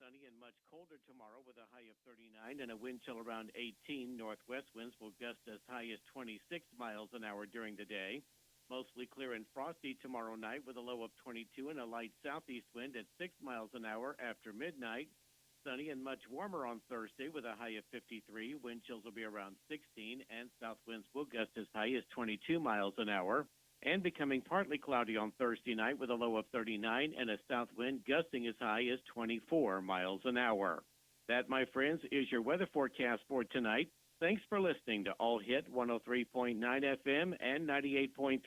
Sunny and much colder tomorrow with a high of 39 and a wind chill around 18. Northwest winds will gust as high as 26 miles an hour during the day. Mostly clear and frosty tomorrow night with a low of 22 and a light southeast wind at 6 miles an hour after midnight. Sunny and much warmer on Thursday with a high of 53. Wind chills will be around 16 and south winds will gust as high as 22 miles an hour. And becoming partly cloudy on Thursday night with a low of 39 and a south wind gusting as high as 24 miles an hour. That, my friends, is your weather forecast for tonight. Thanks for listening to All Hit 103.9 FM and 98.3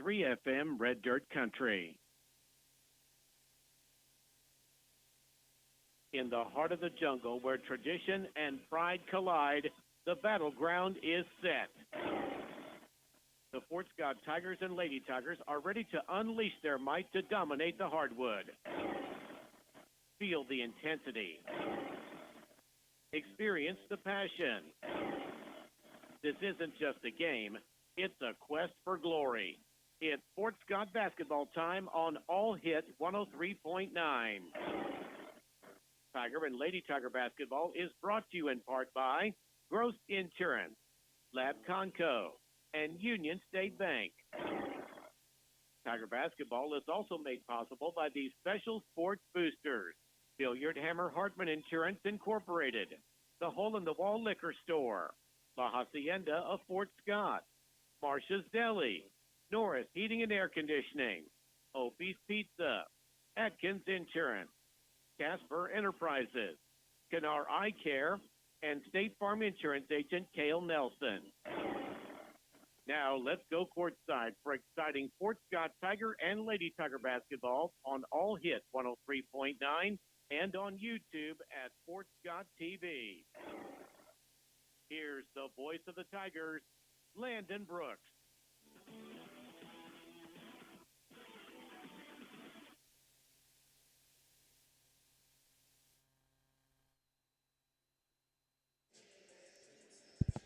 FM Red Dirt Country. In the heart of the jungle where tradition and pride collide, the battleground is set. The Fort Scott Tigers and Lady Tigers are ready to unleash their might to dominate the hardwood. Feel the intensity. Experience the passion. This isn't just a game, it's a quest for glory. It's Fort Scott basketball time on All Hit 103.9. Tiger and Lady Tiger basketball is brought to you in part by Gross Insurance, Lab Conco, and Union State Bank. Tiger basketball is also made possible by these special sports boosters: Billiard Hammer Hartman Insurance Incorporated, the Hole in the Wall Liquor Store, La Hacienda of Fort Scott, Marcia's Deli, Norris Heating and Air Conditioning, Opie's Pizza, Atkins Insurance, Casper Enterprises, Canar Eye Care, and State Farm Insurance Agent Cale Nelson. Now, let's go courtside for exciting Fort Scott Tiger and Lady Tiger basketball on All Hit 103.9 and on YouTube at Fort Scott TV. Here's the voice of the Tigers, Landon Brooks.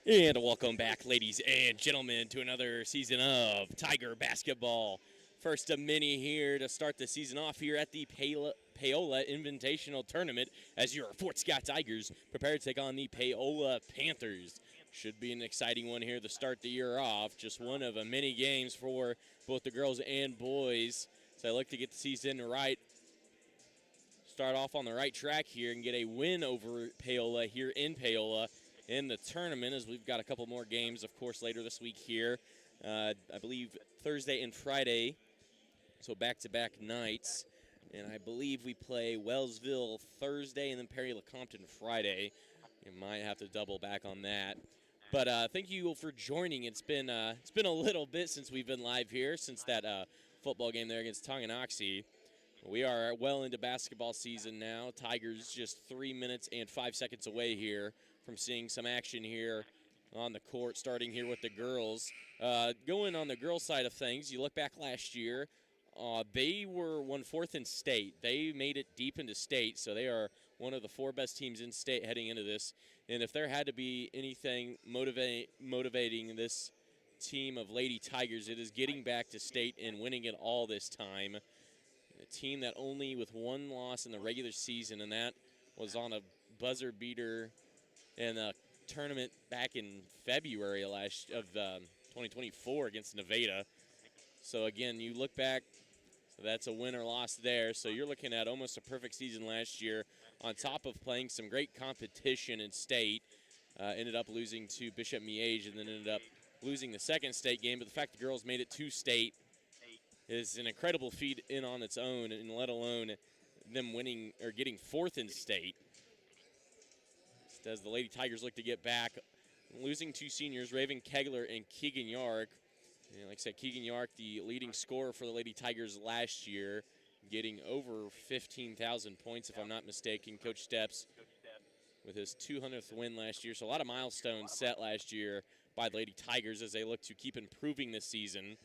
And welcome back, ladies and gentlemen, to another season of Tiger basketball. First of many here to start the season off here at the Paola Invitational Tournament as your Fort Scott Tigers prepare to take on the Paola Panthers. Should be an exciting one here to start the year off. Just one of many games for both the girls and boys. So I look to get the season right. Start off on the right track here and get a win over Paola here in Paola in the tournament, as we've got a couple more games, of course, later this week here. I believe Thursday and Friday, so back-to-back nights. And I believe we play Wellsville Thursday and then Perry-LeCompton Friday. You might have to double back on that. But thank you for joining. It's been a little bit since we've been live here, since that football game there against Tonganoxie. We are well into basketball season now. Tigers just 3 minutes and 5 seconds away here from seeing some action here on the court, starting here with the girls. Going on the girls' side of things, you look back last year, they won fourth in state. They made it deep into state, so they are one of the 4 best teams in state heading into this. And if there had to be anything motivating this team of Lady Tigers, it is getting back to state and winning it all this time. A team that only with 1 loss in the regular season, and that was on a buzzer beater in a tournament back in February of 2024 against Nevada. So again, you look back, so that's a win or loss there. So you're looking at almost a perfect season last year, on top of playing some great competition in state. Ended up losing to Bishop Miege and then ended up losing the second state game. But the fact the girls made it to state is an incredible feat in on its own, and let alone them winning or getting fourth in state. As the Lady Tigers look to get back, losing 2 seniors, Raven Kegler and Keegan Yark. And like I said, Keegan Yark, the leading scorer for the Lady Tigers last year, getting over 15,000 points, if I'm not mistaken. Coach Steps with his 200th win last year. So a lot of milestones set last year by the Lady Tigers as they look to keep improving this season.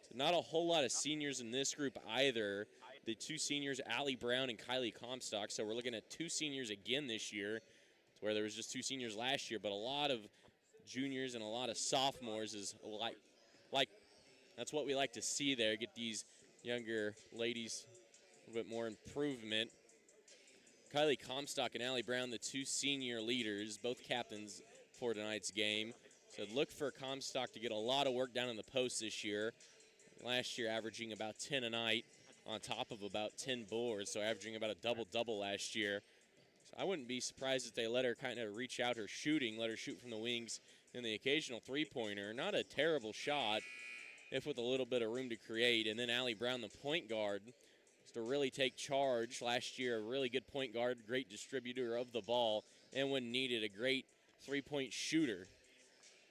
So not a whole lot of seniors in this group either. The 2 seniors, Allie Brown and Kylie Comstock. So we're looking at 2 seniors again this year, where there was just 2 seniors last year, but a lot of juniors and a lot of sophomores is like that's what we like to see there. Get these younger ladies a little bit more improvement. Kylie Comstock and Allie Brown, the two senior leaders, both captains for tonight's game. So look for Comstock to get a lot of work down in the post this year. Last year averaging about 10 a night on top of about 10 boards, so averaging about a double-double last year. So I wouldn't be surprised if they let her kind of reach out her shooting, let her shoot from the wings in the occasional three-pointer. Not a terrible shot, if with a little bit of room to create. And then Allie Brown, the point guard, to really take charge. Last year, a really good point guard, great distributor of the ball, and when needed, a great three-point shooter.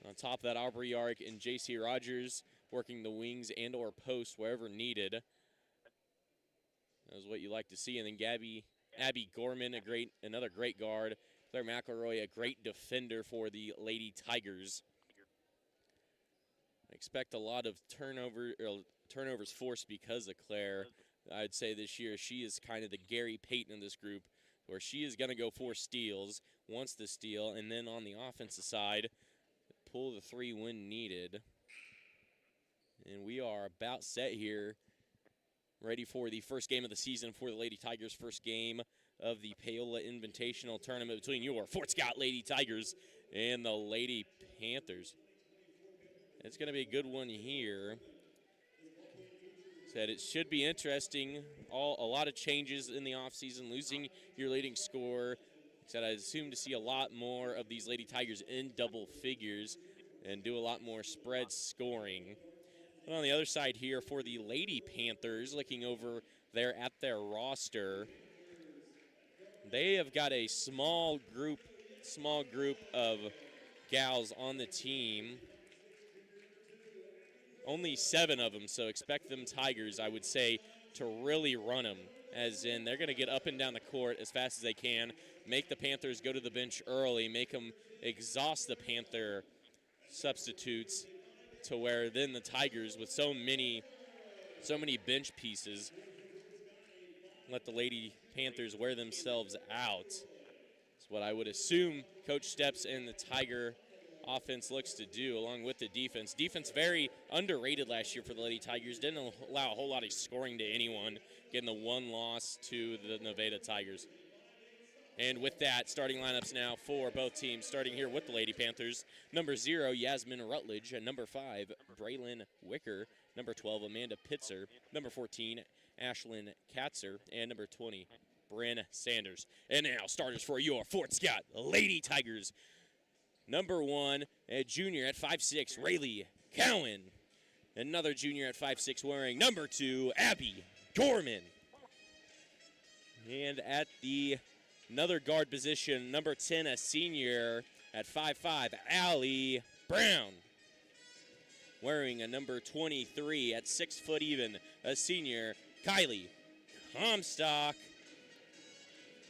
On top of that, Aubrey Yark and J.C. Rogers working the wings and or post wherever needed. That was what you like to see. And then Abby Gorman, another great guard. Claire McElroy, a great defender for the Lady Tigers. I expect a lot of turnovers forced because of Claire. I'd say this year she is kind of the Gary Payton in this group, where she is going to go for steals, wants the steal, and then on the offensive side, pull the three when needed. And we are about set here, ready for the first game of the season for the Lady Tigers. First game of the Paola Invitational Tournament between your Fort Scott Lady Tigers and the Lady Panthers. It's going to be a good one here. Said it should be interesting. A lot of changes in the offseason, losing your leading scorer. Said I'd assume to see a lot more of these Lady Tigers in double figures and do a lot more spread scoring. And on the other side here for the Lady Panthers, looking over there at their roster, they have got a small group of gals on the team. Only 7 of them, so expect them Tigers, I would say, to really run them, as in they're going to get up and down the court as fast as they can, make the Panthers go to the bench early, make them exhaust the Panther substitutes, to where then the Tigers, with so many bench pieces, let the Lady Panthers wear themselves out. That's what I would assume Coach Steps and the Tiger offense looks to do, along with the defense. Defense very underrated last year for the Lady Tigers. Didn't allow a whole lot of scoring to anyone, getting the one loss to the Nevada Tigers. And with that, starting lineups now for both teams, starting here with the Lady Panthers. Number 0, Yasmin Rutledge. Number 5, Braylon Wicker. Number 12, Amanda Pitzer. Number 14, Ashlyn Katzer. And number 20, Bryn Sanders. And now, starters for your Fort Scott Lady Tigers. Number 1, a junior at 5'6", Rayleigh Cowan. Another junior at 5'6", wearing number 2, Abby Gorman. And at the another guard position, number 10, a senior at 5'5", Allie Brown. Wearing a number 23 at 6 foot even, a senior, Kylie Comstock.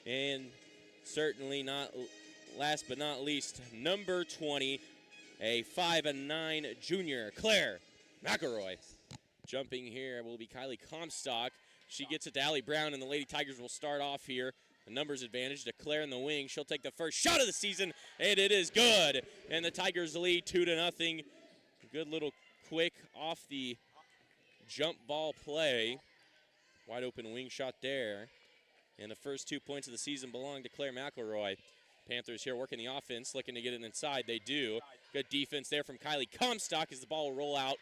And certainly not last but not least, number 20, a 5'9" junior, Claire McElroy. Jumping here will be Kylie Comstock. She gets it to Allie Brown, and the Lady Tigers will start off here. The numbers advantage to Claire in the wing. She'll take the first shot of the season, and it is good. And the Tigers lead 2-0. Good little quick off the jump ball play. Wide open wing shot there. And the first 2 points of the season belong to Claire McElroy. Panthers here working the offense, looking to get it inside. They do. Good defense there from Kylie Comstock as the ball will roll out.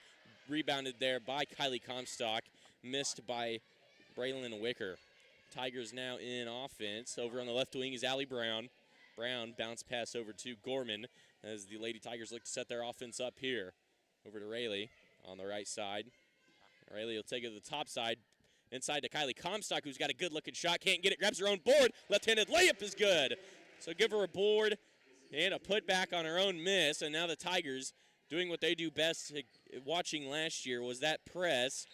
Rebounded there by Kylie Comstock. Missed by Braylon Wicker. Tigers now in offense. Over on the left wing is Allie Brown. Brown bounce pass over to Gorman as the Lady Tigers look to set their offense up here. Over to Rayleigh on the right side. Rayleigh will take it to the top side. Inside to Kylie Comstock, who's got a good-looking shot. Can't get it. Grabs her own board. Left-handed layup is good. So give her a board and a putback on her own miss. And now the Tigers doing what they do best, watching last year, was that press.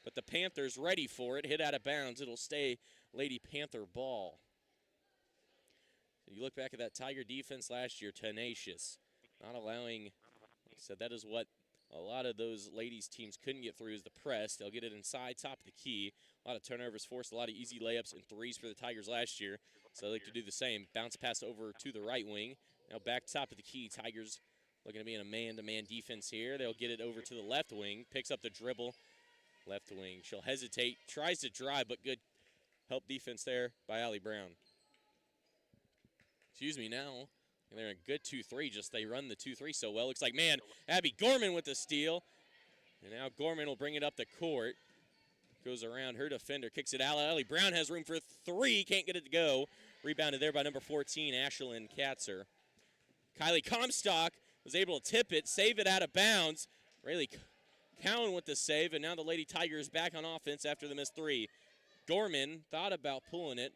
But the Panthers ready for it. Hit out of bounds. It'll stay Lady Panther ball. You look back at that Tiger defense last year, tenacious. Not allowing, like I said, that is what a lot of those ladies teams couldn't get through, is the press. They'll get it inside, top of the key. A lot of turnovers forced, a lot of easy layups and threes for the Tigers last year. So they like to do the same. Bounce pass over to the right wing. Now back top of the key. Tigers looking to be in a man-to-man defense here. They'll get it over to the left wing. Picks up the dribble. Left wing. She'll hesitate. Tries to drive, but good help defense there by Allie Brown. Excuse me now. And they're a good 2-3, just they run the 2-3 so well. Looks like, man, Abby Gorman with the steal. And now Gorman will bring it up the court. Goes around her defender, kicks it out. Allie Brown has room for three, can't get it to go. Rebounded there by number 14, Ashlyn Katzer. Kylie Comstock was able to tip it, save it out of bounds. Rayleigh Cowan with the save, and now the Lady Tigers back on offense after the missed three. Gorman thought about pulling it.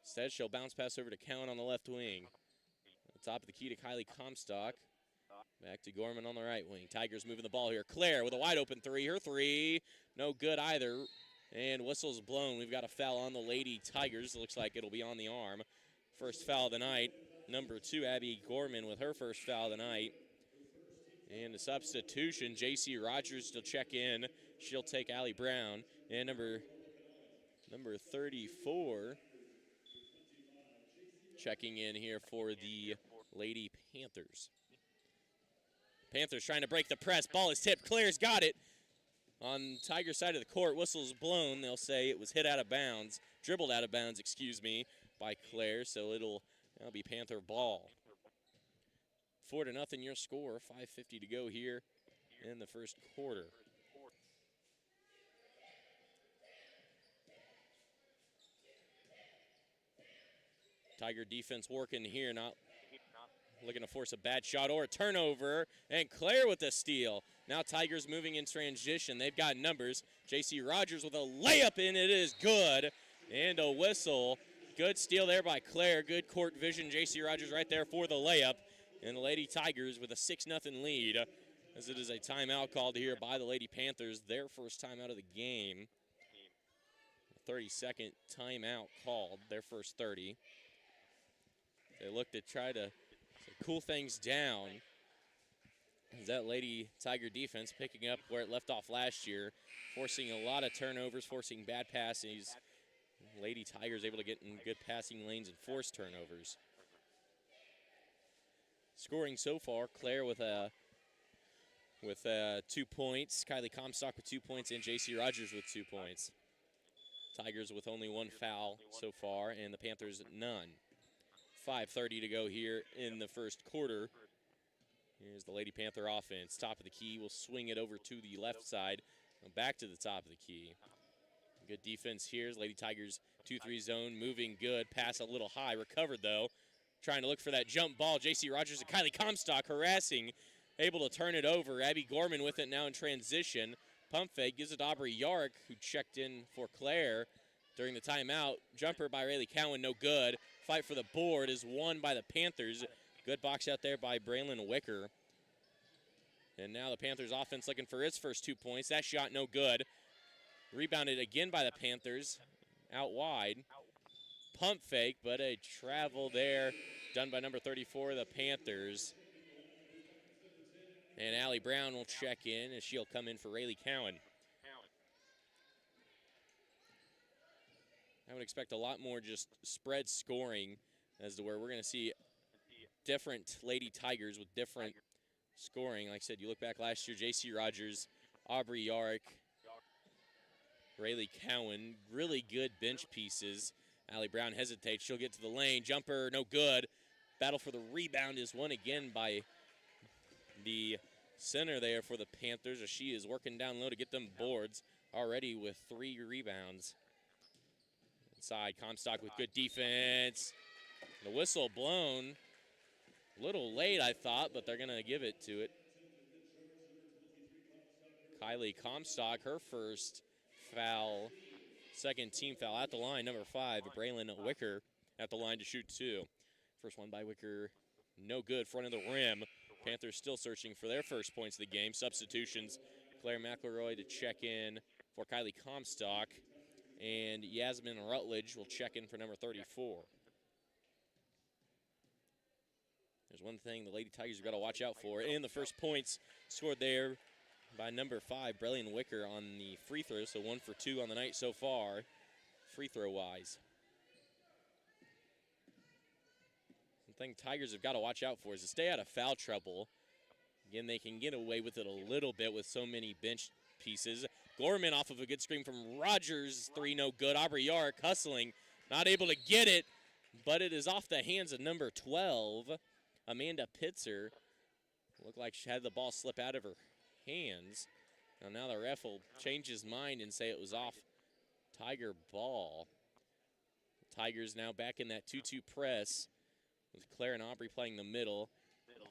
Instead, she'll bounce pass over to Cowan on the left wing. On top of the key to Kylie Comstock. Back to Gorman on the right wing. Tigers moving the ball here. Claire with a wide open three. Her three, no good either. And whistle's blown. We've got a foul on the Lady Tigers. It looks like it'll be on the arm. First foul of the night. Number 2, Abby Gorman with her first foul of the night. And a substitution, J.C. Rogers to check in. She'll take Allie Brown. And number 34 checking in here for the Lady Panthers. Panthers trying to break the press. Ball is tipped. Claire's got it. On Tiger side of the court, whistle's blown. They'll say it was hit out of bounds, dribbled out of bounds, excuse me, by Claire. So it'll be Panther ball. 4-0 your score. 5:50 to go here in the first quarter. Tiger defense working here, not looking to force a bad shot or a turnover. And Claire with the steal. Now Tigers moving in transition. They've got numbers. J.C. Rogers with a layup in. It is good. And a whistle. Good steal there by Claire. Good court vision. J.C. Rogers right there for the layup. And the Lady Tigers with a 6-0 lead. As it is a timeout called here by the Lady Panthers. Their first timeout of the game. A 30-second timeout called. Their first 30. They look to try to cool things down. Is that Lady Tiger defense picking up where it left off last year, forcing a lot of turnovers, forcing bad passes. Lady Tigers able to get in good passing lanes and force turnovers. Scoring so far, Claire with 2 points, Kylie Comstock with 2 points, and J.C. Rogers with 2 points. Tigers with only one foul so far, and the Panthers none. 5:30 to go here in the first quarter. Here's the Lady Panther offense. Top of the key. Will swing it over to the left side. Back to the top of the key. Good defense here. Lady Tigers 2-3 zone. Moving good. Pass a little high. Recovered though. Trying to look for that jump ball. J.C. Rogers and Kylie Comstock harassing. Able to turn it over. Abby Gorman with it now in transition. Pump fake. Gives it to Aubrey Yark, who checked in for Claire during the timeout. Jumper by Rayleigh Cowan. No good. Fight for the board is won by the Panthers. Good box out there by Braylon Wicker. And now the Panthers offense looking for its first 2 points. That shot no good. Rebounded again by the Panthers. Out wide. Pump fake, but a travel there done by number 34, the Panthers. And Allie Brown will check in as she'll come in for Rayleigh Cowan. I would expect a lot more just spread scoring as to where we're going to see different Lady Tigers with different scoring. Like I said, you look back last year, J.C. Rogers, Aubrey Yark, Rayleigh Cowan, really good bench pieces. Allie Brown hesitates. She'll get to the lane. Jumper, no good. Battle for the rebound is won again by the center there for the Panthers as she is working down low to get them boards already with 3 rebounds. Inside, Comstock with good defense. The whistle blown. A little late, I thought, but they're going to give it to it. Kylie Comstock, her first foul, second team foul at the line, number 5, Braylon Wicker at the line to shoot 2. First one by Wicker, no good, front of the rim. Panthers still searching for their first points of the game. Substitutions, Claire McElroy to check in for Kylie Comstock, and Yasmin Rutledge will check in for number 34. There's one thing the Lady Tigers have got to watch out for. And the first points scored there by number 5, Braylon Wicker on the free throw. So 1 for 2 on the night so far, free throw wise. One thing Tigers have got to watch out for is to stay out of foul trouble. Again, they can get away with it a little bit with so many bench pieces. Gorman off of a good screen from Rogers. 3 no good. Aubrey Yark hustling. Not able to get it. but it is off the hands of number 12, Amanda Pitzer. Looked like she had the ball slip out of her hands. Now the ref will change his mind and say it was off Tiger ball. Tigers now back in that 2-2 press with Claire and Aubrey playing the middle.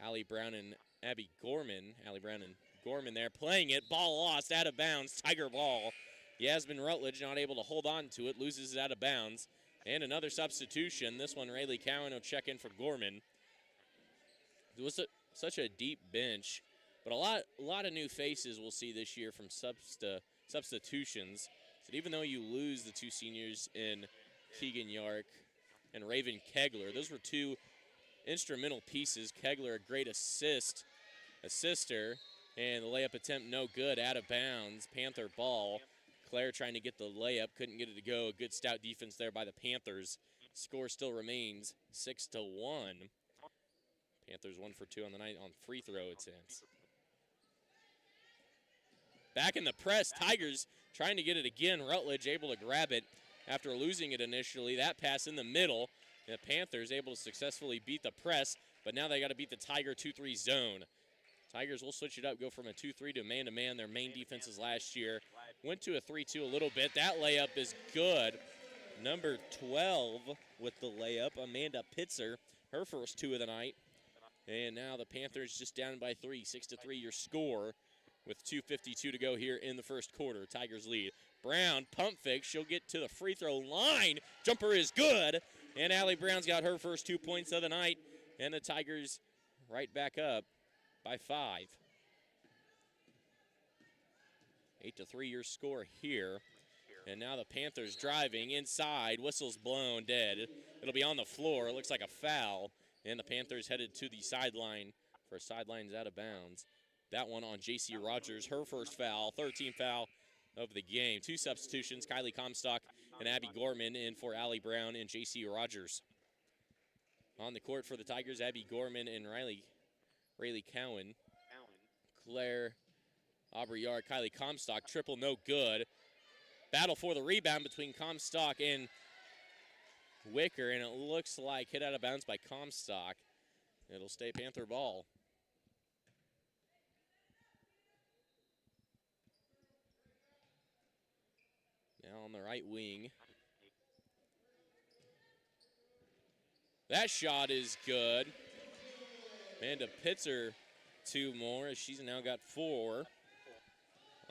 Allie Brown and Abby Gorman. Allie Brown and Gorman there playing it. Ball lost, out of bounds. Tiger ball. Yasmin Rutledge not able to hold on to it. Loses it out of bounds. And another substitution. This one, Rayleigh Cowan will check in for Gorman. It was such a deep bench, but a lot of new faces we'll see this year from substitutions. So even though you lose the two seniors in Keegan Yark and Raven Kegler, those were two instrumental pieces. Kegler, a great assister, and the layup attempt no good, out of bounds. Panther ball. Claire trying to get the layup, couldn't get it to go. A good stout defense there by the Panthers. Score still remains 6-1. Panthers 1 for 2 on the night on free throw attempts. Back in the press, Tigers trying to get it again. Rutledge able to grab it after losing it initially. That pass in the middle. The Panthers able to successfully beat the press, but now they got to beat the Tiger 2-3 zone. Tigers will switch it up, go from a 2-3 to man-to-man. Their main defenses last year went to a 3-2 a little bit. That layup is good. Number 12 with the layup, Amanda Pitzer, her first two of the night. And now the Panthers just down by 3, 6-3 your score with 2:52 to go here in the first quarter. Tigers lead. Brown, pump fake. She'll get to the free throw line. Jumper is good. And Allie Brown's got her first 2 points of the night. And the Tigers right back up by 5. 8-3 your score here. And now the Panthers driving inside. Whistle's blown dead. It'll be on the floor. It looks like a foul. And the Panthers headed to the sideline for sidelines out of bounds. That one on J.C. Rogers, her first foul, 13th foul of the game. Two substitutions, Kylie Comstock and Abby Gorman in for Allie Brown and J.C. Rogers. On the court for the Tigers, Abby Gorman and Rayleigh Cowan. Claire, Aubrey Yard, Kylie Comstock, triple no good. Battle for the rebound between Comstock and Wicker, and it looks like hit out of bounds by Comstock. It'll stay Panther ball. Now on the right wing. That shot is good. Amanda Pitzer, 2 more, as she's now got 4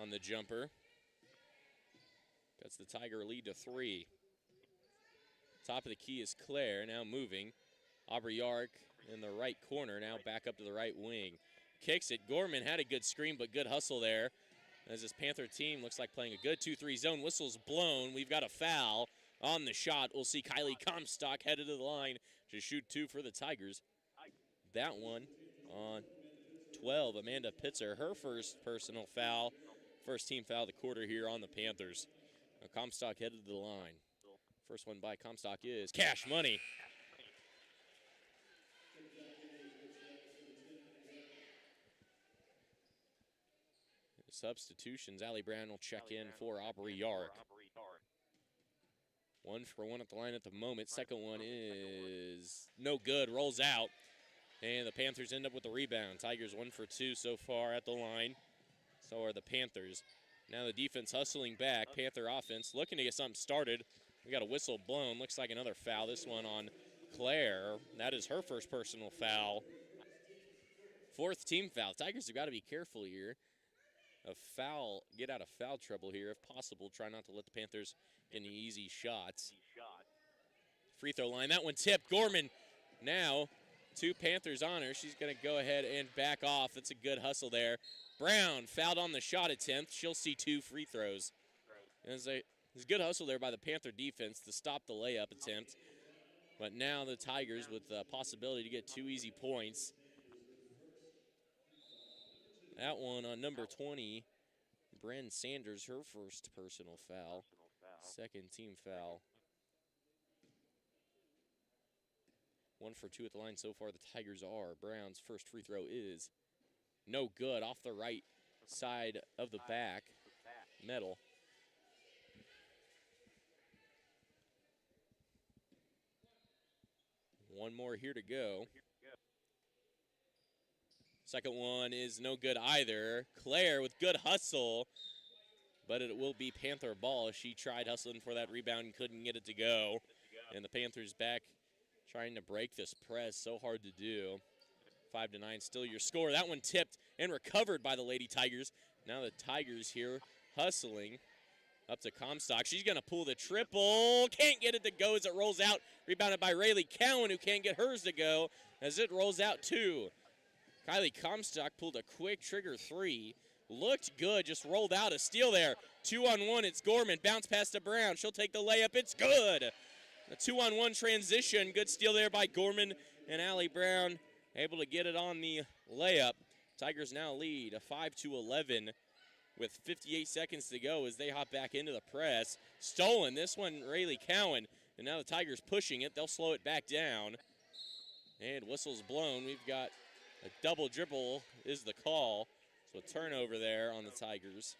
on the jumper. That's the Tiger lead to 3. Top of the key is Claire, now moving. Aubrey Yark in the right corner, now back up to the right wing. Kicks it. Gorman had a good screen, but good hustle there. As this Panther team looks like playing a good 2-3 zone. Whistle's blown. We've got a foul on the shot. We'll see Kylie Comstock headed to the line to shoot 2 for the Tigers. That one on 12. Amanda Pitzer, her first personal foul. First team foul of the quarter here on the Panthers. Now Comstock headed to the line. First one by Comstock is cash money. Substitutions, Allie Brown will check in for Aubrey Yark. 1 for 1 at the line at the moment. Second one is no good, rolls out. And the Panthers end up with the rebound. Tigers 1 for 2 so far at the line. So are the Panthers. Now the defense hustling back. Panther offense looking to get something started. We got a whistle blown. Looks like another foul. This one on Claire. That is her first personal foul. 4th team foul. Tigers have got to be careful here. Get out of foul trouble here if possible. Try not to let the Panthers get any easy shots. Free throw line. That one tipped. Gorman now 2 Panthers on her. She's going to go ahead and back off. That's a good hustle there. Brown fouled on the shot attempt. She'll see 2 free throws. There's a good hustle there by the Panther defense to stop the layup attempt. But now the Tigers with the possibility to get 2 easy points. That one on number 20, Bren Sanders, her first personal foul. Second team foul. 1 for 2 at the line so far. The Tigers are. Brown's first free throw is no good, off the right side of the back. Metal. One more here to go. Second one is no good either. Claire with good hustle, but it will be Panther ball. She tried hustling for that rebound and couldn't get it to go. And the Panthers back trying to break this press. So hard to do. 5-9 still your score. That one tipped and recovered by the Lady Tigers. Now the Tigers here hustling up to Comstock. She's going to pull the triple. Can't get it to go as it rolls out. Rebounded by Rayleigh Cowan, who can't get hers to go as it rolls out too. Kylie Comstock pulled a quick trigger three. Looked good, just rolled out a steal there. 2-on-1, it's Gorman. Bounce pass to Brown. She'll take the layup. It's good. A 2-on-1 transition. Good steal there by Gorman and Allie Brown. Able to get it on the layup. Tigers now lead a 5-11 with 58 seconds to go as they hop back into the press. Stolen. This one, Rayleigh Cowan. And now the Tigers pushing it. They'll slow it back down. And whistle's blown. We've got a double dribble is the call. So a turnover there on the Tigers.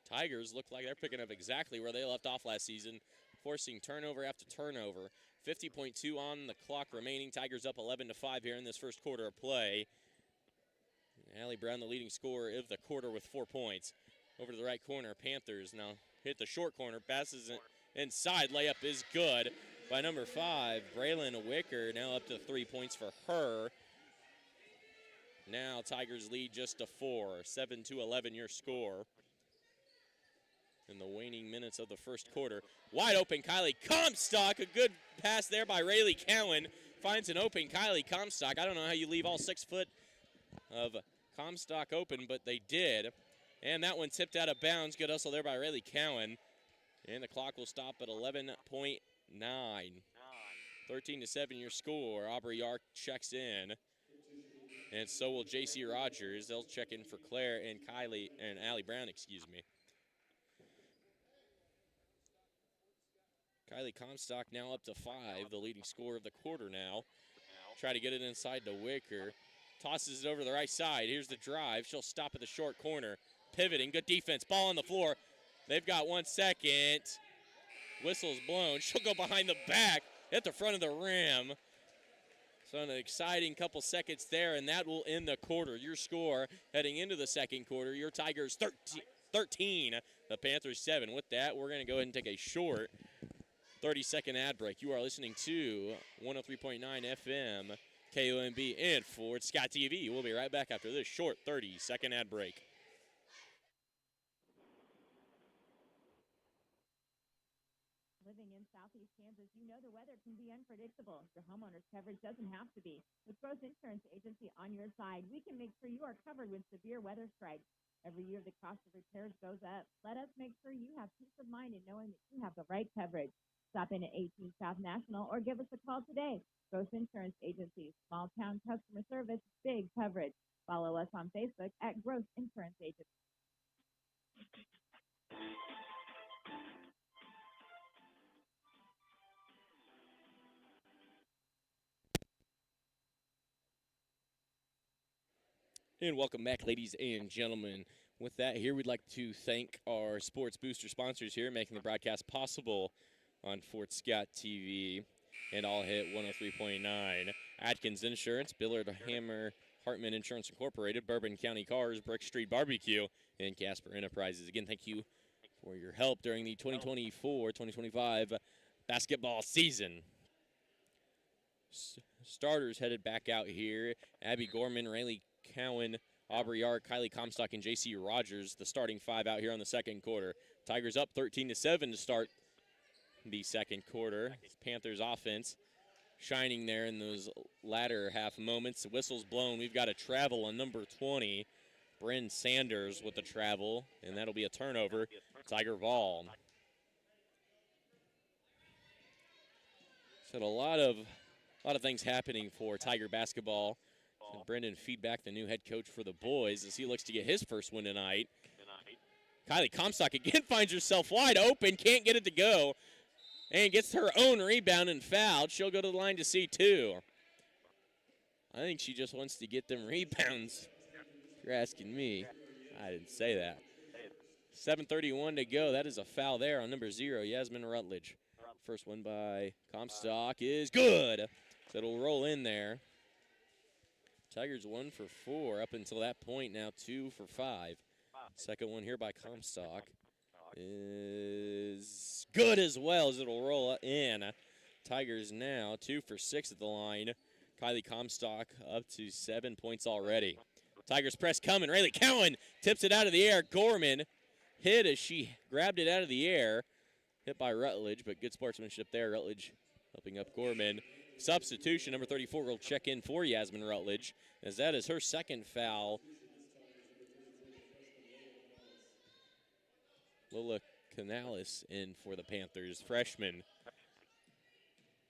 Tigers look like they're picking up exactly where they left off last season, forcing turnover after turnover. 50.2 on the clock remaining. Tigers up 11-5 here in this first quarter of play. Allie Brown, the leading scorer of the quarter with 4 points. Over to the right corner, Panthers now hit the short corner. Passes it inside. Layup is good by number 5, Braylon Wicker. Now up to 3 points for her. Now Tigers lead just to 4. 7-11 your score. In the waning minutes of the first quarter. Wide open Kylie Comstock. A good pass there by Rayleigh Cowan. Finds an open Kylie Comstock. I don't know how you leave all 6 foot of Comstock open, but they did. And that one tipped out of bounds. Good hustle there by Rayleigh Cowan. And the clock will stop at 11.9. 13-7 your score. Aubrey Yark checks in. And so will J.C. Rogers. They'll check in for Claire and Kylie and Allie Brown, excuse me. Kylie Comstock now up to 5, the leading scorer of the quarter now. Try to get it inside to Wicker. Tosses it over the right side. Here's the drive. She'll stop at the short corner. Pivoting, good defense. Ball on the floor. They've got 1 second. Whistle's blown. She'll go behind the back at the front of the rim. So an exciting couple seconds there, and that will end the quarter. Your score heading into the second quarter, your Tigers 13, the Panthers 7. With that, we're going to go ahead and take a short 30-second ad break. You are listening to 103.9 FM, KOMB, and Ford Scott TV. We'll be right back after this short 30-second ad break. Living in Southeast Kansas, you know the weather can be unpredictable. Your homeowner's coverage doesn't have to be. With Gross Insurance Agency on your side, we can make sure you are covered when severe weather strikes. Every year, the cost of repairs goes up. Let us make sure you have peace of mind in knowing that you have the right coverage. Stop in at 18 South National or give us a call today. Gross Insurance Agency, small town customer service, big coverage. Follow us on Facebook at Gross Insurance Agency. And welcome back, ladies and gentlemen. With that, here we'd like to thank our Sports Booster sponsors here, making the broadcast possible on Fort Scott TV and All Hit 103.9. Atkins Insurance, Billard Hammer Hartman Insurance Incorporated, Bourbon County Cars, Brick Street Barbecue, and Casper Enterprises. Again, thank you for your help during the 2024-2025 basketball season. Starters headed back out here. Abby Gorman, Rayleigh Cowan, Aubrey Yark, Kylie Comstock, and J.C. Rogers, the starting 5 out here on the second quarter. Tigers up 13-7 to start the second quarter. Panthers offense shining there in those latter half moments. The whistle's blown. We've got a travel on number 20, Bryn Sanders with the travel, and that'll be a turnover. Tiger ball. So a lot of things happening for Tiger basketball. And Brendan Feedback, the new head coach for the boys, as he looks to get his first win tonight. Kylie Comstock again finds herself wide open, can't get it to go, and gets her own rebound and fouled. She'll go to the line to see 2. I think she just wants to get them rebounds, if you're asking me. I didn't say that. 7:31 to go. That is a foul there on number 0, Yasmin Rutledge. first one by Comstock is good. So it'll roll in there. Tigers 1 for 4 up until that point. Now 2 for 5. Second one here by Comstock is good as well as it'll roll in. Tigers now 2 for 6 at the line. Kylie Comstock up to 7 points already. Tigers press coming. Rayleigh Cowan tips it out of the air. Gorman hit as she grabbed it out of the air. Hit by Rutledge, but good sportsmanship there. Rutledge helping up Gorman. Substitution, number 34 will check in for Yasmin Rutledge, as that is her second foul. Lola Canales in for the Panthers, freshman.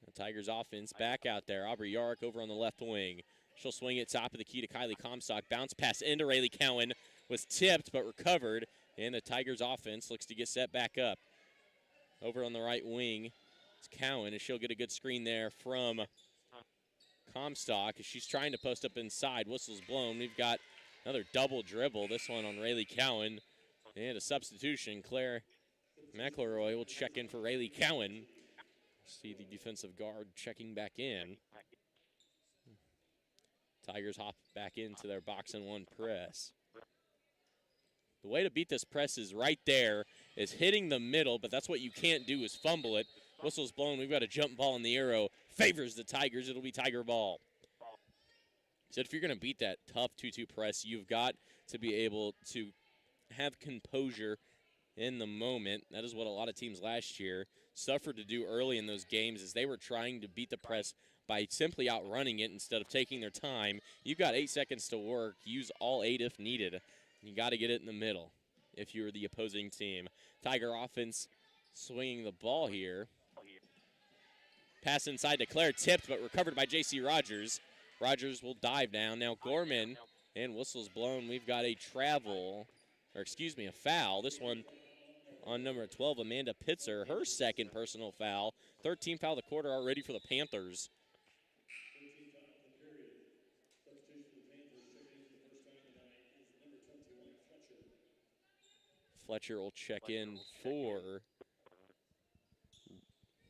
The Tigers offense back out there. Aubrey Yark over on the left wing. She'll swing it top of the key to Kylie Comstock. Bounce pass into Rayleigh Cowan. Was tipped but recovered. And the Tigers offense looks to get set back up. Over on the right wing, it's Cowan, and she'll get a good screen there from Comstock as she's trying to post up inside. Whistle's blown. We've got another double dribble. This one on Rayleigh Cowan. And a substitution. Claire McElroy will check in for Rayleigh Cowan. See the defensive guard checking back in. Tigers hop back into their box and one press. The way to beat this press is right there, is hitting the middle, but that's what you can't do is fumble it. Whistle's blown. We've got a jump ball in the arrow. Favors the Tigers. It'll be Tiger ball. So if you're going to beat that tough 2-2 press, you've got to be able to have composure in the moment. That is what a lot of teams last year suffered to do early in those games, as they were trying to beat the press by simply outrunning it instead of taking their time. You've got 8 seconds to work. Use all 8 if needed. You got to get it in the middle if you're the opposing team. Tiger offense swinging the ball here. Pass inside to Claire, tipped but recovered by J.C. Rogers. Rogers will dive down. Now Gorman, and whistle's blown. We've got a foul. This one on number 12, Amanda Pitzer, her second personal foul. 13th foul of the quarter already for the Panthers. Fletcher will check in for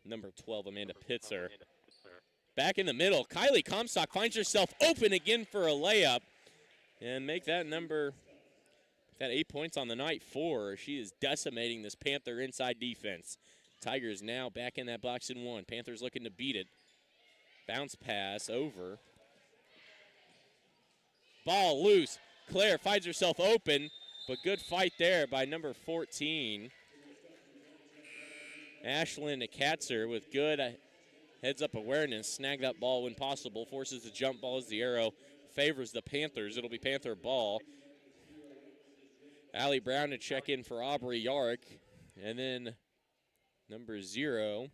number 12, Amanda Pitzer. Back in the middle, Kylie Comstock finds herself open again for a layup and make that 8 points on the night for her. She is decimating this Panther inside defense. Tigers now back in that box and one. Panthers looking to beat it. Bounce pass over. Ball loose. Claire finds herself open, but good fight there by number 14. Ashlyn Katzer with good heads-up awareness. Snag that ball when possible. Forces the jump ball as the arrow favors the Panthers. It'll be Panther ball. Allie Brown to check in for Aubrey Yark. And then number 0,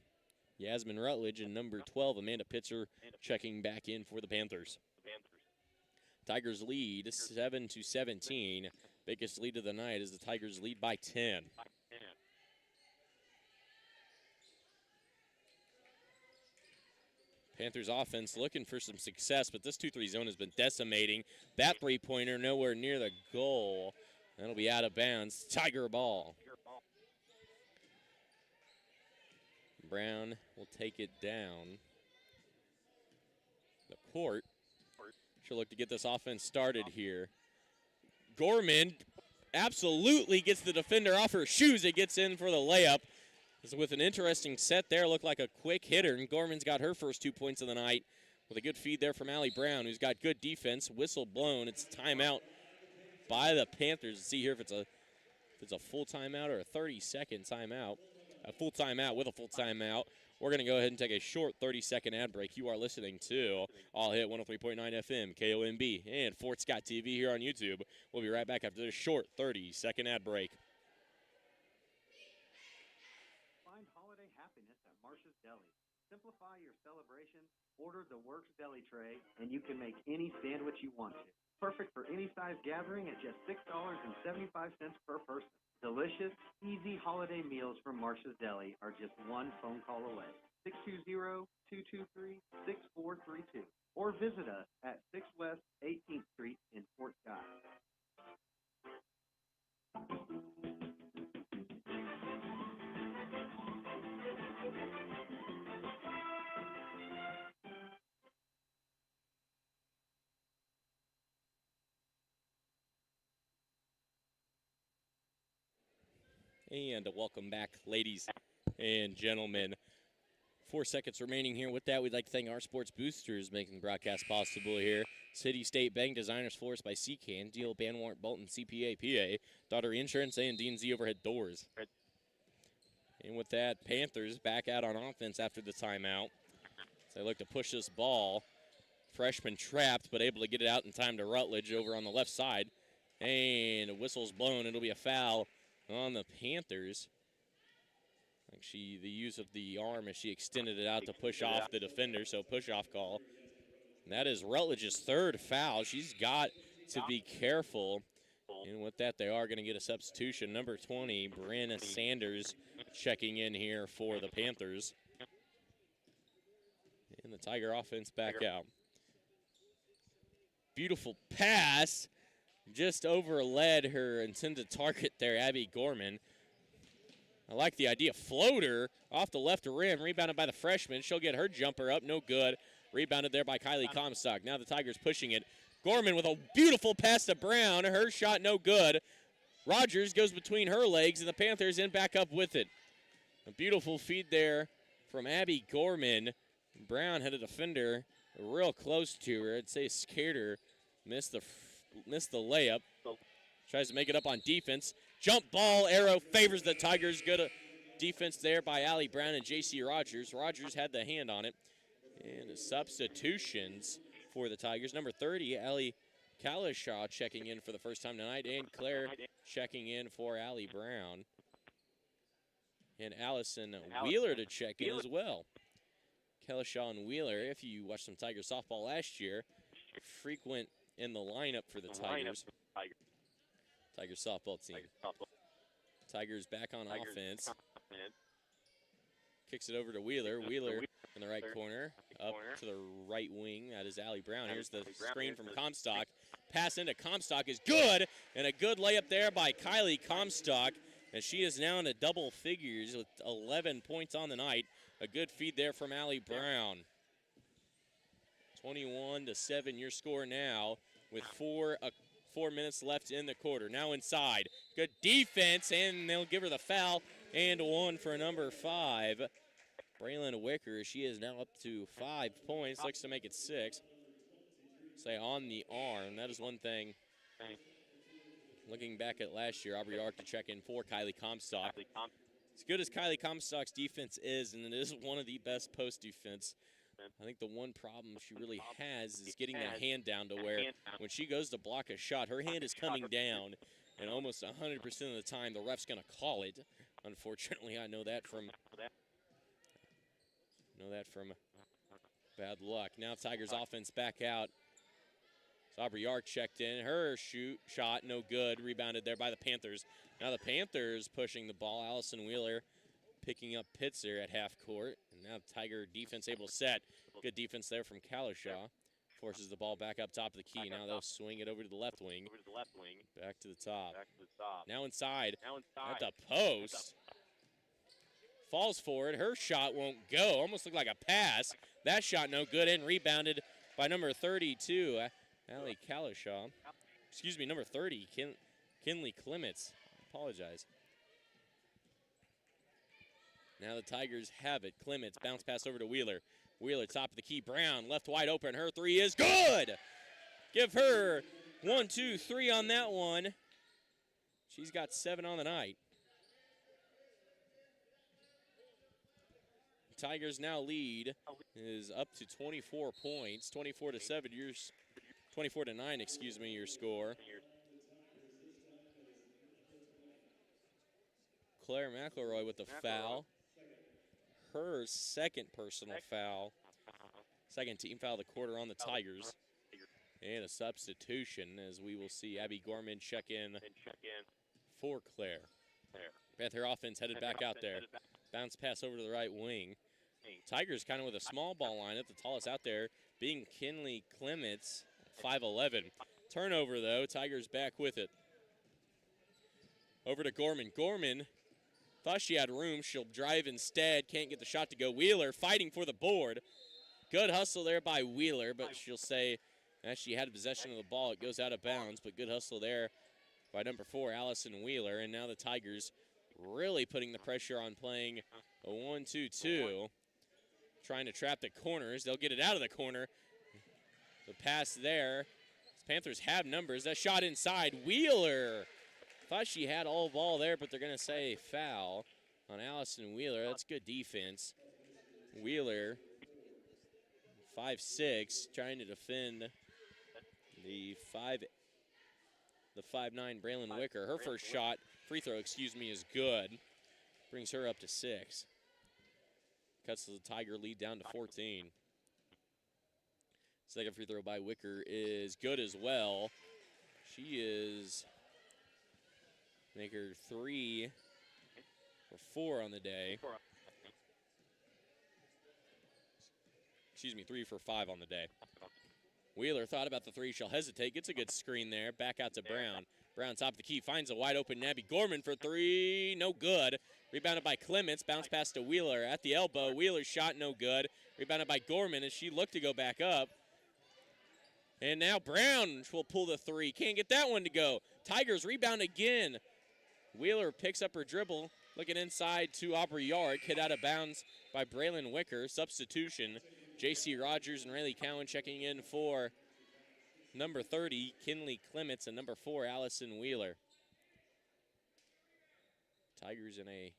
Yasmin Rutledge, and number 12, Amanda Pitzer, checking back in for the Panthers. Tigers lead 7-17. Biggest lead of the night as the Tigers lead by 10. Panthers offense looking for some success, but this 2-3 zone has been decimating. That three-pointer nowhere near the goal. That'll be out of bounds. Tiger ball. Brown will take it down the court. She'll look to get this offense started here. Gorman absolutely gets the defender off her shoes. It gets in for the layup. With an interesting set there, looked like a quick hitter, and Gorman's got her first 2 points of the night with a good feed there from Allie Brown, who's got good defense. Whistle blown. It's a timeout by the Panthers. See here if it's a full timeout or a 30-second timeout. A full timeout with a full timeout. We're going to go ahead and take a short 30-second ad break. You are listening to All Hit 103.9 FM, KOMB, and Fort Scott TV here on YouTube. We'll be right back after this short 30-second ad break. Find holiday happiness at Marcia's Deli. Simplify your celebration, order the Works Deli tray, and you can make any sandwich you want to. Perfect for any size gathering at just $6.75 per person. Delicious, easy holiday meals from Marcia's Deli are just one phone call away. 620-223-6432. Or visit us at 6 West 18th Street in Fort Scott. And welcome back, ladies and gentlemen. 4 seconds remaining here. With that, we'd like to thank our sports boosters making the broadcast possible here. City State Bank, Designers Florist by Seacan, Deal, Banwart, Bolton, CPA, PA, Daughtery Insurance, and D&Z Overhead Doors. And with that, Panthers back out on offense after the timeout. So they look to push this ball. Freshman trapped, but able to get it out in time to Rutledge over on the left side. And a whistle's blown. It'll be a foul on the Panthers. Like the use of the arm as she extended it out to push off the defender, so push-off call. And that is Rutledge's third foul. She's got to be careful. And with that, they are going to get a substitution. Number 20, Brianna Sanders, checking in here for the Panthers. And the Tiger offense back out. Beautiful pass. Just overled her intended target there, Abby Gorman. I like the idea. Floater off the left rim, rebounded by the freshman. She'll get her jumper up, no good. Rebounded there by Kylie Comstock. Now the Tigers pushing it. Gorman with a beautiful pass to Brown. Her shot no good. Rogers goes between her legs, and the Panthers end back up with it. A beautiful feed there from Abby Gorman. Brown had a defender real close to her. I'd say scared her. Missed the layup. Tries to make it up on defense. Jump ball, arrow favors the Tigers. Good defense there by Allie Brown and J.C. Rogers. Rogers had the hand on it. And substitutions for the Tigers. Number 30, Allie Kalishaw checking in for the first time tonight. And Claire checking in for Allie Brown. And Allison Wheeler to check in as well. Kalishaw and Wheeler, if you watched some Tiger softball last year, frequent in the lineup for the Tigers. Tigers softball team. Tigers back on offense. Kicks it over to Wheeler. Wheeler in the right corner. Up to the right wing. That is Allie Brown. Here's the screen from Comstock. Pass into Comstock is good. And a good layup there by Kylie Comstock. And she is now in the double figures with 11 points on the night. A good feed there from Allie Brown. 21-7 your score now with 4 minutes left in the quarter. Now inside. Good defense, and they'll give her the foul. And one for number 5. Braylon Wicker, she is now up to 5 points. Looks to make it 6. Say on the arm. That is one thing. Looking back at last year, Aubrey Ark to check in for Kylie Comstock. As good as Kylie Comstock's defense is, and it is one of the best post defense, I think the one problem she really has is getting that hand down to where when she goes to block a shot, her hand is coming down, and almost 100% of the time the ref's going to call it. Unfortunately, I know that from bad luck. Now Tigers offense back out. So Aubrey Yark checked in. Her shot no good. Rebounded there by the Panthers. Now the Panthers pushing the ball. Allison Wheeler picking up Pitzer at half court. And now Tiger defense able to set. Good defense there from Kalishaw. Forces the ball back up top of the key. Now they'll swing it over to the left wing. Back to the top. Now inside. At the post. Falls for it. Her shot won't go. Almost looked like a pass. That shot no good and rebounded by number 32, Allie Kalishaw. Excuse me, number 30, Kinley Clements. I apologize. Now the Tigers have it. Clements, bounce pass over to Wheeler. Wheeler, top of the key. Brown, left wide open. Her three is good. Give her 1, 2, 3 on that one. She's got 7 on the night. Tigers now lead is up to 24 points, 24-7. 24-9, excuse me, your score. Claire McElroy with the foul. Her second personal foul. Second team foul of the quarter on the Tigers. And a substitution as we will see Abby Gorman check in for Claire. Panther offense headed back out there. Bounce pass over to the right wing. Tigers kind of with a small ball lineup. The tallest out there being Kinley Clements, 5'11". Turnover, though. Tigers back with it. Over to Gorman. Gorman thought she had room. She'll drive instead. Can't get the shot to go. Wheeler fighting for the board. Good hustle there by Wheeler, but she'll say as she had possession of the ball, it goes out of bounds. But good hustle there by number 4, Allison Wheeler. And now the Tigers really putting the pressure on, playing a 1-2-2. Trying to trap the corners. They'll get it out of the corner. The pass there. Panthers have numbers. That shot inside. Wheeler. Thought she had all ball there, but they're going to say foul on Allison Wheeler. That's good defense. Wheeler, 5'6", trying to defend the 5'9" Braylon Wicker. Her first shot, free throw, is good. Brings her up to 6. Cuts the Tiger lead down to 14. Second free throw by Wicker is good as well. She is maker 3 for 4 on the day. 3 for 5 on the day. Wheeler thought about the 3. She'll hesitate. Gets a good screen there. Back out to Brown. Brown top of the key. Finds a wide open Nabby Gorman for 3. No good. Rebounded by Clements. Bounce pass to Wheeler at the elbow. Wheeler's shot no good. Rebounded by Gorman as she looked to go back up. And now Brown will pull the 3. Can't get that one to go. Tigers rebound again. Wheeler picks up her dribble. Looking inside to Aubrey Yark. Hit out of bounds by Braylon Wicker. Substitution. J.C. Rogers and Rayleigh Cowan checking in for number 30, Kinley Clements, and number 4, Allison Wheeler. Tigers in a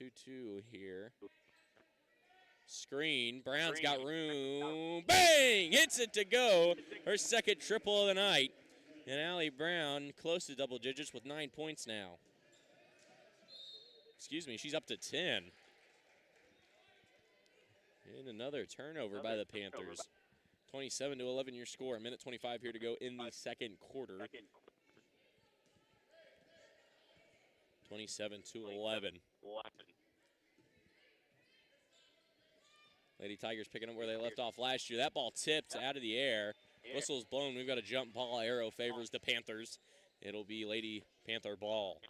2-2 here. Screen. Brown's got room. Bang! Hits it to go. Her second triple of the night. And Allie Brown close to double digits with 9 points now. She's up to 10. And another turnover by the Panthers. 27-11 your score. A minute 25 here to go in the second quarter. 27-11. Lady Tigers picking up where they left off last year. That ball tipped out of the air. Whistle's blown. We've got a jump ball. Arrow favors the Panthers. It'll be Lady Panther ball.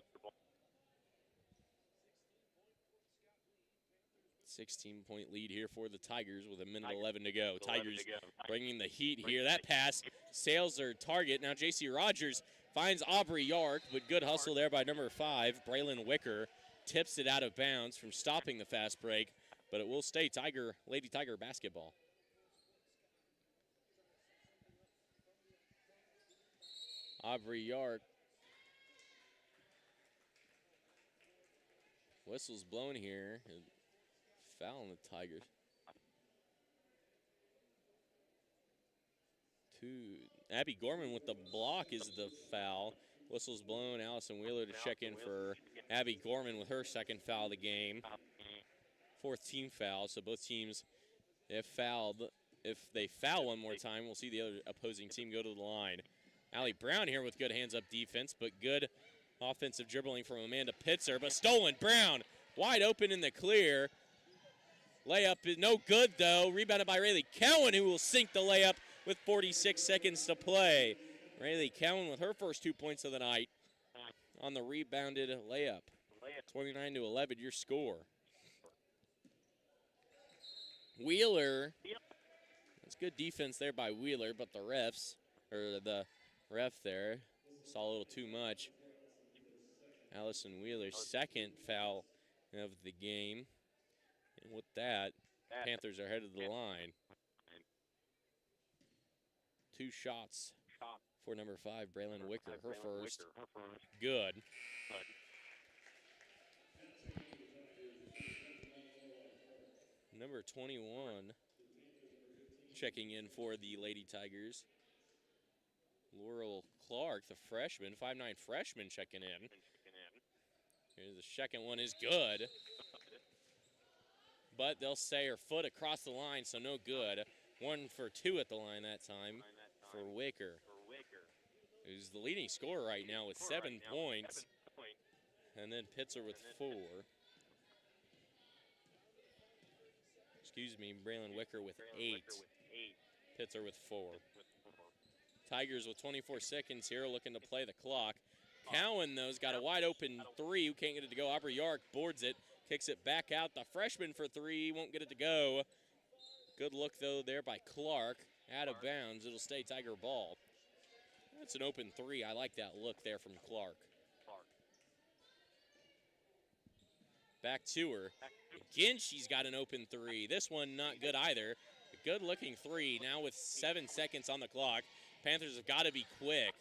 16-point lead here for the Tigers with a minute 11 to go. Tigers bringing the heat here. That pass sails their target. Now J.C. Rogers finds Aubrey Yark, but good hustle there by number 5, Braylon Wicker. Tips it out of bounds from stopping the fast break, but it will stay Lady Tiger basketball. Aubrey Yark. Whistle's blown here. Foul on the Tigers. 2. Abby Gorman with the block is the foul. Whistle's blown. Allison Wheeler to check in for Abby Gorman with her second foul of the game. 4th team foul, so both teams, if they foul one more time, we'll see the other opposing team go to the line. Allie Brown here with good hands-up defense, but good offensive dribbling from Amanda Pitzer, but stolen. Brown wide open in the clear. Layup is no good, though. Rebounded by Rayleigh Cowan, who will sink the layup with 46 seconds to play. Rayleigh Cowan with her first 2 points of the night on the rebounded layup. 29-11, your score. Wheeler. That's good defense there by Wheeler, but the ref there saw a little too much. Allison Wheeler's second foul of the game. And with that, Panthers are headed to the line. 2 shots for number 5, Braylon Wicker. Her first. Good. Number 21 checking in for the Lady Tigers. Laurel Clark, the freshman, 5'9" freshman checking in. Here's the second one is good. But they'll say her foot across the line, so no good. 1 for 2 at the line that time for Wicker, who's the leading scorer right now with 7 points. And then Pitzer with 4. Braylon Wicker with 8. Pitzer with 4. Tigers with 24 seconds here looking to play the clock. Cowan, though, has got a wide open 3 who can't get it to go. Aubrey Yark boards it. Kicks it back out. The freshman for 3 won't get it to go. Good look, though, there by Clark. Out of bounds. It'll stay Tiger ball. That's an open 3. I like that look there from Clark. Back to her. Again, she's got an open three. This one not good either. A good-looking three now with 7 seconds on the clock. Panthers have got to be quick.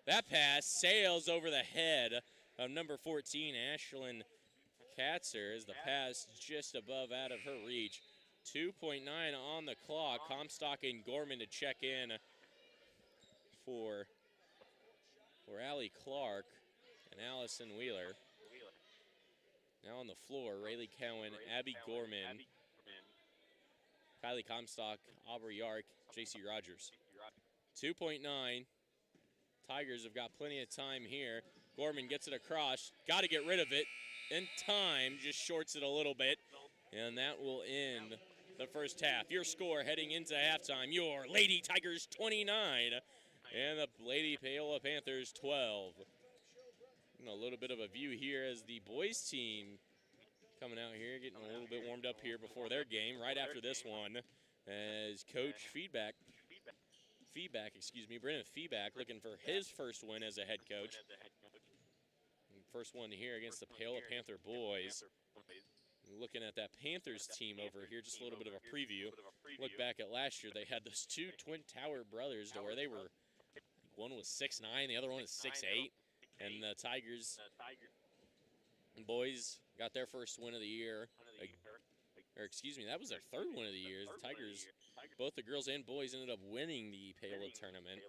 That pass sails over the head of number 14, Ashlyn Katzer, as the pass just above out of her reach. 2.9 on the clock. Comstock and Gorman to check in for Allie Clark and Allison Wheeler. Now on the floor, Rayleigh Cowan, Abby Gorman, Kylie Comstock, Aubrey Yark, J.C. Rogers. 2.9. Tigers have got plenty of time here. Gorman gets it across. Got to get rid of it in time. Just shorts it a little bit. And that will end the first half. Your score heading into halftime, your Lady Tigers 29 and the Lady Paola Panthers 12. And a little bit of a view here as the boys team coming out here, getting a little bit warmed up here before their game. Right after this one, as Coach Brennan Feedback looking for his first win as a head coach. First one here against the Paola Panther boys. Looking at that Panthers team over here, just a little bit of a preview. Look back at last year, they had those two Twin Tower brothers to where they were, one was 6'9", the other one is 6'8", and the Tigers boys got their first win of the year. Or excuse me, that was their third win of the year. The Tigers, both the girls and boys, ended up winning the Paola tournament.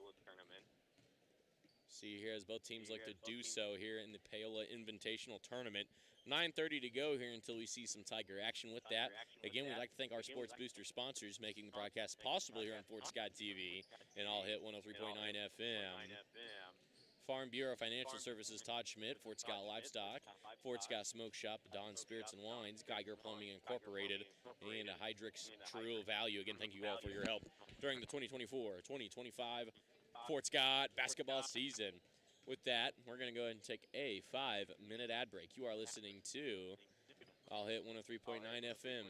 See here as both teams look to do so here in the Paola Invitational Tournament. 9:30 to go here until we see some Tiger action. With that, again, we'd like to thank our Sports Booster sponsors making the broadcast possible here on Fort Scott TV and All Hit 103.9 FM. Farm Bureau Financial Services, Todd Schmidt, Fort Scott Livestock, Fort Scott Smoke Shop, Don Spirits and Wines, Geiger Plumbing Incorporated, and Hydrix True Value. Again, thank you all for your help during the 2024-2025 Fort Scott basketball season. With that, we're going to go ahead and take a 5-minute ad break. You are listening to All Hit 103.9 FM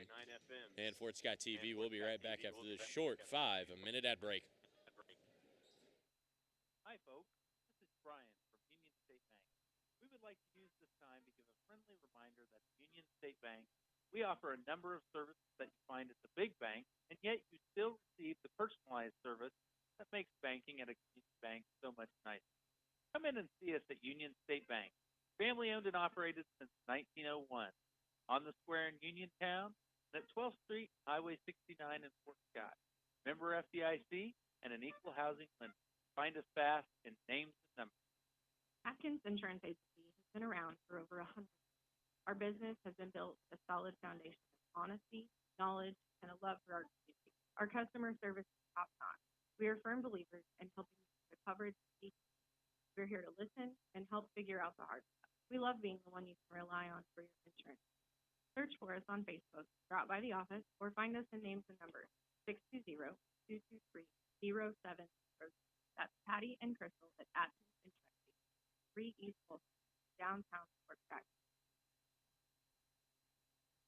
and Fort Scott TV. We'll be right back after this short 5-minute ad break. Hi, folks. This is Brian from Union State Bank. We would like to use this time to give a friendly reminder that at Union State Bank, we offer a number of services that you find at the big bank, and yet you still receive the personalized service that makes banking at a community bank so much nicer. Come in and see us at Union State Bank, family-owned and operated since 1901, on the square in Uniontown, and at 12th Street, Highway 69 in Fort Scott. Member FDIC and an equal housing lender. Find us fast in names and numbers. Atkins Insurance Agency has been around for over 100 years. Our business has been built with a solid foundation of honesty, knowledge, and a love for our community. Our customer service is top-notch. We are firm believers in helping you with the coverage you seek. We're here to listen and help figure out the hard stuff. We love being the one you can rely on for your insurance. Search for us on Facebook, drop by the office, or find us in names and numbers, 620-223-0700. That's Patty and Crystal at Atkins Insurance Agency, 3 East Folsom, downtown Fort Scott.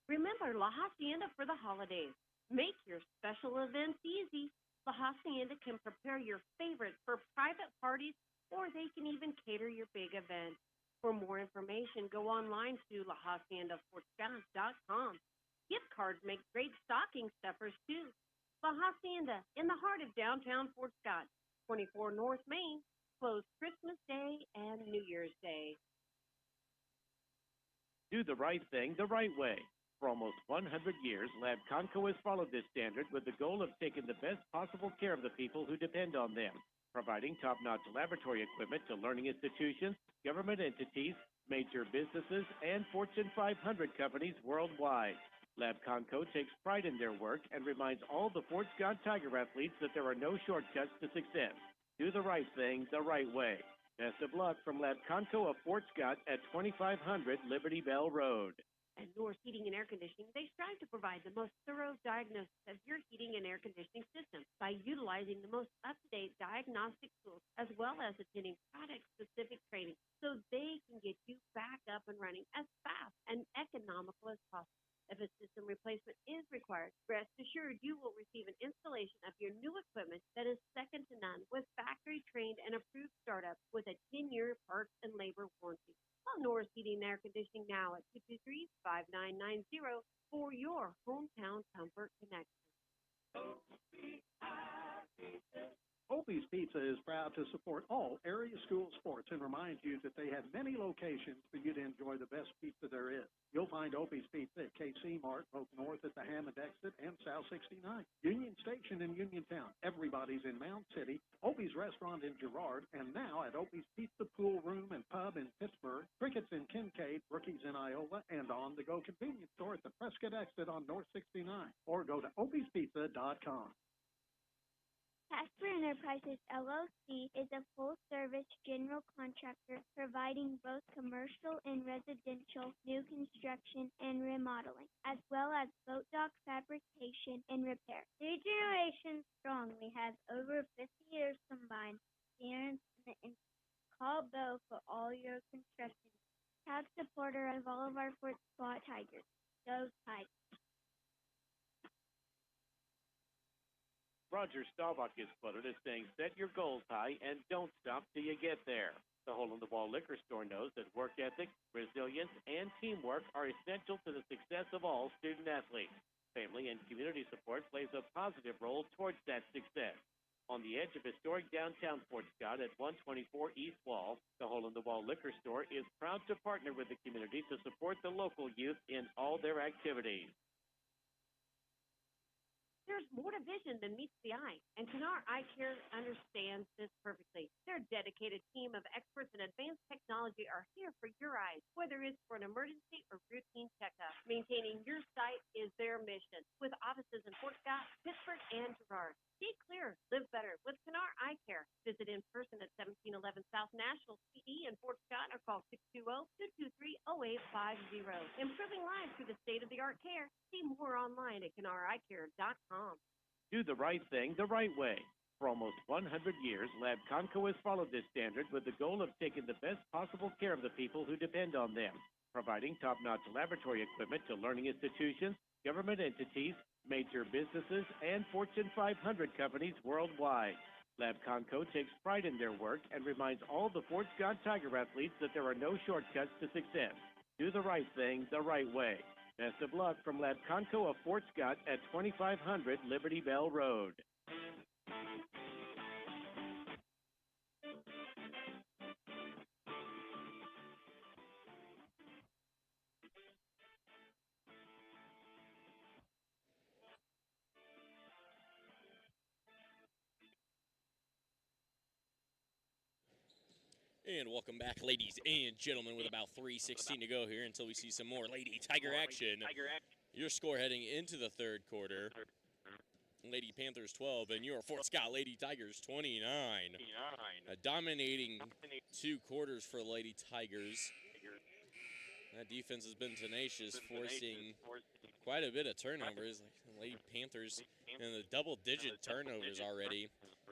Remember La Hacienda for the holidays. Make your special events easy. La Hacienda can prepare your favorites for private parties, or they can even cater your big event. For more information, go online to lahaciendafortscott.com. Gift cards make great stocking stuffers, too. La Hacienda, in the heart of downtown Fort Scott, 24 North Main, closed Christmas Day and New Year's Day. Do the right thing the right way. For almost 100 years, Lab Conco has followed this standard with the goal of taking the best possible care of the people who depend on them, providing top-notch laboratory equipment to learning institutions, government entities, major businesses, and Fortune 500 companies worldwide. Lab Conco takes pride in their work and reminds all the Fort Scott Tiger athletes that there are no shortcuts to success. Do the right thing the right way. Best of luck from Lab Conco of Fort Scott at 2500 Liberty Bell Road. At North Heating and Air Conditioning, they strive to provide the most thorough diagnosis of your heating and air conditioning system by utilizing the most up-to-date diagnostic tools, as well as attending product-specific training so they can get you back up and running as fast and economical as possible. If a system replacement is required, rest assured you will receive an installation of your new equipment that is second to none with factory-trained and approved startup with a 10-year parts and labor warranty. Call Norris Heating and Air Conditioning now at 223-5990 for your hometown comfort connection. Opie's Pizza is proud to support all area school sports and reminds you that they have many locations for you to enjoy the best pizza there is. You'll find Opie's Pizza at KC Mart, both north at the Hammond exit and South 69. Union Station in Uniontown. Everybody's in Mound City. Opie's Restaurant in Girard. And now at Opie's Pizza Pool Room and Pub in Pittsburgh. Crickets in Kincaid. Rookies in Iola. And on-the-go convenience store at the Prescott exit on North 69. Or go to opiespizza.com. Casper Enterprises LLC is a full-service general contractor providing both commercial and residential new construction and remodeling, as well as boat dock fabrication and repair. 3 generations strong, we have over 50 years combined experience in the call Bo for all your construction. Proud supporter of all of our Fort Scott Tigers. Go Tigers. Roger Staubach is quoted as saying, set your goals high and don't stop till you get there. The hole-in-the-wall liquor store knows that work ethic, resilience, and teamwork are essential to the success of all student-athletes. Family and community support plays a positive role towards that success. On the edge of historic downtown Fort Scott at 124 East Wall, the hole-in-the-wall liquor store is proud to partner with the community to support the local youth in all their activities. There's more to vision than meets the eye, and Canar Eye Care understands this perfectly. Their dedicated team of experts in advanced technology are here for your eyes, whether it's for an emergency or routine checkup. Maintaining your sight is their mission, with offices in Fort Scott, Pittsburgh, and Girard. See clear, live better with Canar Eye Care. Visit in person at 1711 South National CD in Fort Scott or call 620-223-0850. Improving lives through the state-of-the-art care. See more online at CanarEyeCare.com. Do the right thing the right way. For almost 100 years, Lab Conco has followed this standard with the goal of taking the best possible care of the people who depend on them, providing top-notch laboratory equipment to learning institutions, government entities, major businesses, and Fortune 500 companies worldwide. Lab Conco takes pride in their work and reminds all the Fort Scott Tiger athletes that there are no shortcuts to success. Do the right thing the right way. Best of luck from Lab Conco of Fort Scott at 2500 Liberty Bell Road. And welcome back, ladies and gentlemen, with about 3:16 to go here until we see some more Lady Tiger action. Your score heading into the third quarter, Lady Panthers 12 and your Fort Scott Lady Tigers 29. A dominating 2 quarters for Lady Tigers. That defense has been tenacious, forcing quite a bit of turnovers. Lady Panthers in the double-digit turnovers already.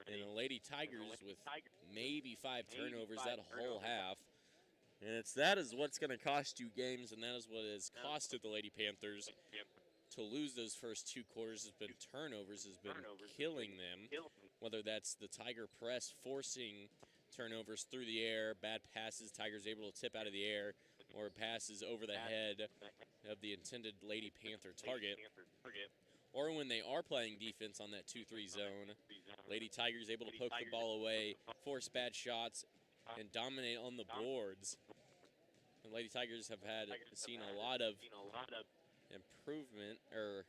And the Lady Tigers with maybe 5 turnovers that whole half. And that is what's going to cost you games, and that is what has costed the Lady Panthers. To lose those first 2 quarters has been turnovers, has been killing them. Whether that's the Tiger press forcing turnovers through the air, bad passes, Tigers able to tip out of the air, or passes over the head of the intended Lady Panther target. Or when they are playing defense on that 2-3 zone, Lady Tigers able to poke the ball away, force bad shots, and dominate on the boards. The Lady Tigers have seen a lot of improvement, or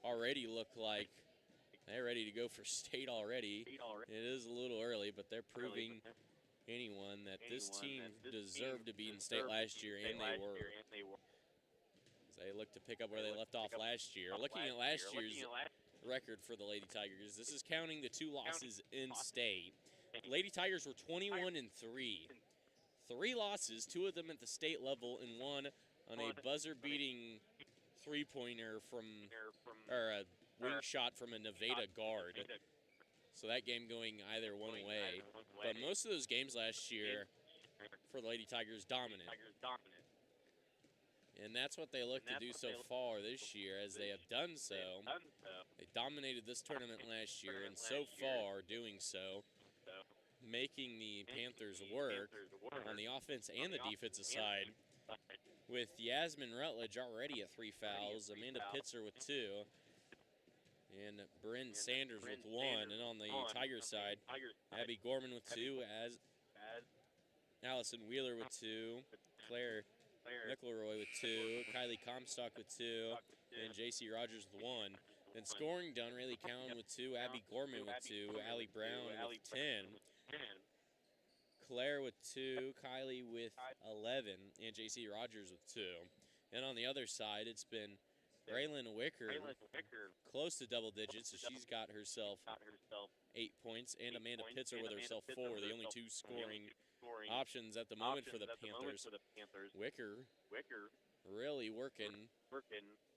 already look like they're ready to go for state already. It is a little early, but they're proving anyone that this team deserved to be in state last year, and they were. They look to pick up where they left off last year. Looking at last year's record for the Lady Tigers, this is counting the 2 losses in state. Lady Tigers were 21-3. 3 losses, 2 of them at the state level, and 1 on a buzzer-beating three-pointer or a wing shot from a Nevada guard. So that game going either one way. But most of those games last year for the Lady Tigers dominant. And that's what they look to do so far this year, as they have done so. They dominated this tournament last year, and so far doing so, making the Panthers work on the offense and the defensive side, with Yasmin Rutledge already at 3 fouls, Amanda Pitzer with 2, and Bryn Sanders with 1. And on the Tigers side, Abby Gorman with 2, as Allison Wheeler with 2, Claire McElroy with 2, Kylie Comstock with 2, and J.C. Rogers with 1. Then scoring done, Rayleigh Cowan with 2, Abby Gorman with 2, Allie Brown with 10, Claire with 2, Kylie with 11, and J.C. Rogers with 2. And on the other side, it's been Braylon Wicker close to double digits, so she's got herself 8 points, and Amanda Pitzer with herself 4, the only 2 scoring options at the moment for the Panthers. Wicker really working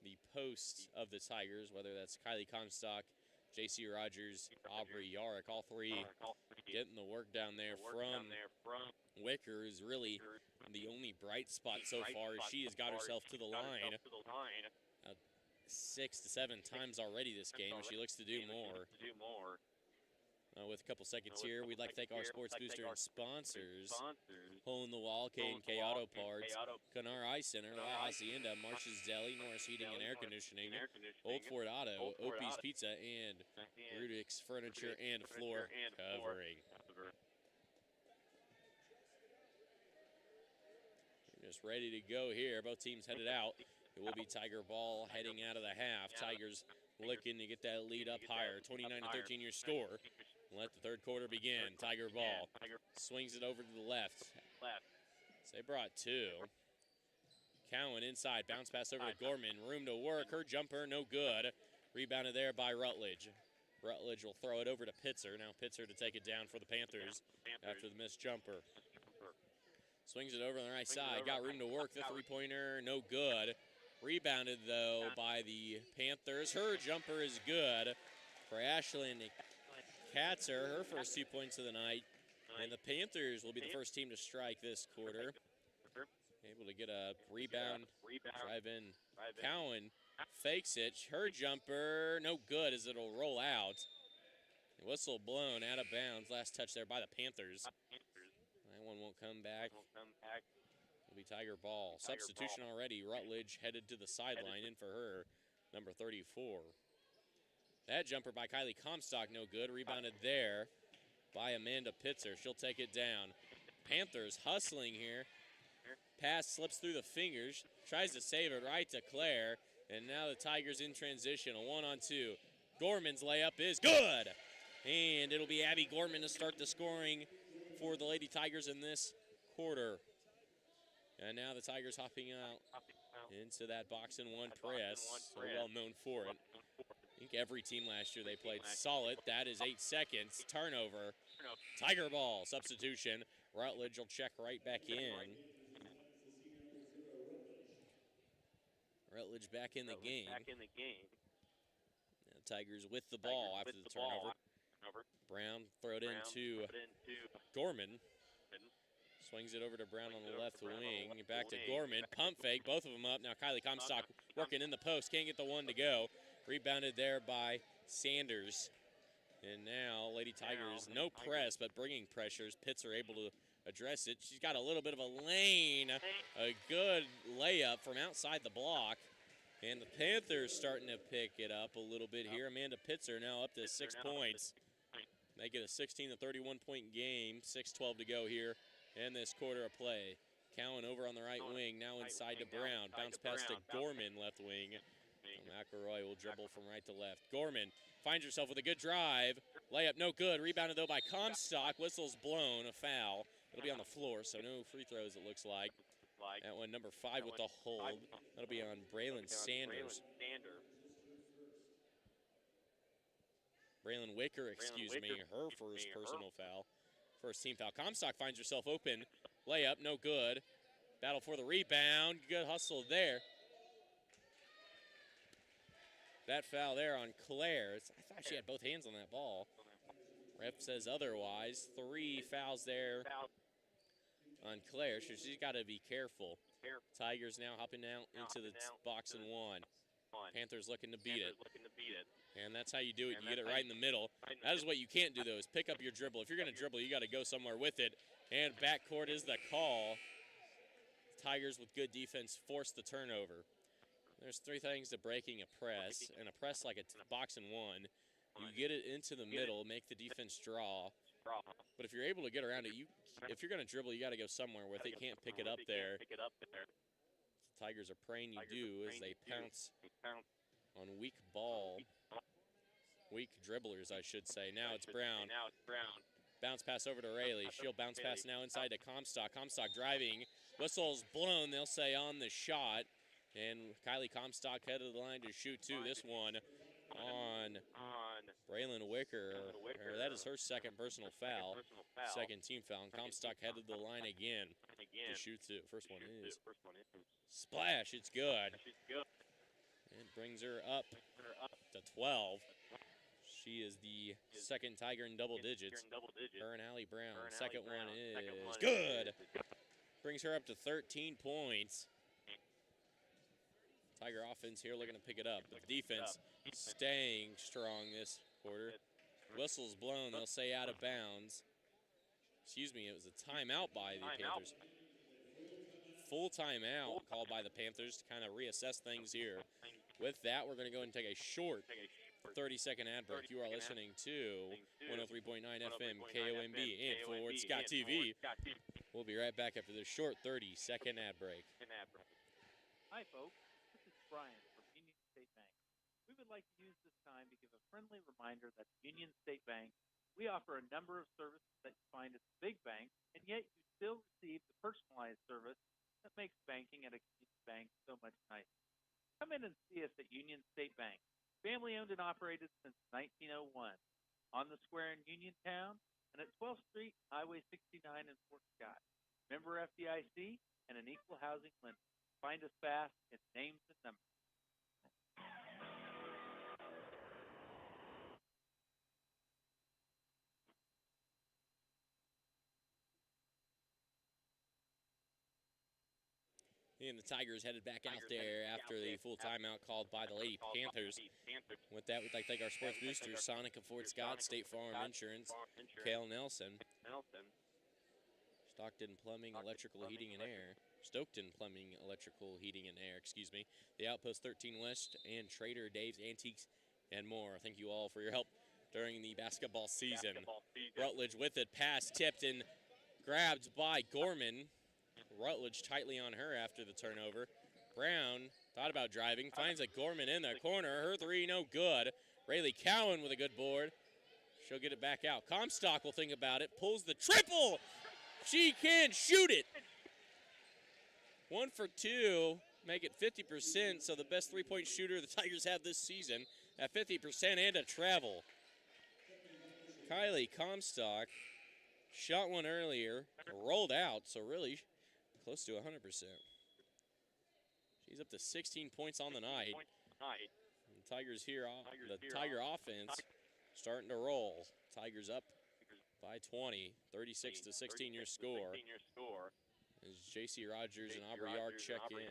the posts of the Tigers, whether that's Kylie Comstock, J.C. Rogers, Aubrey Yarrick, all 3 getting the work down there from Wicker is really the only bright spot so far. She has got herself to the line 6 to 7 times already this game. She looks to do more. With a couple seconds here, we'd like to thank our sports booster and sponsors: Hole in the Wall, K&K Auto Parts, Canar Eye Center, La Hacienda, Marsh's Deli, Norris Heating and Air Conditioning, Old Ford Auto, Opie's Pizza, and Rudix Furniture and Floor Covering. We're just ready to go here. Both teams headed out. It will be Tiger ball heading out of the half. Tigers looking to get that lead up higher. 29-13 your score. Let the third quarter begin. Tiger ball swings it over to the left. So they brought 2. Cowan inside, bounce pass over to Gorman. Room to work. Her jumper, no good. Rebounded there by Rutledge. Rutledge will throw it over to Pitzer. Now Pitzer to take it down for the Panthers after the missed jumper. Swings it over on the right side. Got room to work. The three-pointer, no good. Rebounded, though, by the Panthers. Her jumper is good for Ashlyn Katzer, her first 2 points of the night. And the Panthers will be the first team to strike this quarter. Able to get a rebound, drive in. Cowan fakes it. Her jumper, no good as it'll roll out. Whistle blown out of bounds. Last touch there by the Panthers. That one won't come back. It'll be Tiger ball. Substitution already. Rutledge headed to the sideline. In for her, number 34. That jumper by Kylie Comstock, no good. Rebounded there by Amanda Pitzer. She'll take it down. Panthers hustling here. Pass slips through the fingers. Tries to save it right to Claire. And now the Tigers in transition. A 1-on-2. Gorman's layup is good. And it'll be Abby Gorman to start the scoring for the Lady Tigers in this quarter. And now the Tigers hopping out into that box and one press. So well known for it. I think every team last year they played solid. That is 8 seconds. Turnover. Tiger ball. Substitution. Rutledge will check right back in. Rutledge back in the game. Now Tigers with the ball after the turnover. Brown throw it into Gorman. Swings it over to Brown on the left wing. Back to Gorman. Pump fake. Both of them up. Now Kylie Comstock working in the post. Can't get the one to go. Rebounded there by Sanders. And now Lady Tigers, no press, but bringing pressures. Pitzer able to address it. She's got a little bit of a lane. A good layup from outside the block. And the Panthers starting to pick it up a little bit here. Amanda Pitzer now up to 6 points. Make it a 16 to 31 point game. 6:12 to go here in this quarter of play. Cowan over on the right wing, now inside to Brown. Bounce pass to Gorman, left wing. McElroy will dribble from right to left. Gorman finds herself with a good drive. Layup no good. Rebounded though by Comstock. Whistle's blown, a foul. It'll be on the floor, so no free throws it looks like. That one, number 5 with the hold. That'll be on Braylon Sanders. Braylon Wicker, excuse me, her first personal foul. First team foul. Comstock finds herself open. Layup, no good. Battle for the rebound. Good hustle there. That foul there on Claire. I thought she had both hands on that ball. Ref says otherwise. 3 fouls there on Claire, so she's got to be careful. Tigers now hopping out into the box and one. Panthers looking to beat it. And that's how you do it. You get it right in the middle. That is what you can't do, though, is pick up your dribble. If you're going to dribble, you got to go somewhere with it. And backcourt is the call. Tigers with good defense force the turnover. There's three things to breaking a press, and a press like a box and one. You get it into the middle, make the defense draw. But if you're able to get around it, if you're going to dribble, you got to go somewhere with it. You can't pick it up there. The Tigers are praying you do as they pounce on weak dribblers, I should say. Now it's Brown. Bounce pass over to Rayleigh. She'll bounce pass now inside to Comstock. Comstock driving. Whistle's blown, they'll say, on the shot. And Kylie Comstock headed to the line to shoot two. This one on Braylon Wicker. That is her second personal foul. Second team foul. And Comstock headed to the line again to shoot two. First one is splash. It's good. It brings her up to 12. She is the second Tiger in double digits. Her and Allie Brown. Second one is good. Brings her up to 13 points. Tiger offense here looking to pick it up. But the defense staying strong this quarter. Whistle's blown. They'll say out of bounds. Excuse me, it was a timeout by the Panthers. Full timeout called by the Panthers to kind of reassess things here. With that, we're going to go and take a short 30-second ad break. You are listening to 103.9 FM KOMB and Forward Scott TV. We'll be right back after this short 30-second ad break. Hi, folks. This is Brian from Union State Bank. We would like to use this time to give a friendly reminder that Union State Bank, we offer a number of services that you find at the big bank, and yet you still receive the personalized service that makes banking at a community bank so much nicer. Come in and see us at Union State Bank, family-owned and operated since 1901, on the square in Uniontown and at 12th Street, Highway 69 in Fort Scott. Member FDIC and an equal housing lender. Find us fast in names and numbers. And the Tigers headed back out there after the full timeout called by the Lady Panthers. With that, we'd like to thank our sports boosters, Sonic of Fort Scott, State Farm Insurance, Kale Nelson, Stockton Plumbing, Electrical Heating and Air, Stockton Plumbing, Electrical Heating and Air, excuse me, the Outpost 13 West, and Trader Dave's Antiques and more. Thank you all for your help during the basketball season. Rutledge with it, pass tipped and grabbed by Gorman. Rutledge tightly on her after the turnover. Brown thought about driving, finds a Gorman in the corner. Her three no good. Rayleigh Cowan with a good board. She'll get it back out. Comstock will think about it, pulls the triple. She can shoot it. 1 for 2, make it 50%, so the best three-point shooter the Tigers have this season at 50% and a travel. Kylie Comstock shot one earlier, rolled out, so really close to 100%. She's up to 16 points on the night. And the Tigers here, the Tiger offense starting to roll. Tigers up by 20, 36-16 your score. As J.C. Rogers and Aubrey Yard check in.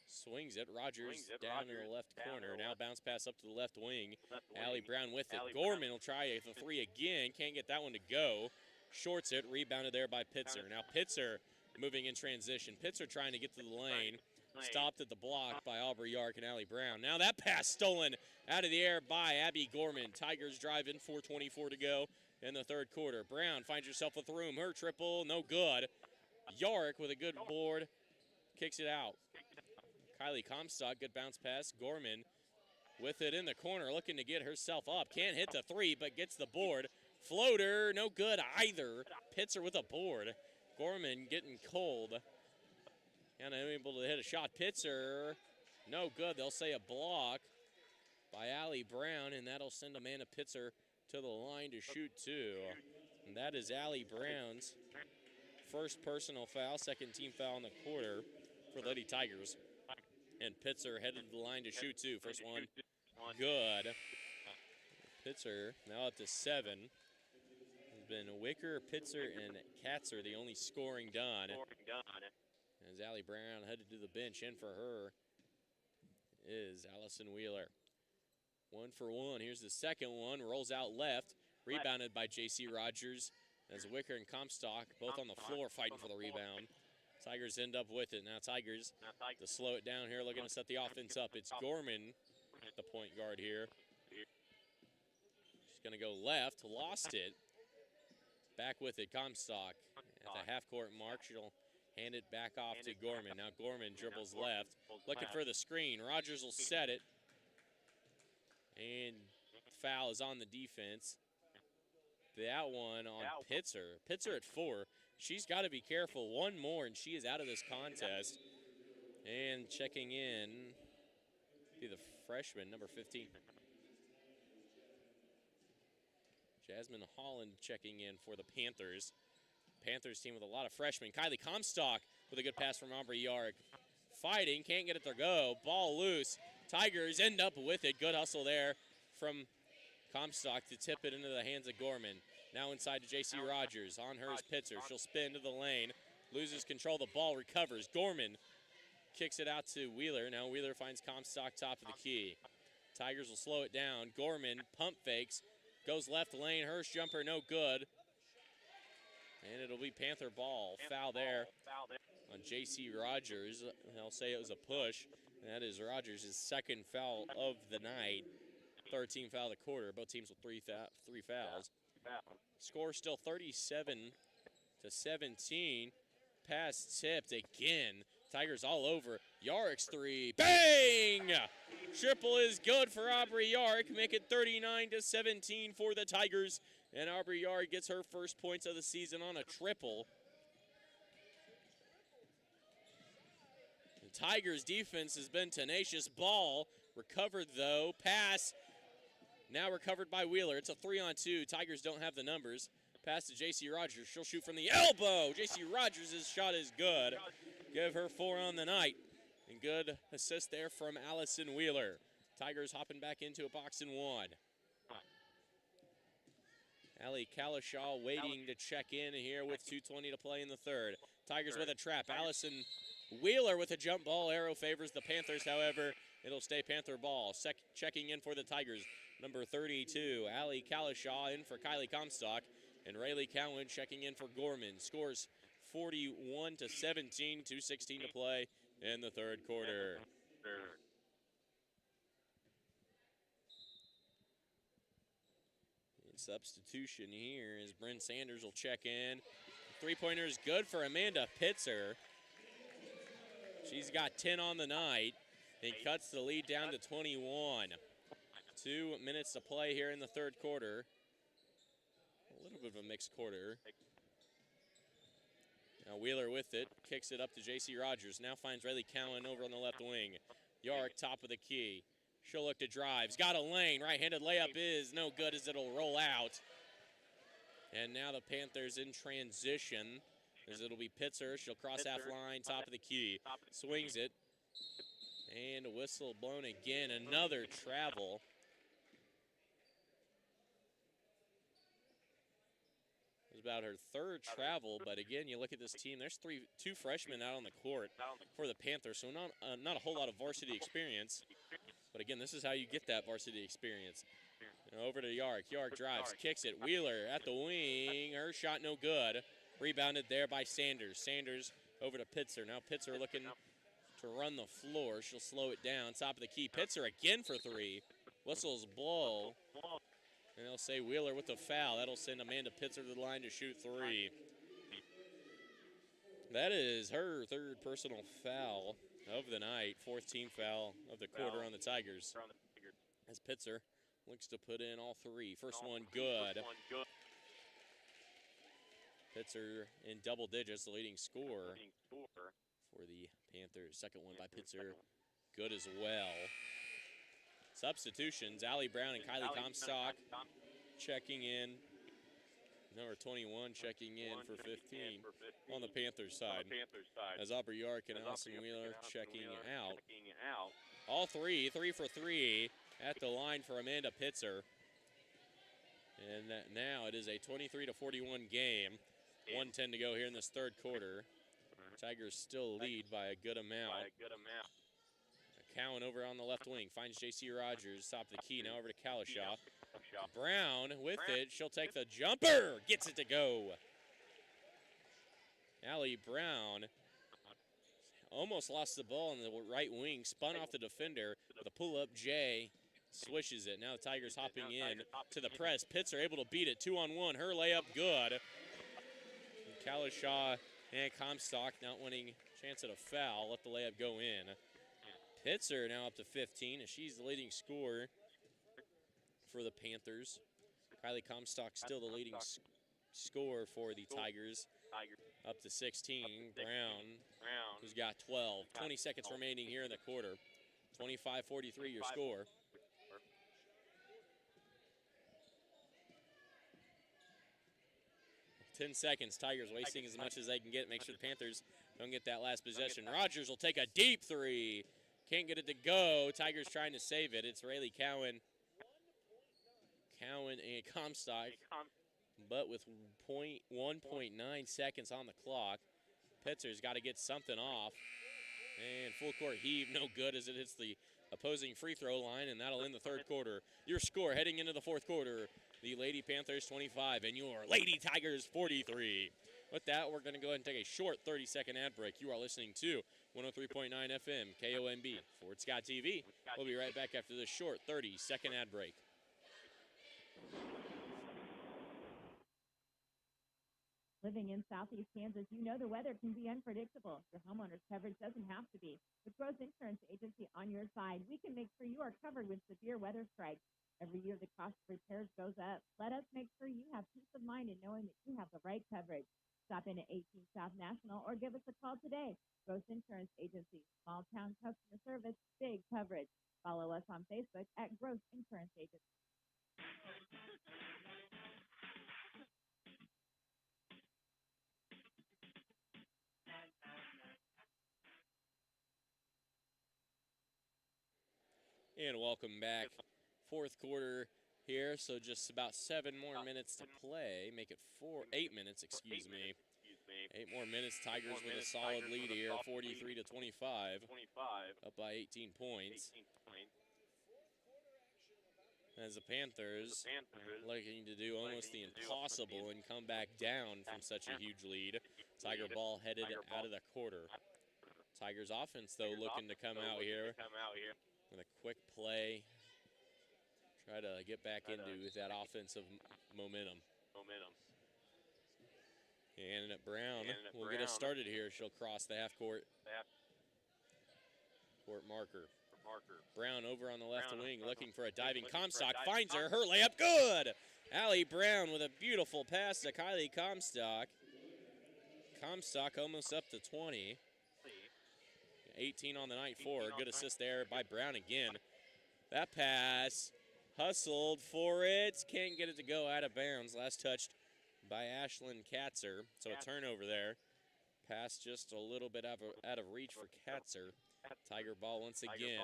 Swings it. Rogers down in the left corner. Now bounce pass up to the left wing. Allie Brown with it. Gorman will try the three again. Can't get that one to go. Shorts it. Rebounded there by Pitzer. Now Pitzer moving in transition. Pitzer trying to get to the lane. Stopped at the block by Aubrey Yark and Allie Brown. Now that pass stolen out of the air by Abby Gorman. Tigers drive in, 4:24 to go in the third quarter. Brown finds herself with room. Her triple, no good. Yark with a good board, kicks it out. Kylie Comstock, good bounce pass. Gorman with it in the corner, looking to get herself up. Can't hit the three, but gets the board. Floater, no good either. Pitzer with a board. Gorman getting cold. And unable to hit a shot. Pitzer, no good. They'll say a block by Allie Brown, and that'll send Amanda Pitzer to the line to shoot two. And that is Allie Brown's first personal foul, second team foul in the quarter for Lady Tigers. And Pitzer headed to the line to shoot two. First one, good. Pitzer now up to 7. been Wicker, Pitzer, and Katzer the only scoring done. As Allie Brown headed to the bench, in for her is Allison Wheeler. 1 for 1. Here's the second one. Rolls out left. Rebounded by J.C. Rogers. As Wicker and Comstock both on the floor fighting for the rebound. Tigers end up with it. Now Tigers to slow it down here, looking to set the offense up. It's Gorman, the point guard here. She's going to go left. Lost it. Back with it, Comstock. At the half-court mark, she'll hand it back off to Gorman. Now Gorman dribbles left. Looking for the screen. Rogers will set it. And foul is on the defense. That one on Pitzer. Pitzer at 4. She's got to be careful. One more, and she is out of this contest. And checking in, be the freshman, number 15. Jasmine Holland checking in for the Panthers. Panthers team with a lot of freshmen. Kylie Comstock with a good pass from Aubrey Yark. Fighting, can't get it to go. Ball loose. Tigers end up with it. Good hustle there from Comstock to tip it into the hands of Gorman. Now inside to J.C. Rogers. On her is Pitzer. She'll spin to the lane. Loses control of the ball. Recovers. Gorman kicks it out to Wheeler. Now Wheeler finds Comstock top of the key. Tigers will slow it down. Gorman pump fakes. Goes left lane. Hurst jumper no good. And it'll be Panther ball. Foul there on J.C. Rogers. I'll say it was a push. And that is Rogers' second foul of the night. Third team foul of the quarter. Both teams with three fouls. Score still 37-17. Pass tipped again. Tigers all over. Yark's 3. Bang! Triple is good for Aubrey Yark. Make it 39-17 for the Tigers. And Aubrey Yark gets her first points of the season on a triple. The Tigers defense has been tenacious. Ball recovered though. Pass now recovered by Wheeler. It's a 3-on-2. Tigers don't have the numbers. Pass to J.C. Rogers. She'll shoot from the elbow. J.C. Rogers' shot is good. Give her 4 on the night. And good assist there from Allison Wheeler. Tigers hopping back into a box and 1. Allie Kalishaw waiting to check in here with 2:20 to play in the third. Tigers with a trap. Allison Wheeler with a jump ball. Arrow favors the Panthers, however. It'll stay Panther ball. Checking in for the Tigers, number 32, Allie Kalishaw in for Kylie Comstock. And Rayleigh Cowan checking in for Gorman. Scores 41-17, 2:16 to play in the third quarter. Substitution here as Bryn Sanders will check in. Three-pointer is good for Amanda Pitzer. She's got 10 on the night and cuts the lead down to 21. 2 minutes to play here in the third quarter. A little bit of a mixed quarter. Now Wheeler with it, kicks it up to J.C. Rogers. Now finds Rayleigh Cowan over on the left wing. Yark top of the key. She'll look to drives. Got a lane. Right-handed layup is no good as it'll roll out. And now the Panthers in transition as it'll be Pitzer. She'll cross half line, top of the key. Swings it. And a whistle blown again. Another travel. It was about her third travel, but again, you look at this team. There's two freshmen out on the court for the Panthers, so not a whole lot of varsity experience. But again, this is how you get that varsity experience. Over to Yark. Yark drives, kicks it. Wheeler at the wing. Her shot no good. Rebounded there by Sanders. Sanders over to Pitzer. Now Pitzer looking to run the floor. She'll slow it down. Top of the key. Pitzer again for 3. Whistles blow. And they'll say Wheeler with the foul. That'll send Amanda Pitzer to the line to shoot 3. That is her third personal foul of the night. 4th team foul of the quarter on the Tigers. As Pitzer looks to put in all 3. First one good. Pitzer in double digits, the leading scorer for the Panthers. Second one by Pitzer, good as well. Substitutions, Allie Brown and Kylie Comstock checking in. Number 21 checking in for 15 on the Panthers side. As Aubrey Yark and Allison Wheeler checking out. All 3 for 3 at the line for Amanda Pitzer. And now it is a 23-41 game. 1:10 to go here in this third quarter. Tigers still lead by a good amount. Cowan over on the left wing finds J.C. Rogers, top of the key, now over to Kalishaw. Brown with it, she'll take the jumper, gets it to go. Allie Brown almost lost the ball on the right wing, spun off the defender with a pull-up J, swishes it. Now the Tigers hopping in to the press. Pitts are able to beat it, 2-on-1, her layup good. Kalishaw and Comstock not winning chance at a foul, let the layup go in. Pitzer now up to 15, and she's the leading scorer for the Panthers. Kylie Comstock still the leading scorer for the Tigers, up to 16. Brown, who's got 12. 20 seconds remaining here in the quarter. 25-43 your score. Ten seconds, Tigers wasting as much as they can get. Make sure the Panthers don't get that last possession. Rogers will take a deep three. Can't get it to go. Tigers trying to save it. It's Rayleigh Cowan and Comstock, but with 1.9 seconds on the clock. Pitzer's got to get something off. And full court heave, no good as it hits the opposing free throw line, and that'll end the third quarter. Your score heading into the fourth quarter, the Lady Panthers 25 and your Lady Tigers 43. With that, we're going to go ahead and take a short 30-second ad break. You are listening to 103.9 FM, KOMB, Fort Scott TV. We'll be right back after this short 30-second ad break. Living in southeast Kansas, you know the weather can be unpredictable. Your homeowner's coverage doesn't have to be. With Gross Insurance Agency on your side, we can make sure you are covered when severe weather strikes. Every year, the cost of repairs goes up. Let us make sure you have peace of mind in knowing that you have the right coverage. Stop in at 18 South National or give us a call today. Gross Insurance Agency, small town customer service, big coverage. Follow us on Facebook at Gross Insurance Agency. And welcome back. Fourth quarter here, so just about 7 more minutes to play. Make it 8 minutes, excuse me. 8 more minutes. Tigers with a solid lead here, 43-25. Up by 18 points. As the Panthers looking to do almost the impossible and come back down from such a huge lead. Tiger ball headed out of the quarter. Tigers offense, though, looking to come out here with a quick play. Try to get back into that offensive momentum. And Brown will get us started here. She'll cross the half-court marker. Brown over on the left wing looking for a diving. Comstock finds her. Her layup good. Allie Brown with a beautiful pass to Kylie Comstock. Comstock almost up to 20. 18 on the night for her. Good assist there by Brown again. That pass, hustled for it. Can't get it to go out of bounds. Last touched by Ashlyn Katzer. So a turnover there. Pass just a little bit out of reach for Katzer. Tiger ball once again.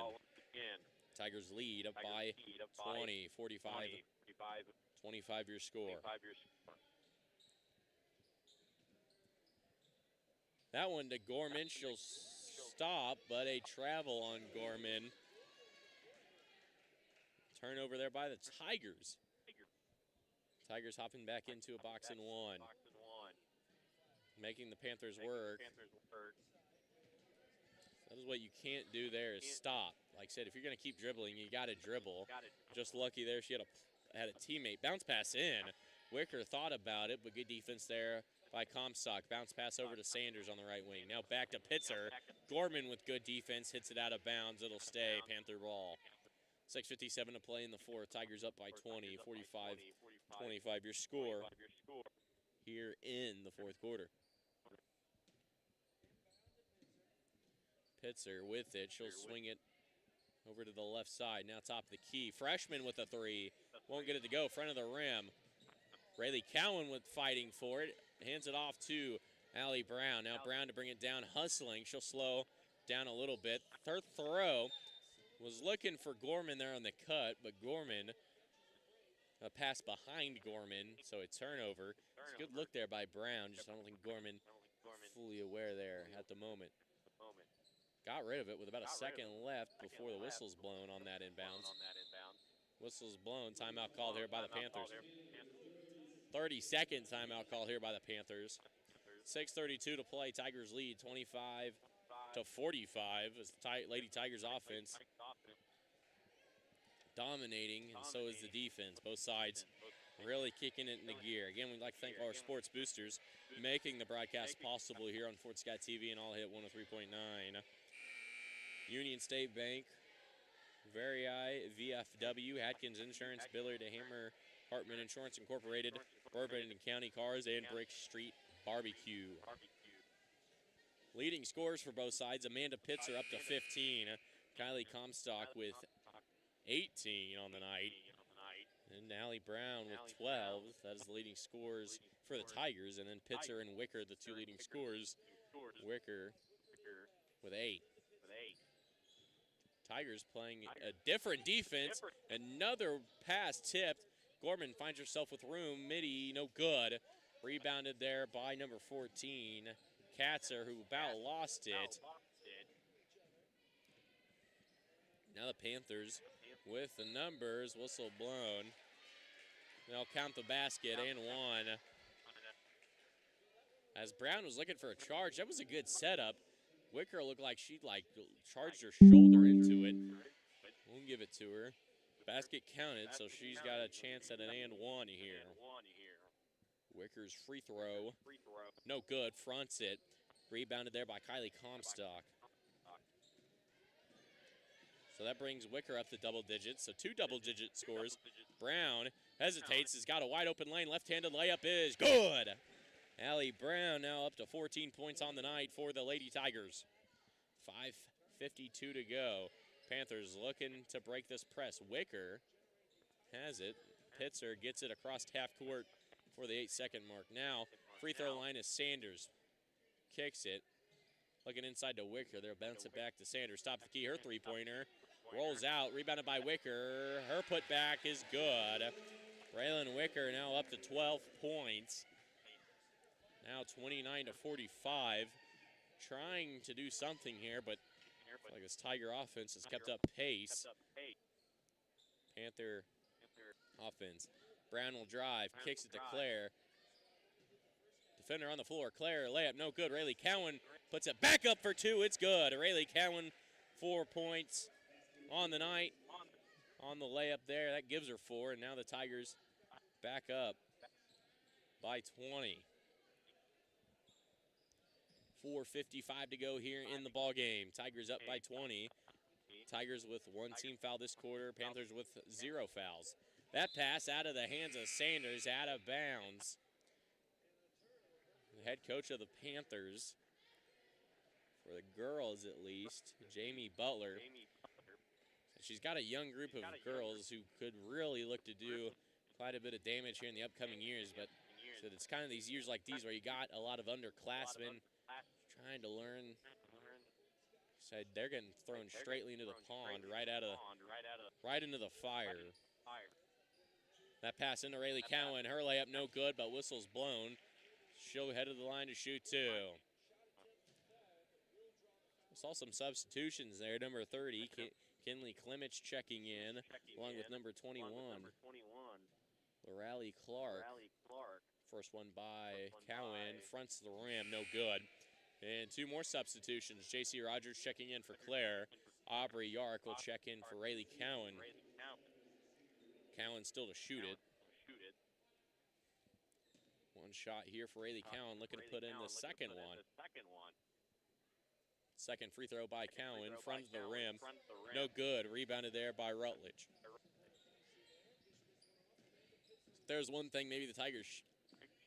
Tigers lead up by 20, 45, 25 your score. That one to Gorman. She'll stop, but a travel on Gorman. Turnover there by the Tigers. Tigers hopping back into a box and one. Making the Panthers work. That is what you can't do there is stop. Like I said, if you're going to keep dribbling, you got to dribble. Just lucky there she had a teammate. Bounce pass in. Wicker thought about it, but good defense there by Comstock. Bounce pass over to Sanders on the right wing. Now back to Pitzer. Gorman with good defense hits it out of bounds. It'll stay Panther ball. 6:57 to play in the fourth. Tigers up by 20, 45-25 your score here in the fourth quarter. Pitzer with it. She'll swing it over to the left side. Now top of the key. Freshman with a three. Won't get it to go. Front of the rim. Rayleigh Cowan with fighting for it. Hands it off to Allie Brown. Now Brown to bring it down. Hustling. She'll slow down a little bit. Third throw. Was looking for Gorman there on the cut, but Gorman A pass behind Gorman, so a turnover. It's a good look there by Brown. Just I don't think Gorman fully aware there at the moment. Got rid of it with about a second left before the whistle's blown on that inbounds. Whistle's blown. Timeout called here by the Panthers. 30-second timeout call here by the Panthers. 6:32 to play. Tigers lead 25-45 as the Lady Tigers offense dominating, and so is the defense. Both sides really kicking it into gear. Again, we'd like to thank our sports boosters making the broadcast possible here on Fort Scott TV and All Hit 103.9. Union State Bank, Varii, VFW, Atkins Insurance, Billard Hammer, Hartman Insurance Incorporated, Bourbon and County Cars, and Brick Street Barbecue. Leading scores for both sides, Amanda Pitzer up to 15. Kylie Comstock with 18 on the night. And Allie Brown with 12. That is the leading scores for the Tigers. And then Pitzer and Wicker, the two leading scores. Wicker with 8. Tigers playing a different defense. Another pass tipped. Gorman finds herself with room. Midi, no good. Rebounded there by number 14, Katzer, who about lost it. Now the Panthers with the numbers, whistle blown. They'll count the basket and one. As Brown was looking for a charge, that was a good setup. Wicker looked like she charged her shoulder into it. We'll give it to her. Basket counted, so she's got a chance at an and one here. Wicker's free throw, no good, fronts it. Rebounded there by Kylie Comstock. So that brings Wicker up to double digits, so 2 double-digit scores. Brown hesitates, has got a wide open lane, left-handed layup is good. Allie Brown now up to 14 points on the night for the Lady Tigers. 5:52 to go. Panthers looking to break this press. Wicker has it. Pitzer gets it across half court for the 8-second mark. Now, free throw line is Sanders. Kicks it. Looking inside to Wicker. They'll bounce it back to Sanders. Stop the key. Her three-pointer. Rolls out. Rebounded by Wicker. Her putback is good. Braylon Wicker now up to 12 points. Now 29-45. Trying to do something here, but like this Tiger offense has kept up pace. Panther offense. Brown will drive. Kicks it to Claire. Defender on the floor. Claire, layup, no good. Rayleigh Cowan puts it back up for 2. It's good. Rayleigh Cowan, 4 points on the night. On the layup there. That gives her 4. And now the Tigers back up by 20. 4:55 to go here in the ball game. Tigers up by 20. Tigers with 1 team foul this quarter. Panthers with 0 fouls. That pass out of the hands of Sanders, out of bounds. The head coach of the Panthers, for the girls at least, Jamie Butler. She's got a young group of girls who could really look to do quite a bit of damage here in the upcoming years, but so it's kind of these years like these where you got a lot of underclassmen trying to learn. So they're getting thrown straightly into the pond, right into the fire. That pass into Rayleigh Cowan. Her layup no good, but whistle's blown. She'll head to the line to shoot 2. Saw some substitutions there. Number 30, Kinley Clemich checking in, along with number 21, Lorelli Clark. First one by Cowan, fronts the rim, no good. And 2 more substitutions. J.C. Rogers checking in for Claire. Aubrey Yark will check in for Rayleigh Cowan. Cowan still to shoot it. One shot here for Rayleigh Cowan, looking to put in the second one. Second free throw by Cowan, front of the rim. No good, rebounded there by Rutledge. If there's one thing maybe the Tigers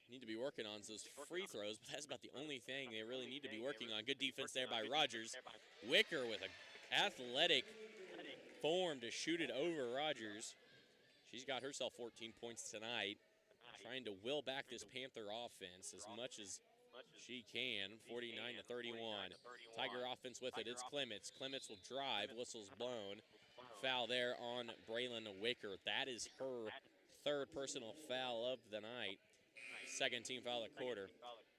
need to be working on is those free throws, but that's about the only thing they really need to be working on. Good defense there by Rogers. Wicker with an athletic form to shoot it over Rogers. She's got herself 14 points tonight, trying to will back this Panther offense as much as she can. 49-31. Tiger offense with it. It's Clements. Clements will drive. Whistle's blown. Foul there on Braylon Wicker. That is her third personal foul of the night. Second team foul of the quarter.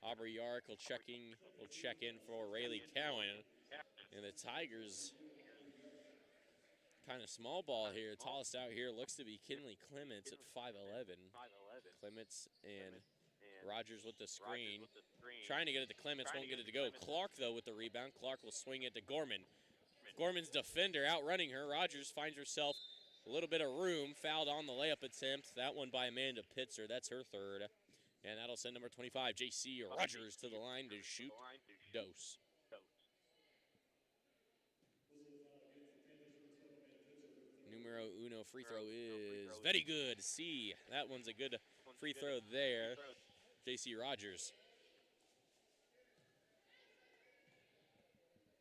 Aubrey Yark will check in for Rayleigh Cowan. And the Tigers kind of small ball here. Tallest out here looks to be Kinley Clements at 5'11". Clements and Rogers with the screen. Trying to get it to Clements, won't get it to go. Clark, though, with the rebound. Clark will swing it to Gorman. Gorman's defender outrunning her. Rogers finds herself a little bit of room. Fouled on the layup attempt. That one by Amanda Pitzer. That's her third. And that'll send number 25, J.C. Rogers, to the line to shoot dose. Numero uno free throw is very good. C. That one's a good free throw there. J.C. Rogers.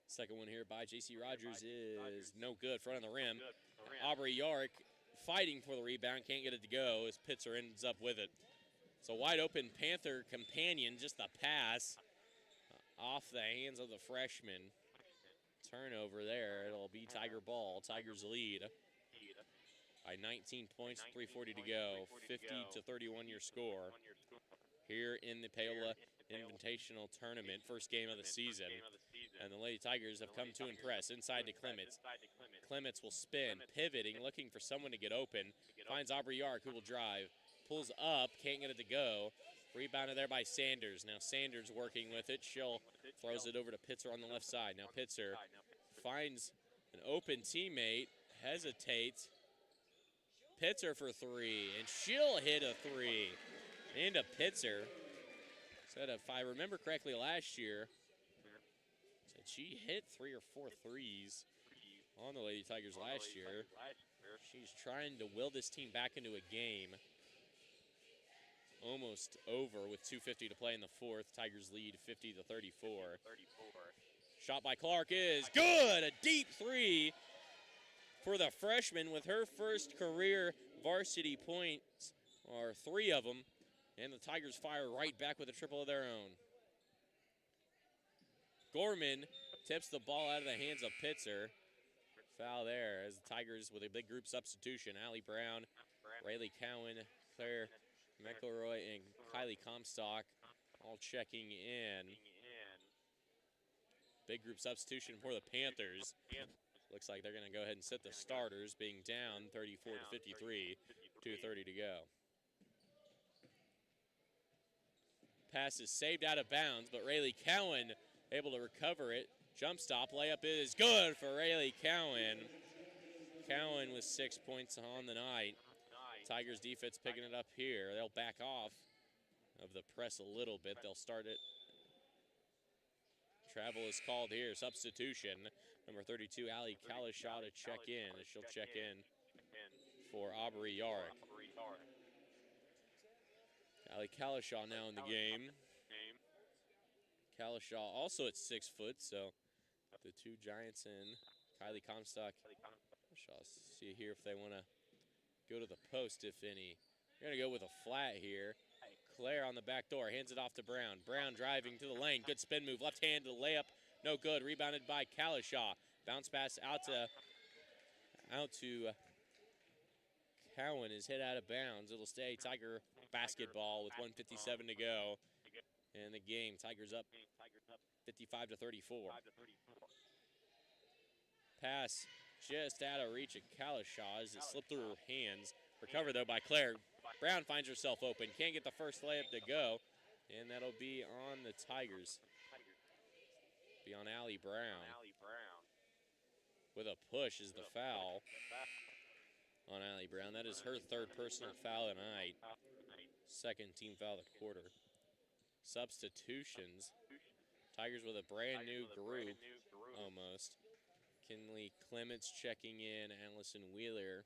Second one here by J.C. Rogers is no good. Front of the rim. Aubrey Yark fighting for the rebound. Can't get it to go as Pitzer ends up with it. It's a wide open Panther companion. Just a pass off the hands of the freshman. Turnover there. It'll be Tiger ball. Tigers lead by 19 points, 3:40 to go. 50-31 your score here in the Paola Invitational Tournament. First game of the season. And the Lady Tigers have come to impress. Inside to Clements. Clements will spin, pivoting, looking for someone to get open. Finds Aubrey Yark, who will drive. Pulls up, can't get it to go. Rebounded there by Sanders. Now Sanders working with it. She'll throws it over to Pitzer on the left side. Now Pitzer finds an open teammate, hesitates. Pitzer for three, and she'll hit a three. Into Pitzer. Said if I remember correctly last year, said she hit 3 or 4 threes on the Lady Tigers last year. She's trying to will this team back into a game. Almost over with 2:50 to play in the fourth. Tigers lead 50-34. Shot by Clark is good. A deep three for the freshman with her first career varsity points, or 3 of them. And the Tigers fire right back with a triple of their own. Gorman tips the ball out of the hands of Pitzer. Foul there as the Tigers with a big group substitution. Allie Brown, Rayleigh Cowan, Claire McElroy, and Kylie Comstock all checking in. Big group substitution for the Panthers. Looks like they're going to go ahead and sit the starters, being down 34-53, 2:30 to go. Pass is saved out of bounds, but Rayleigh Cowan able to recover it. Jump stop, layup is good for Rayleigh Cowan. Cowan with 6 points on the night. Tigers defense picking it up here. They'll back off of the press a little bit. They'll start it. Travel is called here. Substitution. Number 32, Allie Kalishaw to check in. She'll check in for Aubrey Yark. Allie Kalishaw now in the game. Kalishaw also at 6 foot, so the two Giants and Kylie Comstock. Shall see here if they want to go to the post, if any. They're going to go with a flat here. Claire on the back door, hands it off to Brown. Brown driving to the lane, good spin move, left hand to the layup, no good. Rebounded by Kalishaw. Bounce pass out to Cowan is hit out of bounds. It'll stay Tiger basketball with 1:57 to go in the game. Tigers up 55-34. Pass just out of reach of Kalishaw as it slipped through her hands. Recovered, though, by Claire. Brown finds herself open. Can't get the first layup to go. And that'll be on the Tigers. Be on Allie Brown. With a push is the foul on Allie Brown. That is her third personal foul tonight. Second team foul of the quarter. Substitutions. Tigers with a brand new group, almost. Kinley Clements checking in. Allison Wheeler.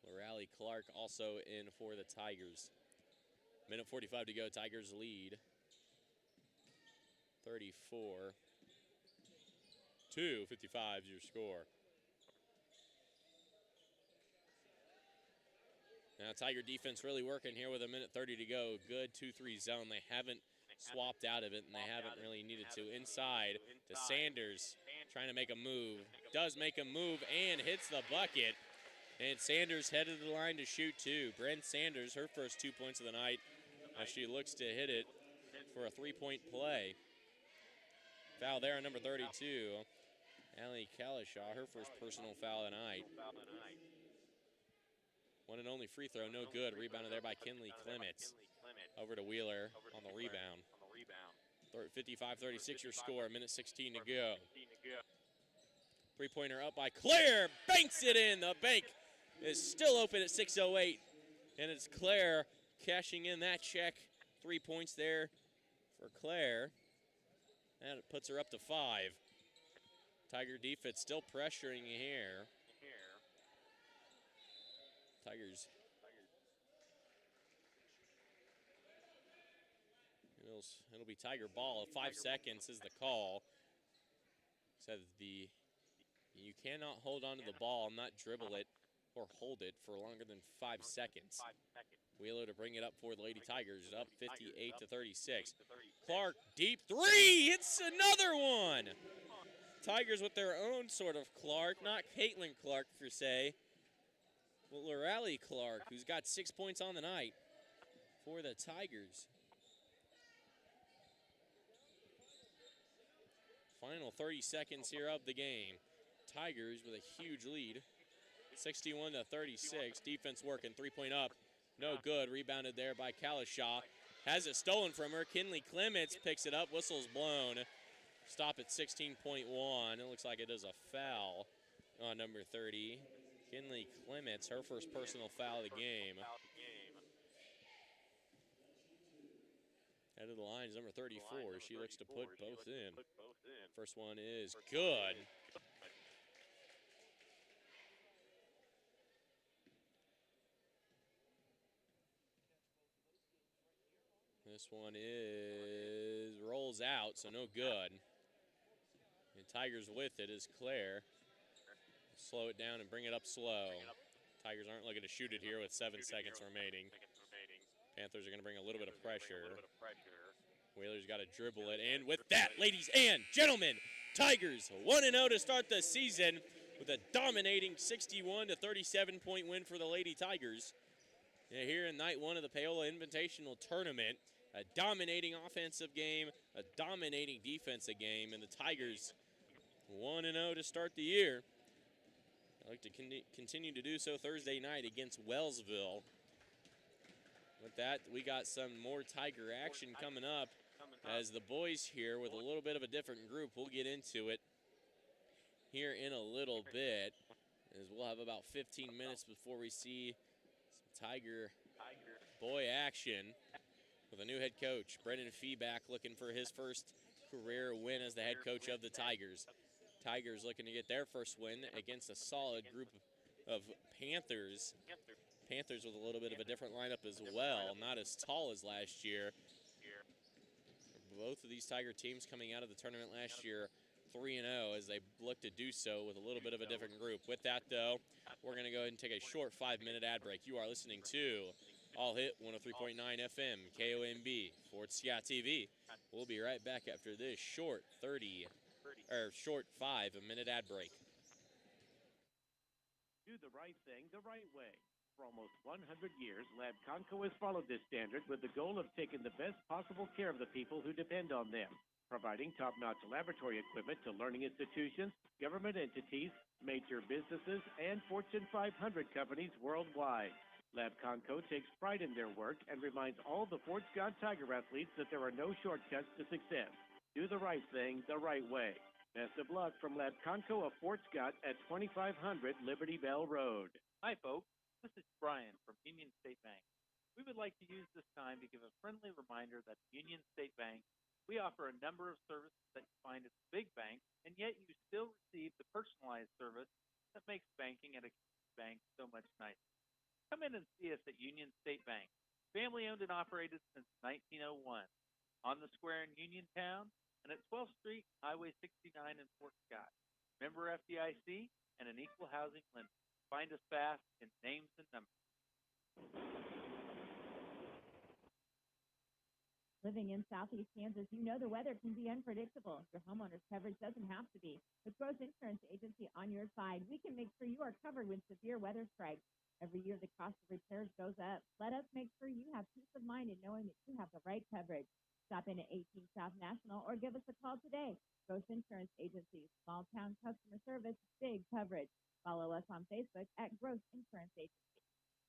Lorelli Clark also in for the Tigers. Minute 45 to go. Tigers lead 34-55 is your score. Now Tiger defense really working here with a minute 30 to go. Good 2-3 zone. They haven't swapped out of it, and they haven't really needed to. Inside to Sanders, trying to make a move. Does make a move and hits the bucket. And Sanders headed to the line to shoot two. Bryn Sanders, her first 2 points of the night, as she looks to hit it for a three-point play. Foul there on number 32. Allie Kalishaw, her first personal foul of the night. One and only free throw, no good. Rebounded there by Kinley Clements. Over to Wheeler on the rebound. 55-36 your score, minute 16 to go. Three-pointer up by Claire, banks it in. The bank is still open at 6:08, and it's Claire cashing in that check. 3 points there for Claire, and it puts her up to 5. Tiger defense still pressuring here. Tigers. It'll be Tiger ball. 5 seconds is the call. Says you cannot hold on to the ball, not dribble it or hold it for longer than 5 seconds. Wheeler to bring it up for the Lady Tigers, up 58-36. Clark, deep three, it's another one. Tigers with their own sort of Clark, not Caitlin Clark per se, but Lorelli Clark, who's got 6 points on the night for the Tigers. Final 30 seconds here of the game. Tigers with a huge lead, 61-36. Defense working, 3-point up, no good. Rebounded there by Kalishaw. Has it stolen from her. Kinley Clements picks it up. Whistle's blown. Stop at 16.1. It looks like it is a foul on number 30. Kinley Clements, her first personal foul of the game. Head of the line is number 34. She looks to put both in. First one is good. This one rolls out, so no good. And Tigers with it is Claire. Slow it down and bring it up slow. Tigers aren't looking to shoot it here with 7 seconds remaining. Panthers are going to bring a little bit of pressure. Wheeler's got to dribble it. And with that, ladies and gentlemen, Tigers 1-0 to start the season with a dominating 61-37 point win for the Lady Tigers. Here in night one of the Paola Invitational Tournament. A dominating offensive game, a dominating defensive game, and the Tigers 1-0 to start the year. I'd like to continue to do so Thursday night against Wellsville. With that, we got some more Tiger action coming up as the boys here with a little bit of a different group. We'll get into it here in a little bit, as we'll have about 15 minutes before we see some Tiger boy action with a new head coach. Brendan Feeback looking for his first career win as the head coach of the Tigers. Tigers looking to get their first win against a solid group of Panthers. Panthers with a little bit of a different lineup as well, not as tall as last year. Both of these Tiger teams coming out of the tournament last year 3-0 as they look to do so with a little bit of a different group. With that, though, we're going to go ahead and take a short 5-minute ad break. You are listening to All Hit 103.9 FM, KOMB, Sports Scott TV. We'll be right back after this short 5-minute ad break. Do the right thing the right way. For almost 100 years, Lab Conco has followed this standard with the goal of taking the best possible care of the people who depend on them, providing top-notch laboratory equipment to learning institutions, government entities, major businesses, and Fortune 500 companies worldwide. Lab Conco takes pride in their work and reminds all the Fort Scott Tiger athletes that there are no shortcuts to success. Do the right thing the right way. Best of luck from Lab Conco of Fort Scott at 2500 Liberty Bell Road. Hi, folks. This is Brian from Union State Bank. We would like to use this time to give a friendly reminder that at Union State Bank, we offer a number of services that you find at the big bank, and yet you still receive the personalized service that makes banking at a bank so much nicer. Come in and see us at Union State Bank, family-owned and operated since 1901, on the square in Uniontown, and at 12th Street, Highway 69 in Fort Scott. Member FDIC and an equal housing lender. Find us fast in names and numbers. Living in southeast Kansas, you know the weather can be unpredictable. Your homeowner's coverage doesn't have to be. With Gross Insurance Agency on your side, we can make sure you are covered when severe weather strikes. Every year, the cost of repairs goes up. Let us make sure you have peace of mind in knowing that you have the right coverage. Stop in at 18 South National or give us a call today. Gross Insurance Agency, small town customer service, big coverage. Follow us on Facebook at Gross Insurance Agency.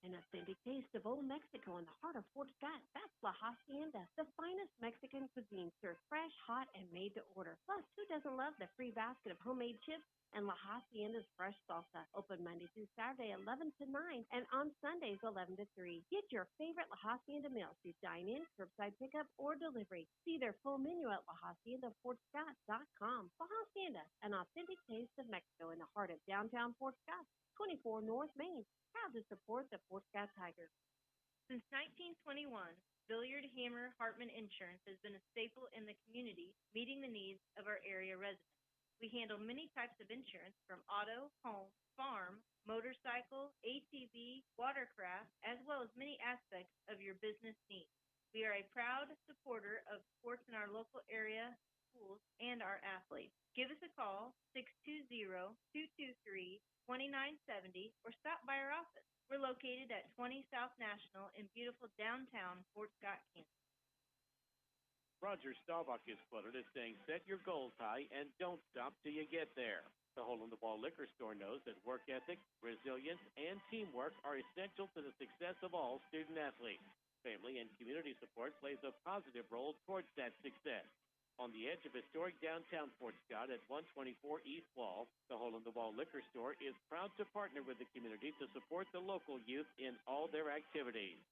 An authentic taste of old Mexico in the heart of Fort Scott. That's La Hacienda, the finest Mexican cuisine served fresh, hot, and made to order. Plus, who doesn't love the free basket of homemade chips and La Hacienda's fresh salsa? Open Monday through Saturday, 11 to 9, and on Sundays, 11 to 3. Get your favorite La Hacienda meal through dine-in, curbside pickup, or delivery. See their full menu at LaHaciendaFortScott.com. La Hacienda, an authentic taste of Mexico in the heart of downtown Fort Scott, 24 North Main. Proud to support the Fort Scott Tigers. Since 1921, Billiard Hammer Hartman Insurance has been a staple in the community, meeting the needs of our area residents. We handle many types of insurance from auto, home, farm, motorcycle, ATV, watercraft, as well as many aspects of your business needs. We are a proud supporter of sports in our local area, schools, and our athletes. Give us a call, 620-223-2970, or stop by our office. We're located at 20 South National in beautiful downtown Fort Scott, Kansas. Roger Staubach is quoted as saying, set your goals high and don't stop till you get there. The Hole-in-the-Wall Liquor Store knows that work ethic, resilience, and teamwork are essential to the success of all student athletes. Family and community support plays a positive role towards that success. On the edge of historic downtown Fort Scott at 124 East Wall, the Hole-in-the-Wall Liquor Store is proud to partner with the community to support the local youth in all their activities.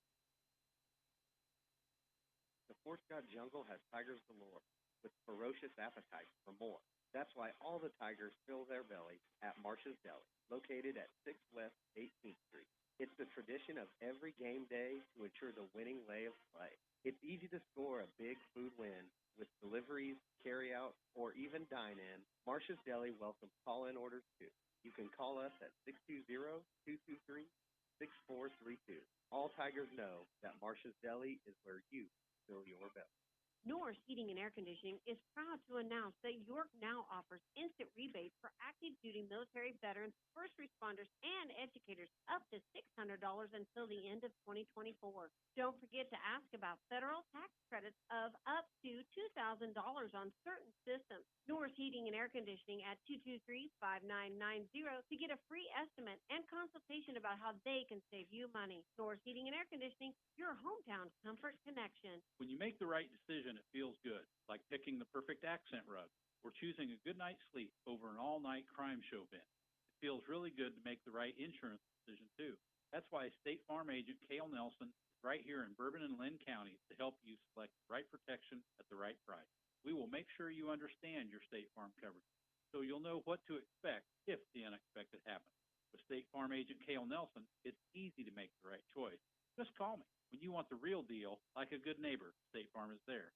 The Fort Scott jungle has tigers galore, with ferocious appetites for more. That's why all the tigers fill their bellies at Marsh's Deli, located at 6 West 18th Street. It's the tradition of every game day to ensure the winning lay of play. It's easy to score a big food win with deliveries, carry-out, or even dine-in. Marsh's Deli welcomes call-in orders too. You can call us at 620-223-6432. All tigers know that Marsh's Deli is where you fill your belly. Norris Heating and Air Conditioning is proud to announce that York now offers instant rebates for active duty military veterans, first responders, and educators up to $600 until the end of 2024. Don't forget to ask about federal tax credits of up to $2,000 on certain systems. Norris Heating and Air Conditioning at 223-5990 to get a free estimate and consultation about how they can save you money. Norris Heating and Air Conditioning, your hometown comfort connection. When you make the right decision, it feels good, like picking the perfect accent rug or choosing a good night's sleep over an all-night crime show binge. It feels really good to make the right insurance decision, too. That's why State Farm agent Cale Nelson is right here in Bourbon and Lynn counties to help you select the right protection at the right price. We will make sure you understand your State Farm coverage, so you'll know what to expect if the unexpected happens. With State Farm agent Cale Nelson, it's easy to make the right choice. Just call me. When you want the real deal, like a good neighbor, State Farm is there.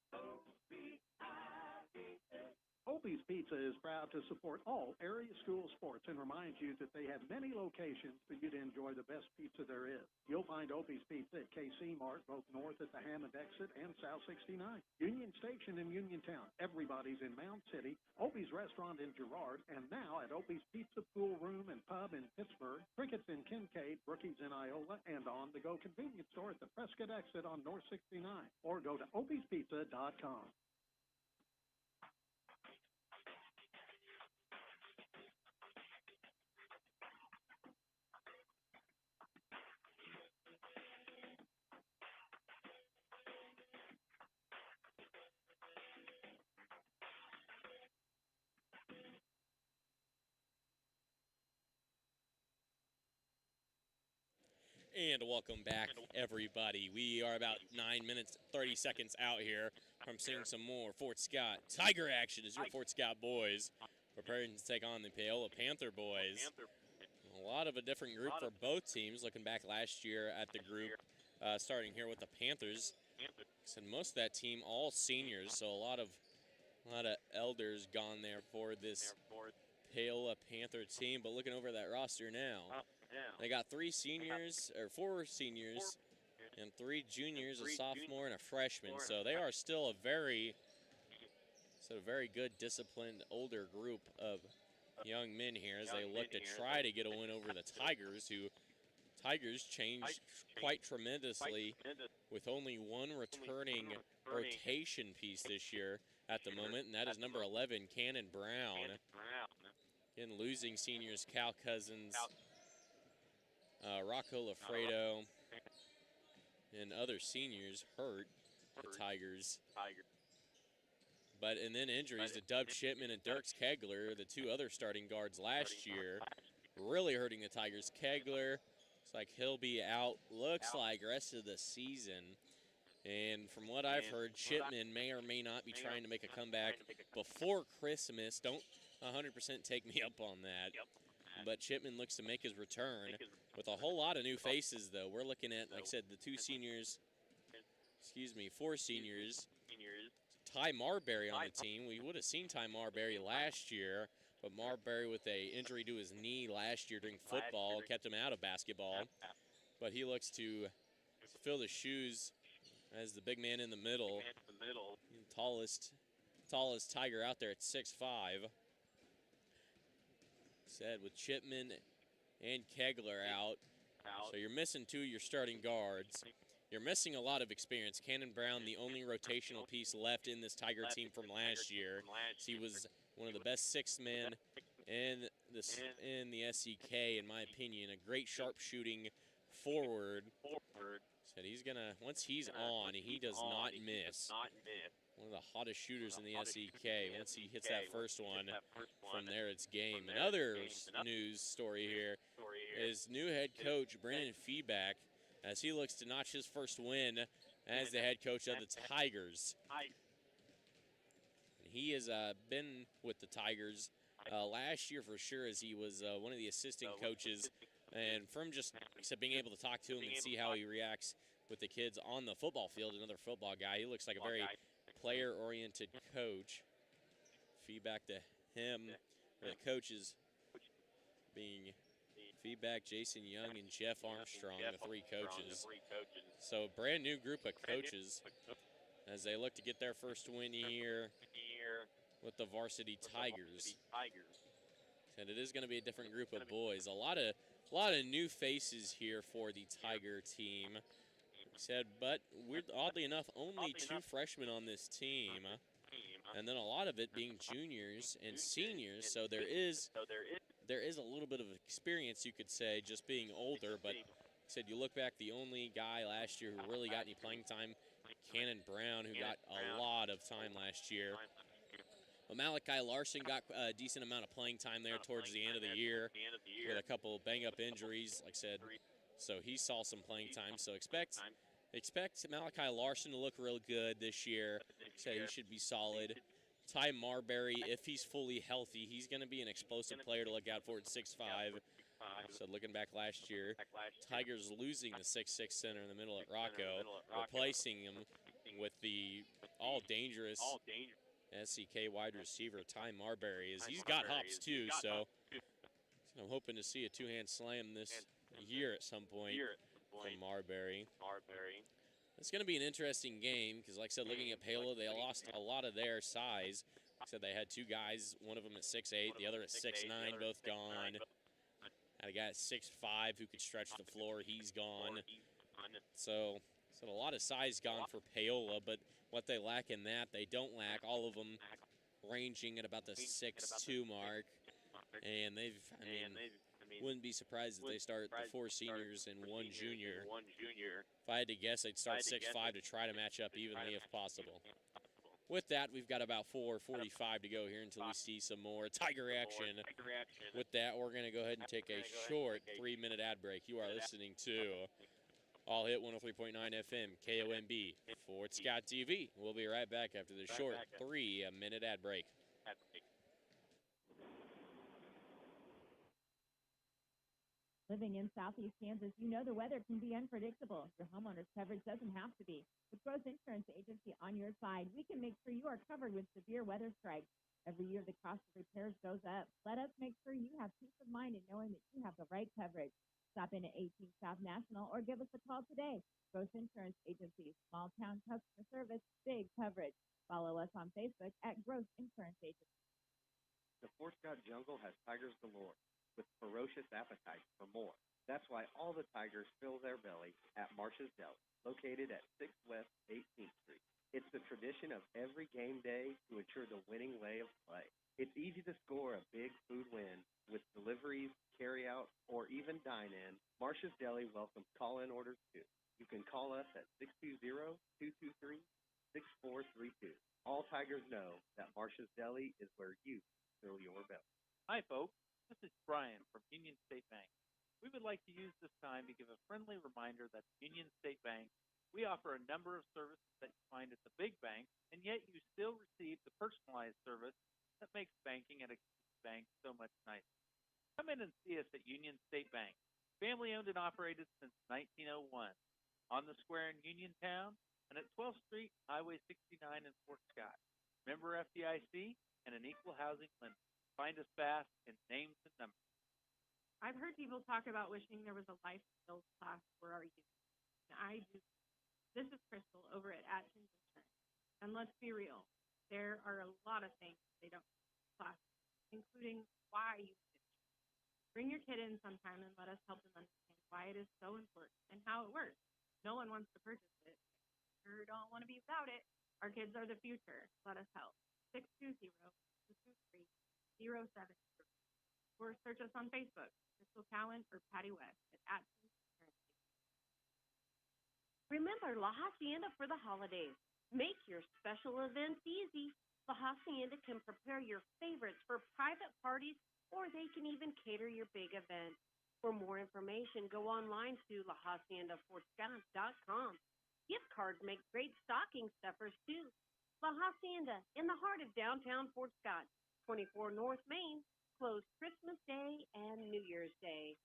Opie's Pizza is proud to support all area school sports and reminds you that they have many locations for you to enjoy the best pizza there is. You'll find Opie's Pizza at KC Mart, both north at the Hammond exit and South 69. Union Station in Uniontown. Everybody's in Mound City. Opie's Restaurant in Girard. And now at Opie's Pizza Pool Room and Pub in Pittsburgh. Crickets in Kincaid. Brookings in Iola. And on-the-go convenience store at the Prescott exit on North 69. Or go to opiespizza.com. And welcome back, everybody. We are about 9 minutes, 30 seconds out here from seeing some more Fort Scott Tiger action as your Fort Scott boys preparing to take on the Paola Panther boys. A lot of a different group for both teams. Looking back last year at the group, starting here with the Panthers. And most of that team all seniors, so a lot of elders gone there for this Paola Panther team. But looking over that roster now, they got four seniors and 3 juniors, a sophomore and a freshman. So they are still a very good, disciplined, older group of young men here as they look to try to get a win over the Tigers, who Tigers changed quite tremendously with only one returning rotation piece this year at the moment, and that is number 11, Cannon Brown. Again, losing seniors Cal Cousins, Rocco Lafredo, and other seniors hurt the Tigers. And then injuries to Dub Shipman and Dirks Kegler, the 2 other starting guards last year, really hurting the Tigers. Kegler, looks like he'll be out, looks like rest of the season. And from what I've heard, Shipman may or may not be trying to make a comeback before Christmas. Don't 100% take me up on that. But Shipman looks to make his return with a whole lot of new faces, though. We're looking at, like I said, the 4 seniors. Ty Marbury on the team. We would have seen Ty Marbury last year, but Marbury with a injury to his knee last year during football kept him out of basketball. But he looks to fill the shoes as the big man in the middle. Tallest Tiger out there at 6'5". Said with Chipman and Kegler out. So you're missing 2 of your starting guards. You're missing a lot of experience. Cannon Brown, the only rotational piece left in this Tiger team from last year. He was one of the best 6 men in the SEK, in my opinion. A great sharpshooting forward. Said he's gonna, once he's on, he does not miss. One of the hottest shooters in the SEK. Once he hits that first one, from there it's game. Another news story here is new head coach Brennan Feedback, as he looks to notch his first win as the head coach of the Tigers. He has been with the Tigers last year for sure, as he was one of the assistant coaches. And from just being able to talk to him and see how he reacts with the kids on the football field, another football guy, he looks like a very player-oriented coach. Feedback to him, or the coaches being Feedback, Jason Young, and Jeff Armstrong, the 3 coaches. So a brand new group of coaches as they look to get their first win here with the varsity Tigers. And it is going to be a different group of boys. A lot of new faces here for the Tiger team. But oddly enough, only 2 freshmen on this team. And then a lot of it being juniors and seniors. So there is a little bit of experience, you could say, just being older. But you look back, the only guy last year who really got any playing time, Cannon Brown, who got a lot of time last year. But Malachi Larson got a decent amount of playing time there towards the end of the year with a couple bang-up injuries, like I said. So he saw some playing time. So expect Malachi Larson to look real good this year. So he should be solid. Ty Marbury, if he's fully healthy, he's going to be an explosive player to look out for at 6'5". So looking back last year, Tigers losing the 6'6" center in the middle at Rocco, replacing him with the all-dangerous SEK wide receiver Ty Marbury, as he's got hops too. So I'm hoping to see a 2-hand slam this year at some point from Marbury. It's going to be an interesting game because, like I said, looking at Paola, they lost a lot of their size. Like I said, they had 2 guys, one of them at 6'8", the other at 6'9", both gone. Had a guy at 6'5" who could stretch the floor. He's gone. So a lot of size gone for Paola, but what they lack in that, they don't lack. All of them ranging at about the 6'2" mark. And wouldn't be surprised if they start the 4 seniors and 1 junior. If I had to guess, they'd start 6'5" to try to match up evenly if possible. With that, we've got about 4:45 to go here until we see some more Tiger action. With that, we're going to go ahead and take a short 3-minute ad break. You are listening to All Hit 103.9 FM, KOMB, Fort Scott TV. We'll be right back after the short 3-minute ad break. Living in southeast Kansas, you know the weather can be unpredictable. Your homeowner's coverage doesn't have to be. With Gross Insurance Agency on your side, we can make sure you are covered with severe weather strikes. Every year, the cost of repairs goes up. Let us make sure you have peace of mind in knowing that you have the right coverage. Stop in at 18 South National or give us a call today. Gross Insurance Agency, small town customer service, big coverage. Follow us on Facebook at Gross Insurance Agency. The Fort Scott jungle has tigers galore with ferocious appetites for more. That's why all the tigers fill their belly at Marsh's Deli, located at 6 West 18th Street. It's the tradition of every game day to ensure the winning way of play. It's easy to score a big food win with deliveries, carry-out, or even dine-in. Marsh's Deli welcomes call-in orders too. You can call us at 620-223-6432. All tigers know that Marsh's Deli is where you fill your belly. Hi, folks. This is Brian from Union State Bank. We would like to use this time to give a friendly reminder that at Union State Bank, we offer a number of services that you find at the big bank, and yet you still receive the personalized service that makes banking at a bank so much nicer. Come in and see us at Union State Bank, family owned and operated since 1901, on the square in Uniontown and at 12th Street, Highway 69 in Fort Scott. Member FDIC and an equal housing lender. Find us fast in names and numbers. I've heard people talk about wishing there was a life skills class for our youth. And I do. This is Crystal over at Atkins Insurance. And let's be real, there are a lot of things they don't class, including why you need insurance. Bring your kid in sometime and let us help them understand why it is so important and how it works. No one wants to purchase it. Sure don't want to be without it. Our kids are the future. Let us help. 620-223-0700. Or search us on Facebook, Crystal Cowan or Patty West at Atkins Insurance. Remember La Hacienda for the holidays. Make your special events easy. La Hacienda can prepare your favorites for private parties, or they can even cater your big event. For more information, go online to lahaciendafortscott.com. Gift cards make great stocking stuffers, too. La Hacienda, in the heart of downtown Fort Scott, 24 North Main, closed Christmas Day and New Year's Day.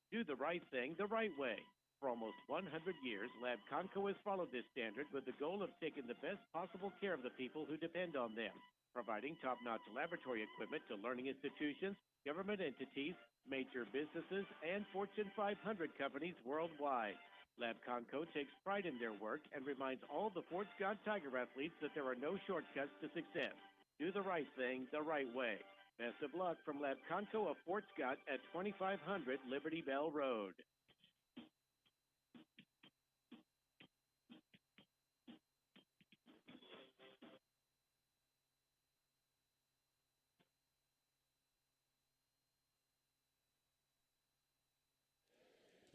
Do the right thing the right way. For almost 100 years, Lab Conco has followed this standard with the goal of taking the best possible care of the people who depend on them, providing top-notch laboratory equipment to learning institutions, government entities, major businesses, and Fortune 500 companies worldwide. Lab Conco takes pride in their work and reminds all the Fort Scott Tiger athletes that there are no shortcuts to success. Do the right thing the right way. Best of luck from Lab Conco of Fort Scott at 2500 Liberty Bell Road.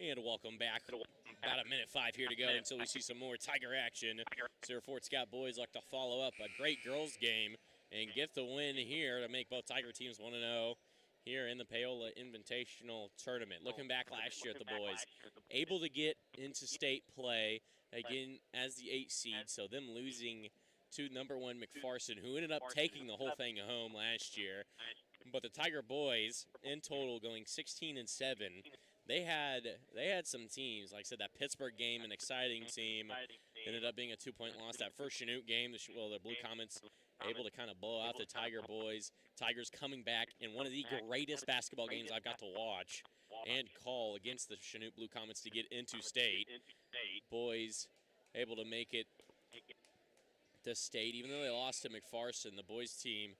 And welcome back. About a minute 5 here to go until we see some more Tiger action. So Fort Scott boys like to follow up a great girls game and get the win here to make both Tiger teams 1-0 here in the Paola Invitational Tournament. Looking back last year at the boys, able to get into state play again as the 8 seed, so them losing to number 1 McPherson, who ended up taking the whole thing home last year. But the Tiger boys in total going 16-7. They had some teams, like I said, that Pittsburgh game, an exciting team, ended up being a 2-point loss. That first Chinook game, the Blue Comets able to kind of blow out the Tiger boys. Tigers coming back in one of the greatest basketball games I've got to watch and call against the Chinook Blue Comets to get into state. Boys able to make it to state, even though they lost to McPherson, the boys team.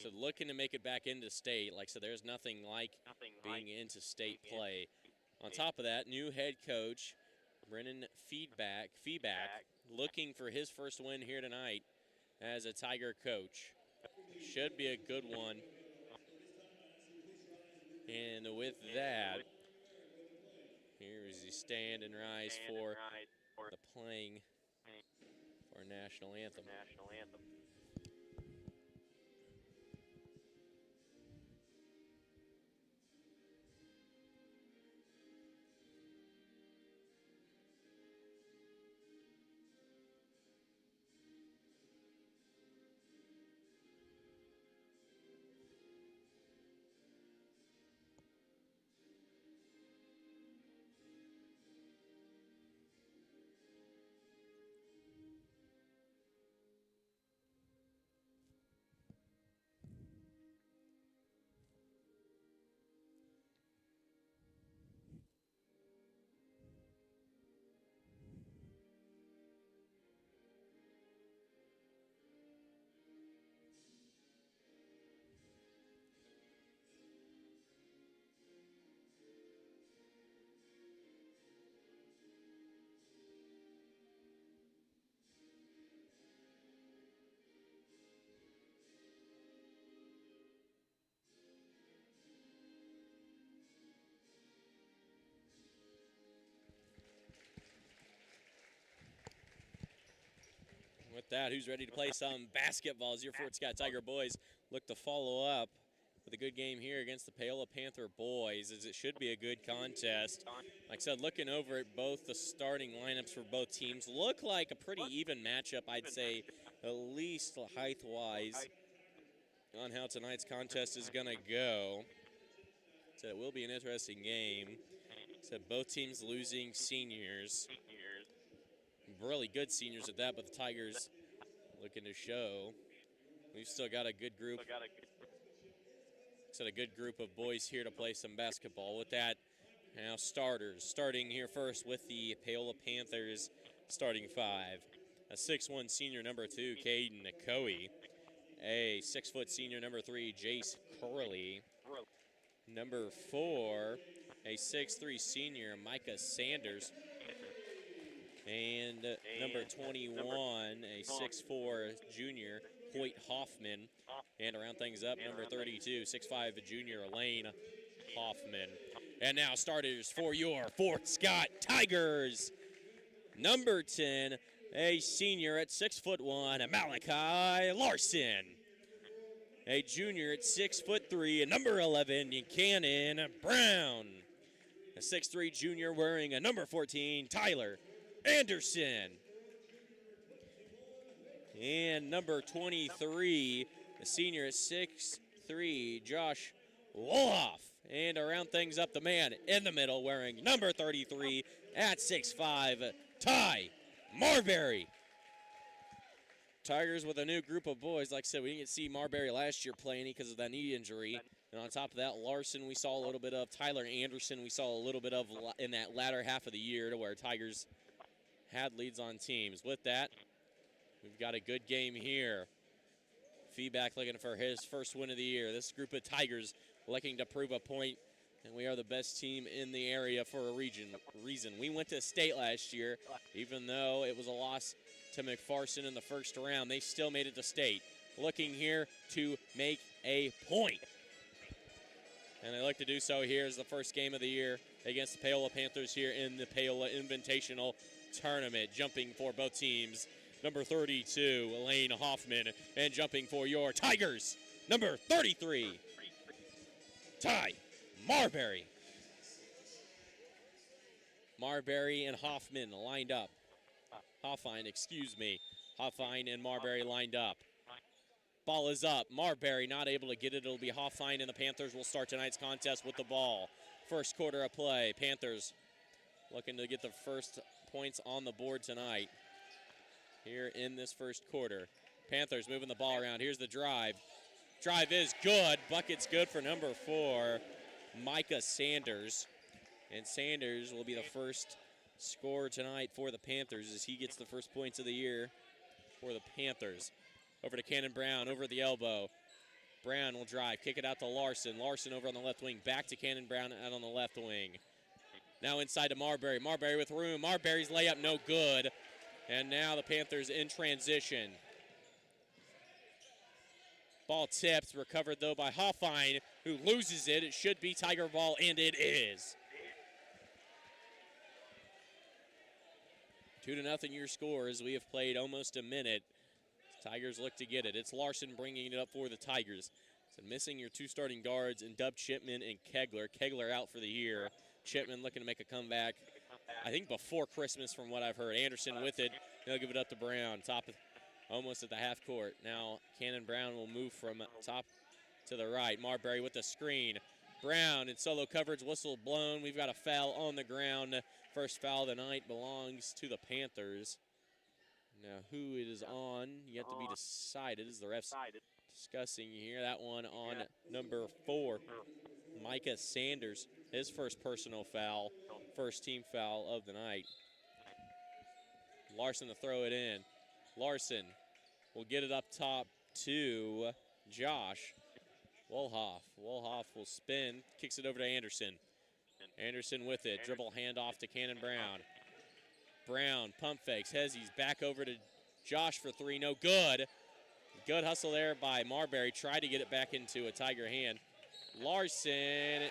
So looking to make it back into state. Like I said, there's nothing like being into state play. On top of that, new head coach, Brennan Feedback, looking for his first win here tonight as a Tiger coach. Should be a good one. And with that, here is the stand and rise for the playing for our national anthem. with that, who's ready to play some basketball as your Fort Scott Tiger boys look to follow up with a good game here against the Paola Panther boys, as it should be a good contest. Like I said, looking over at both the starting lineups for both teams, look like a pretty even matchup, I'd say, at least height-wise, on how tonight's contest is going to go. So it will be an interesting game. So both teams losing seniors. Really good seniors at that, but the Tigers looking to show. We've still got a good group. A good group of boys here to play some basketball. With that, now starters. Starting here first with the Paola Panthers starting five. A 6'1" senior, number 2, Caden Nakoe. A 6' senior, number 3, Jace Curley. Number 4, a 6'3" senior, Micah Sanders. And number 21, a 6'4" junior, Hoyt Hoffman. And to round things up, number 32, 6'5", junior, Elaine Hoffman. And now starters for your Fort Scott Tigers. Number 10, a senior at 6'1", Malachi Larson. A junior at 6'3", and number 11, Cannon Brown. A 6'3" junior wearing a number 14, Tyler Anderson. And number 23, the senior at 6'3", Josh Woloff. And to round things up, the man in the middle wearing number 33 at 6'5", Ty Marbury. Tigers with a new group of boys. Like I said, we didn't get to see Marbury last year play any because of that knee injury. And on top of that, Larson we saw a little bit of. Tyler Anderson we saw a little bit of in that latter half of the year, to where Tigers had leads on teams. With that, we've got a good game here. Feedback looking for his first win of the year. This group of Tigers looking to prove a point, and we are the best team in the area for a reason. We went to state last year, even though it was a loss to McPherson in the first round. They still made it to state. Looking here to make a point. And they look to do so here as the first game of the year against the Paola Panthers here in the Paola Invitational Tournament. Jumping for both teams, number 32, Elaine Hoffman. And jumping for your Tigers, number 33, Ty Marbury. Marbury and Hoffman lined up. Hoffine and Marbury lined up. Ball is up. Marbury not able to get it. It'll be Hoffine, and the Panthers will start tonight's contest with the ball. First quarter of play. Panthers looking to get the first points on the board tonight here in this first quarter. Panthers moving the ball around. Here's the drive. Drive is good. Bucket's good for number 4, Micah Sanders. And Sanders will be the first scorer tonight for the Panthers as he gets the first points of the year for the Panthers. Over to Cannon Brown, over the elbow. Brown will drive, kick it out to Larson. Larson over on the left wing, back to Cannon Brown out on the left wing. Now inside to Marbury. Marbury with room. Marbury's layup no good. And now the Panthers in transition. Ball tipped, recovered though by Hoffine, who loses it. It should be Tiger ball, and it is. 2-0 your score as we have played almost a minute. Tigers look to get it. It's Larson bringing it up for the Tigers. So missing your 2 starting guards in Dub Chipman and Kegler. Kegler out for the year. Chipman looking to make a comeback, I think before Christmas from what I've heard. Anderson with it. They'll give it up to Brown. Almost at the half court. Now Cannon Brown will move from top to the right. Marbury with the screen. Brown in solo coverage, whistle blown. We've got a foul on the ground. First foul of the night belongs to the Panthers. Now who it is on yet to be decided as the refs discussing here. That one on number 4, Micah Sanders. His first personal foul, first team foul of the night. Larson to throw it in. Larson will get it up top to Josh Wolhoff. Wolhoff will spin, kicks it over to Anderson. Anderson with it, dribble handoff to Cannon Brown. Brown pump fakes, Hezzy's back over to Josh for 3, no good. Good hustle there by Marbury, tried to get it back into a Tiger hand. Larson,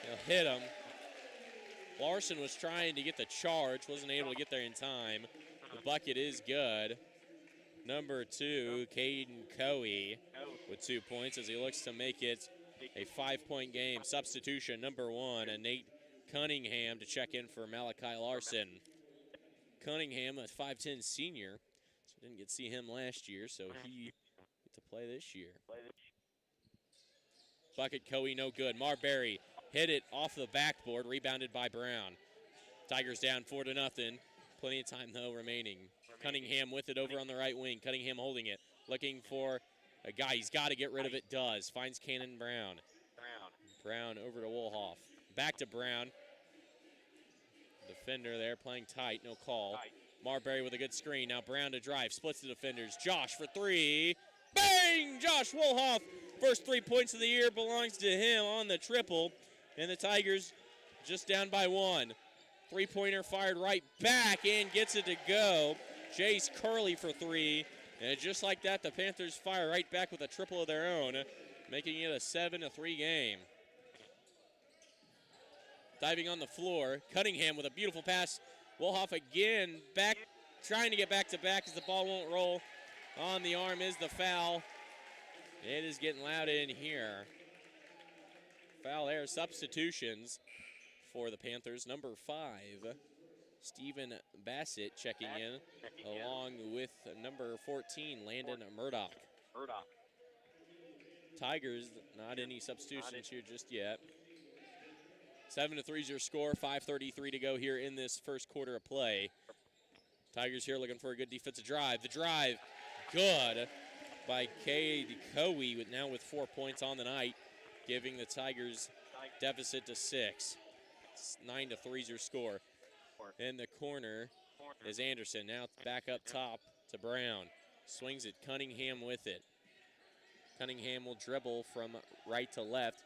he'll hit him. Larson was trying to get the charge, wasn't able to get there in time. The bucket is good. number 2, Caden Coey, with 2 points as he looks to make it a 5-point game. Substitution, number 1, Nate Cunningham to check in for Malachi Larson. Cunningham, a 5'10 senior, so didn't get to see him last year, so he get to play this year. Bucket Coey, no good. Marbury hit it off the backboard, rebounded by Brown. Tigers down 4-0. Plenty of time, though, remaining. Cunningham with it over on the right wing. Cunningham holding it, looking for a guy. He's got to get rid of it, does. Finds Cannon Brown. Brown over to Wolhoff. Back to Brown. Defender there playing tight, no call. Marbury with a good screen. Now Brown to drive, splits the defenders. Josh for 3. Bang! Josh Wolhoff. First 3 points of the year belongs to him on the triple. And the Tigers just down by 1. 3-pointer fired right back and gets it to go. Jace Curley for 3. And just like that, the Panthers fire right back with a triple of their own, making it a 7-3 game. Diving on the floor, Cunningham with a beautiful pass. Wolhoff again back, trying to get back to back as the ball won't roll. On the arm is the foul. It is getting loud in here. Foul there, substitutions for the Panthers. Number 5, Stephen Bassett checking in, along with number 14, Landon Murdoch. Tigers, not any substitutions here just yet. 7-3 is your score, 5:33 to go here in this first quarter of play. Tigers here looking for a good defensive drive. The drive, good by Cade Coey, now with 4 points on the night, giving the Tigers deficit to 6. 9-3 is your score. In the corner is Anderson. Now back up top to Brown. Swings it, Cunningham with it. Cunningham will dribble from right to left.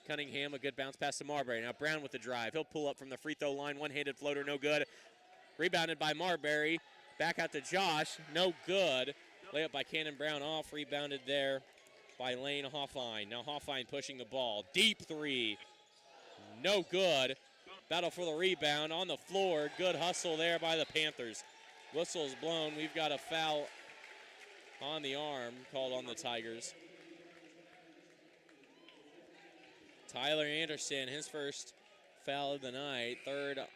Cunningham, a good bounce pass to Marbury. Now Brown with the drive. He'll pull up from the free throw line. One-handed floater, no good. Rebounded by Marbury. Back out to Josh, no good. Layup by Cannon Brown off. Rebounded there by Lane Hoffine. Now Hoffine pushing the ball. Deep 3. No good. Battle for the rebound on the floor. Good hustle there by the Panthers. Whistle's blown. We've got a foul on the arm called on the Tigers. Tyler Anderson, his first foul of the night. That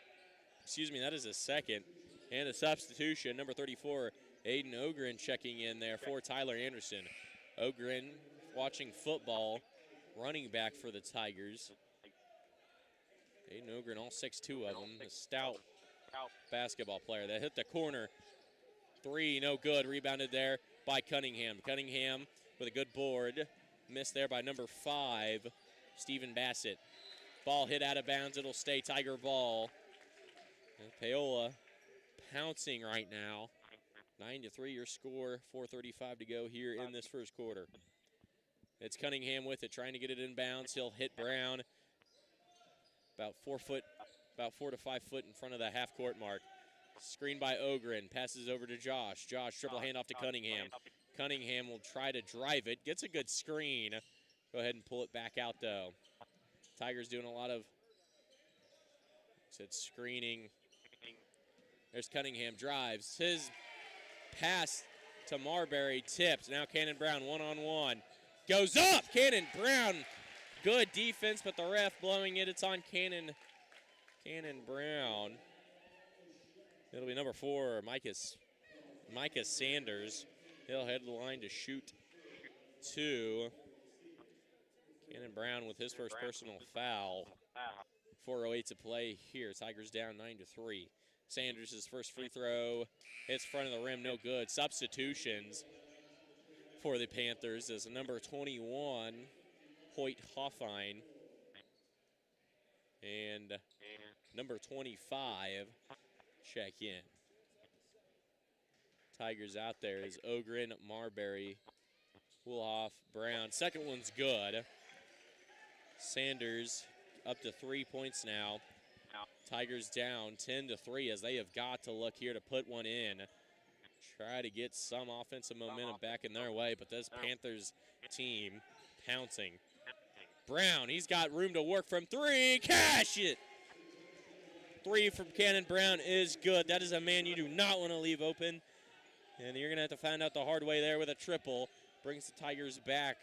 is his second. And a substitution, number 34, Aiden Ogren checking in there for Tyler Anderson. Ogren watching football, running back for the Tigers. Aiden Ogren, all 6'2" of them, a stout basketball player. That hit the corner. 3, no good. Rebounded there by Cunningham. Cunningham with a good board. Missed there by number 5, Stephen Bassett. Ball hit out of bounds. It'll stay Tiger ball. And Paola pouncing right now. 9-3 your score. 4:35 to go here in this first quarter. It's Cunningham with it, trying to get it in bounds. He'll hit Brown about 4 to 5 foot in front of the half-court mark. Screen by Ogren. Passes over to Josh. Josh, triple handoff to Cunningham. Cunningham will try to drive it. Gets a good screen. Go ahead and pull it back out, though. Tigers doing a lot of screening. There's Cunningham, drives. His pass to Marbury, tipped. Now Cannon Brown, one-on-one. Goes up! Cannon Brown, good defense, but the ref blowing it. It's on Cannon Brown. It'll be number 4, Micah Sanders. He'll head to the line to shoot 2. Cannon Brown with his first personal foul. 4:08 to play here. Tigers down 9-3. Sanders' first free throw hits front of the rim, no good. Substitutions for the Panthers is number 21, Hoyt Hoffine, and number 25, check in. Tigers out there is Ogren, Marbury, Wolhoff, Brown. Second one's good. Sanders up to 3 points now. Tigers down 10-3 as they have got to look here to put one in. Try to get some offensive momentum back in their way, but this Panthers team pouncing. Brown, he's got room to work from 3. Cash it! 3 from Cannon Brown is good. That is a man you do not want to leave open. And you're going to have to find out the hard way there with a triple. Brings the Tigers back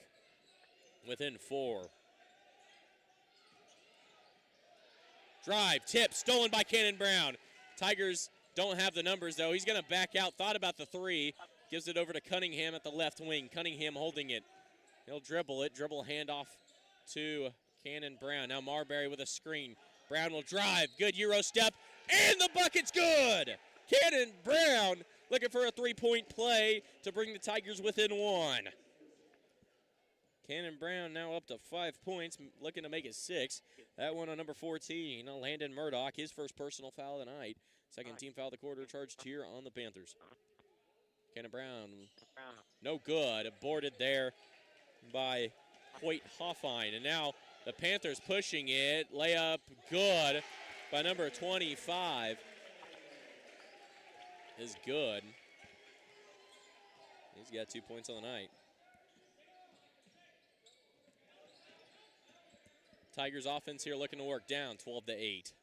within 4. Drive, tip, stolen by Cannon Brown. Tigers don't have the numbers, though. He's going to back out. Thought about the 3. Gives it over to Cunningham at the left wing. Cunningham holding it. He'll dribble it. Dribble handoff to Cannon Brown. Now Marbury with a screen. Brown will drive. Good Euro step. And the bucket's good. Cannon Brown looking for a 3-point play to bring the Tigers within 1. Cannon Brown now up to 5 points, looking to make it 6. That one on number 14, Landon Murdoch, his first personal foul of the night. Second team foul of the quarter charged here on the Panthers. Cannon Brown, no good. Boarded there by Hoyt Hoffine. And now the Panthers pushing it. Layup good by number 25. Is good. He's got 2 points on the night. Tigers offense here looking to work down 12-8.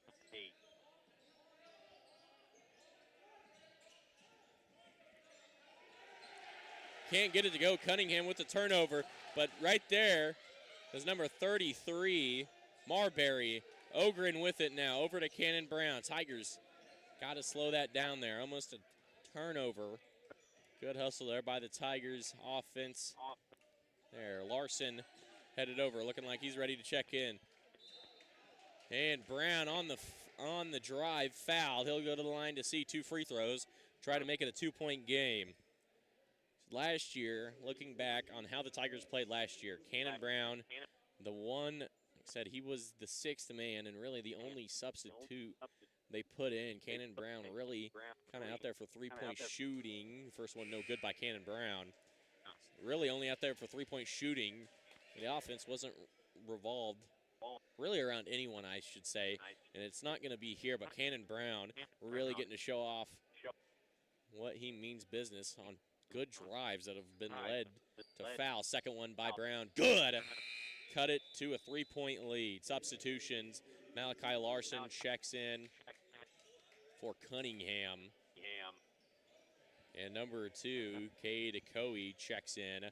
Can't get it to go. Cunningham with the turnover, but right there is number 33, Marbury. Ogren with it now, over to Cannon Brown. Tigers got to slow that down there. Almost a turnover. Good hustle there by the Tigers offense. There, Larson headed over, looking like he's ready to check in. And Brown on the drive, fouled. He'll go to the line to see 2 free throws, try to make it a 2-point game. Last year, looking back on how the Tigers played last year, Cannon Brown, the one, like I said, he was the 6th man and really the only substitute they put in. Cannon Brown really kind of out there for 3-point shooting. First one no good by Cannon Brown. Really only out there for 3-point shooting. The offense wasn't revolved really around anyone, I should say. And it's not going to be here, but Cannon Brown really getting to show off what he means business on good drives that have been led to foul. Second one by Brown. Good! Cut it to a 3-point lead. Substitutions. Malachi Larson checks in for Cunningham. And number 2, Cade Coe checks in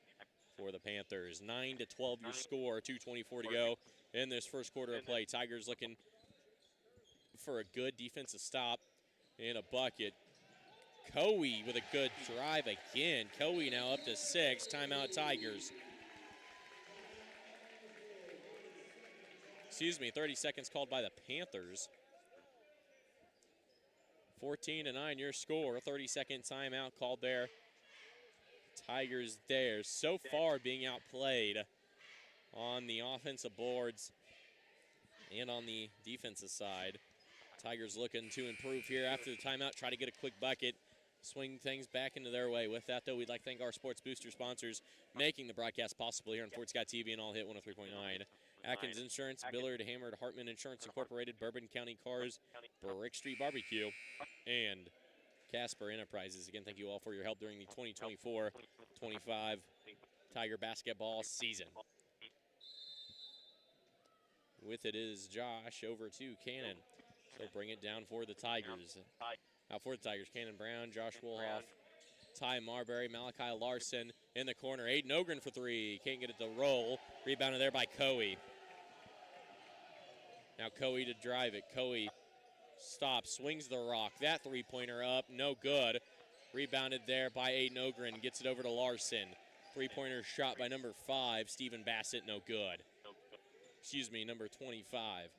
for the Panthers. 9-12 your score, 2:24 to go in this first quarter of play. Tigers looking for a good defensive stop and a bucket. Coe with a good drive again. Coe now up to 6. Timeout Tigers. 30 seconds called by the Panthers. 14-9 your score. 30-second timeout called there. Tigers there. So far being outplayed on the offensive boards and on the defensive side. Tigers looking to improve here after the timeout. Try to get a quick bucket. Swing things back into their way. With that, though, we'd like to thank our sports booster sponsors making the broadcast possible here on Fort Scott TV and All Hit 103.9. Atkins Insurance, Billard, Hammond, Hartman Insurance Incorporated, Bourbon County Cars, Brick Street Barbecue, and Casper Enterprises. Again, thank you all for your help during the 2024-25 Tiger basketball season. With it is Josh over to Cannon. So bring it down for the Tigers. Out for the Tigers, Cannon Brown, Josh Wolhoff, Ty Marbury, Malachi Larson in the corner. Aiden Ogren for 3. Can't get it to roll. Rebounded there by Coe. Now Coe to drive it. Coe stops, swings the rock. That 3-pointer up, no good. Rebounded there by Aiden Ogren. Gets it over to Larson. 3-pointer shot by number 5, Stephen Bassett, no good. Excuse me, number 25.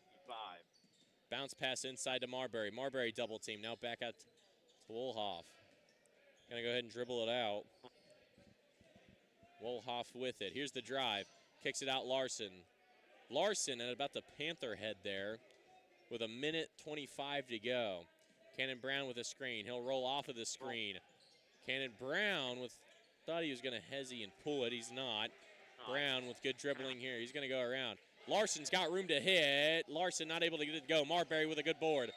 Bounce pass inside to Marbury. Marbury double team. Now back out to Wolhoff. Gonna go ahead and dribble it out. Wolhoff with it. Here's the drive. Kicks it out Larson. Larson at about the Panther head there with 1:25 to go. Cannon Brown with a screen. He'll roll off of the screen. Cannon Brown thought he was gonna hezzy and pull it. He's not. Brown with good dribbling here. He's gonna go around. Larson's got room to hit. Larson not able to get it to go. Marbury with a good board.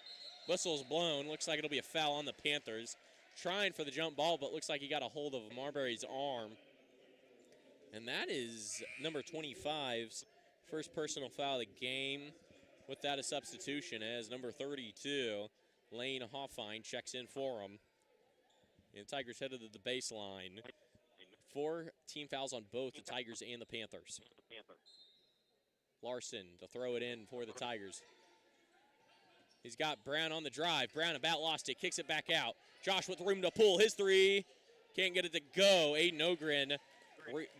Whistle's blown. Looks like it'll be a foul on the Panthers. Trying for the jump ball, but looks like he got a hold of Marbury's arm. And that is number 25's first personal foul of the game. With that, a substitution as number 32, Lane Hoffine, checks in for him. And the Tigers headed to the baseline. 4 team fouls on both the Tigers and the Panthers. Larson to throw it in for the Tigers. He's got Brown on the drive. Brown about lost it, kicks it back out. Josh with room to pull his three. Can't get it to go. Aiden Ogren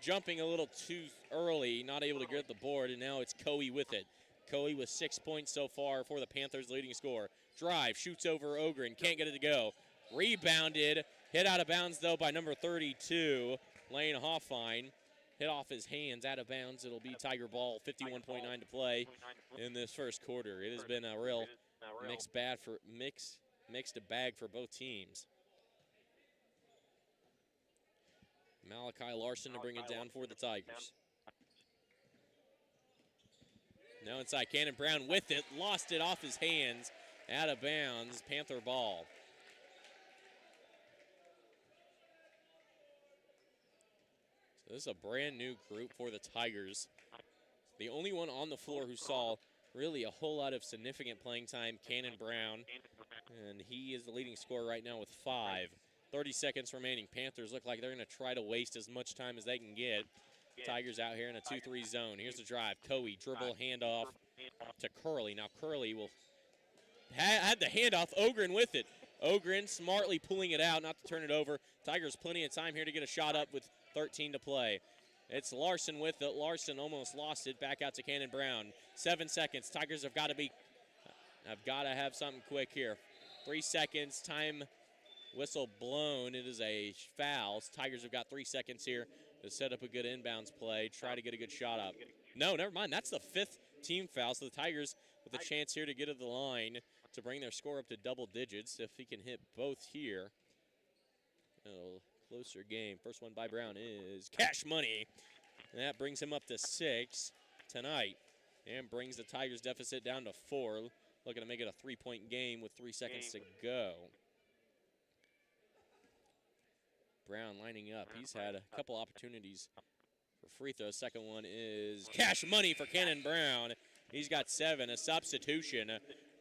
jumping a little too early, not able to get the board, and now it's Coey with it. Coey with 6 points so far for the Panthers' leading scorer. Drive, shoots over Ogren, can't get it to go. Rebounded, hit out of bounds though by number 32, Lane Hoffine. Hit off his hands, out of bounds. It'll be Tiger ball, 51.9 to play in this first quarter. It has been a real mixed bag for both teams. Malachi Larson to bring it down for the Tigers. Now inside, Cannon Brown with it, lost it off his hands, out of bounds, Panther ball. So this is a brand new group for the Tigers. The only one on the floor who saw really a whole lot of significant playing time, Cannon Brown, and he is the leading scorer right now with 5. 30 seconds remaining. Panthers look like they're going to try to waste as much time as they can get. Tigers out here in a 2-3 zone. Here's the drive. Coey, dribble, handoff to Curley. Now Curley will had the handoff. Ogren with it. Ogren smartly pulling it out, not to turn it over. Tigers plenty of time here to get a shot up with 13 to play. It's Larson with it. Larson almost lost it. Back out to Cannon Brown. 7 seconds. Tigers have got to have something quick here. 3 seconds. Time whistle blown. It is a foul. Tigers have got 3 seconds here to set up a good inbounds play. Try to get a good shot up. No, never mind. That's the 5th team foul. So the Tigers with a chance here to get to the line to bring their score up to double digits. If he can hit both here, a closer game. First one by Brown is Cash Money. And that brings him up to 6 tonight and brings the Tigers deficit down to 4. Looking to make it a 3-point game with 3 seconds to go. Brown lining up. He's had a couple opportunities for free throws. Second one is Cash Money for Cannon Brown. He's got 7. A substitution.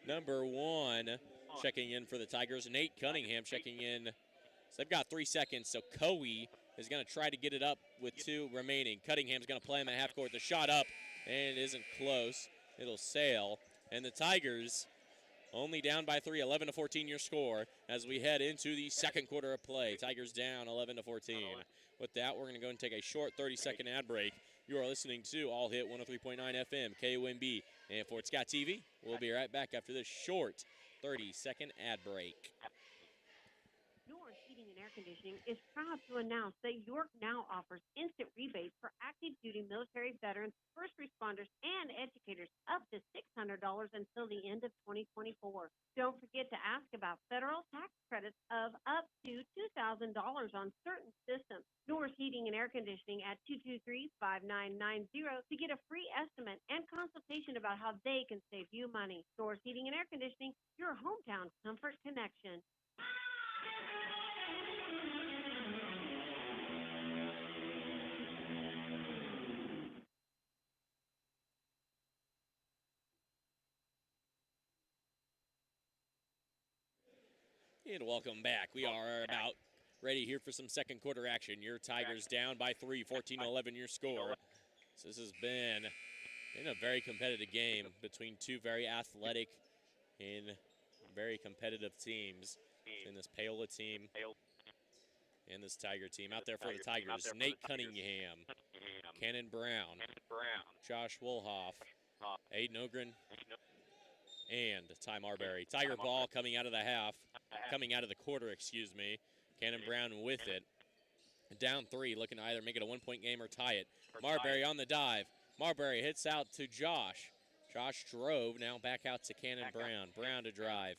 Number 1 checking in for the Tigers. Nate Cunningham checking in. So they've got 3 seconds. So Coey is going to try to get it up with 2 remaining. Cunningham's going to play him at half court. The shot up, and it isn't close. It'll sail. And the Tigers only down by 3, 11-14 your score as we head into the second quarter of play. Tigers down 11-14. With that, we're going to go and take a short 30-second ad break. You are listening to All Hit 103.9 FM, KOMB, and Fort Scott TV. We'll be right back after this short 30-second ad break. North Heating and Air Conditioning is proud to announce that York now offers instant rebates for active duty military veterans, first responders, and educators up to $600 until the end of 2024. Don't forget to ask about federal tax credits of up to $2,000 on certain systems. North Heating and Air Conditioning at 223-5990 to get a free estimate and consultation about how they can save you money. North Heating and Air Conditioning, your hometown comfort connection. And welcome back. We are about ready here for some second quarter action. Your Tigers down by 3, 14-11 your score. So this has been a very competitive game between two very athletic and very competitive teams. In this Paola team and this Tiger team. Out there for the Tigers, Nate Cunningham, Cannon Brown, Josh Wolhoff, Aiden Ogren, and Ty Marbury. Tiger ball coming out of the quarter, excuse me. Cannon Brown with it. Down 3, looking to either make it a 1-point game or tie it. Marbury on the dive. Marbury hits out to Josh. Josh drove, now back out to Cannon Brown. Brown to drive.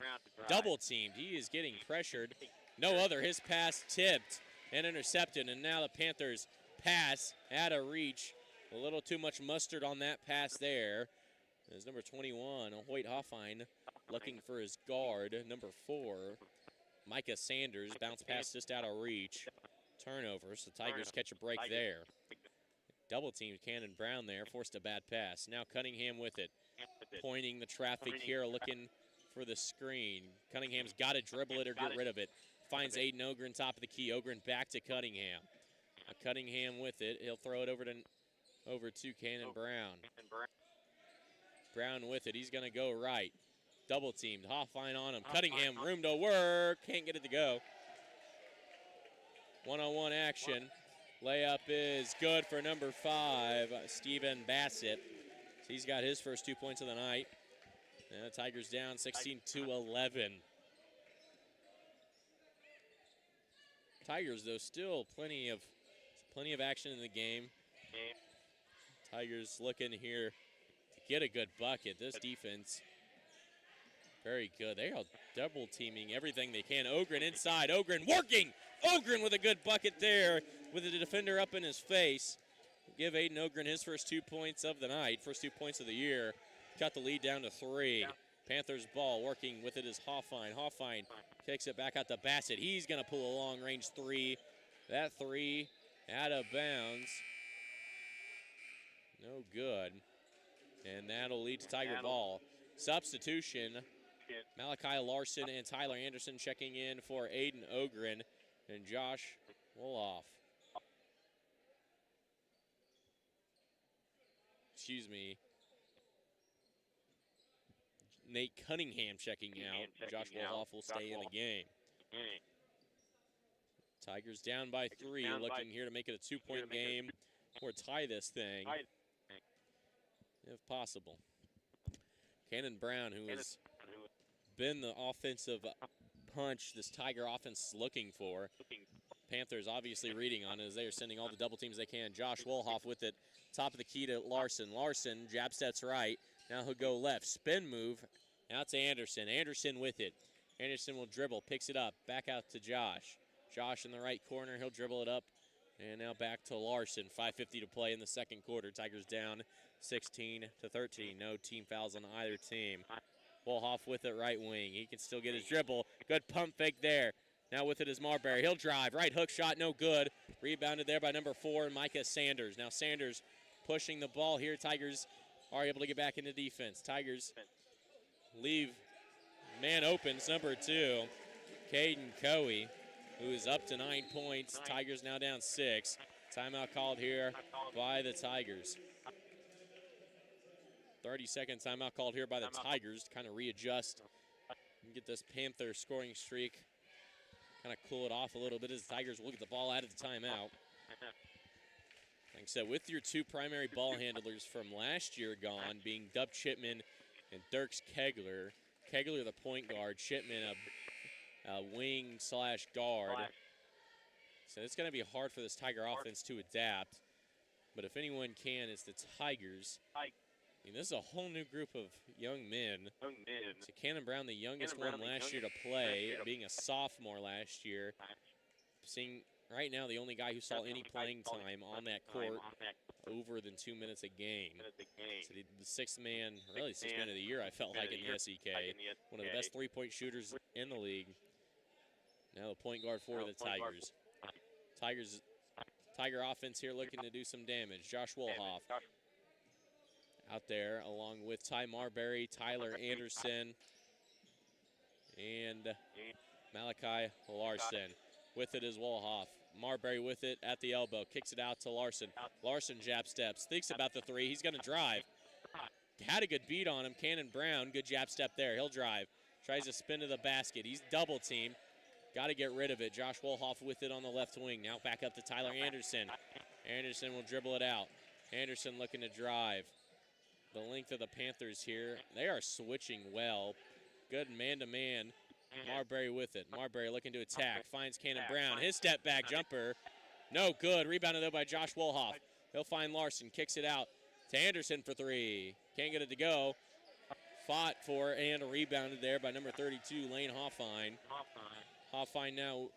Double teamed. He is getting pressured. No other. His pass tipped and intercepted. And now the Panthers pass out of reach. A little too much mustard on that pass there. There's number 21, Hoyt Hoffine, looking for his guard. Number 4, Micah Sanders. Bounce pass just out of reach. Turnover, so Tigers catch a break there. Double teamed Cannon Brown there, forced a bad pass. Now Cunningham with it, pointing the traffic here, looking for the screen. Cunningham's got to dribble it or get rid of it. finds Aiden Ogren top of the key. Ogren back to Cunningham. Cunningham with it. He'll throw it over to Cannon Brown. Brown with it. He's going to go right. Double teamed. Hoffine on him. Cunningham, room to work. Can't get it to go. One-on-one action. Layup is good for number 5, Steven Bassett. He's got his first 2 points of the night. And the Tigers down 16-11. Tigers, though, still plenty of action in the game. Tigers looking here to get a good bucket. This defense, very good. They are double teaming everything they can. Ogren inside. Ogren working. Ogren with a good bucket there with the defender up in his face. Give Aiden Ogren his first 2 points of the night, first 2 points of the year. Cut the lead down to 3. Panthers ball, working with it is Hoffine. Hoffine kicks it back out to Bassett. He's going to pull a long-range 3. That 3 out of bounds. No good. And that'll lead to Tiger ball. Substitution, Malachi Larson and Tyler Anderson checking in for Aiden Ogren and Josh Woloff. Excuse me. Nate Cunningham checking out. Josh Woloff will stay in the game. Tigers down by 3, looking here to make it a 2-point game or tie this thing, if possible. Cannon Brown, who has been the offensive punch this Tiger offense is looking for. Panthers obviously reading on it as they are sending all the double teams they can. Josh Wolhoff with it, top of the key to Larson. Larson, jab steps right. Now he'll go left. Spin move out to Anderson. Anderson with it. Anderson will dribble, picks it up, back out to Josh. Josh in the right corner, he'll dribble it up. And now back to Larson. 5:50 to play in the second quarter. Tigers down 16-13. No team fouls on either team. Wolhoff with it, right wing. He can still get his dribble. Good pump fake there. Now with it is Marbury. He'll drive. Right hook shot, no good. Rebounded there by number 4, Micah Sanders. Now Sanders pushing the ball here. Tigers are able to get back into defense. Tigers leave man opens, number 2, Caden Coey, who is up to 9 points. Tigers now down 6. Timeout called here by the Tigers. 30-second timeout called here by the Tigers to kind of readjust and get this Panther scoring streak, kind of cool it off a little bit as the Tigers will get the ball out of the timeout. Like I said, with your 2 primary ball handlers from last year gone, being Dub Chipman and Dirks Kegler. Kegler the point guard, Chipman a wing slash guard. So it's going to be hard for this Tiger offense to adapt. But if anyone can, it's the Tigers. I mean, this is a whole new group of young men. So Cannon Brown, the youngest one last year to play, being a sophomore last year. Seeing right now the only guy who saw any playing time on that court over than 2 minutes a game. So the 6th man, really 6th man of the year, I felt like in the SEK. One of the best 3-point shooters in the league. Now the point guard for the Tigers. Tiger offense here looking to do some damage. Josh Wolhoff out there along with Ty Marbury, Tyler Anderson, and Malachi Larson. With it is Wolhoff. Marbury with it at the elbow. Kicks it out to Larson. Larson jab steps. Thinks about the 3. He's going to drive. Had a good beat on him. Cannon Brown, good jab step there. He'll drive. Tries to spin to the basket. He's double teamed. Got to get rid of it. Josh Wolhoff with it on the left wing. Now back up to Tyler Anderson. Anderson will dribble it out. Anderson looking to drive. The length of the Panthers here. They are switching well. Good man-to-man. Marbury with it. Marbury looking to attack. Finds Cannon Brown. His step back jumper. No good. Rebounded though by Josh Wolhoff. He'll find Larson. Kicks it out to Anderson for 3. Can't get it to go. Fought for and rebounded there by number 32, Lane Hoffine. Hoffine now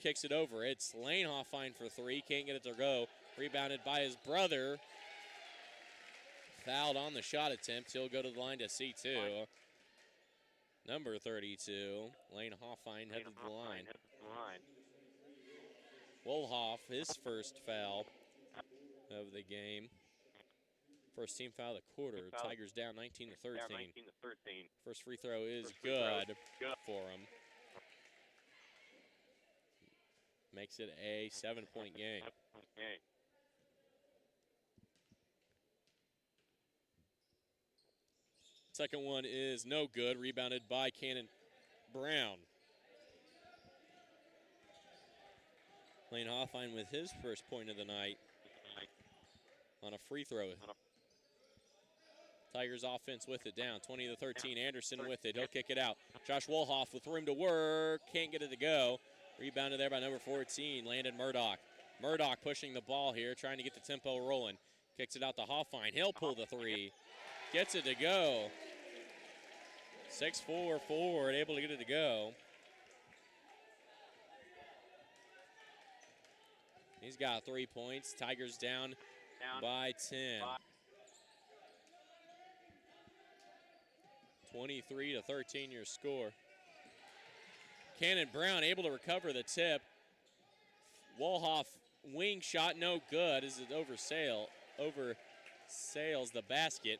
kicks it over. It's Lane Hoffine for 3. Can't get it to go. Rebounded by his brother. Fouled on the shot attempt. He'll go to the line to C2. Number 32, Lane Hoffine headed to the line. Wolhoff, his first foul of the game. First team foul of the quarter. Tigers down 19-13. First free throw is good for him. Makes it a 7-point game. Second one is no good. Rebounded by Cannon Brown. Lane Hoffine with his first point of the night on a free throw. Tigers offense with it down. 20-13. Anderson with it. He'll kick it out. Josh Wolhoff with room to work. Can't get it to go. Rebounded there by number 14, Landon Murdoch. Murdoch pushing the ball here, trying to get the tempo rolling. Kicks it out to Hoffine. He'll pull the three. Gets it to go. 6'4" forward, able to get it to go. He's got 3 points. Tigers down by 10. 23-13 your score. Cannon Brown able to recover the tip. Wolhoff wing shot, no good as it oversails the basket.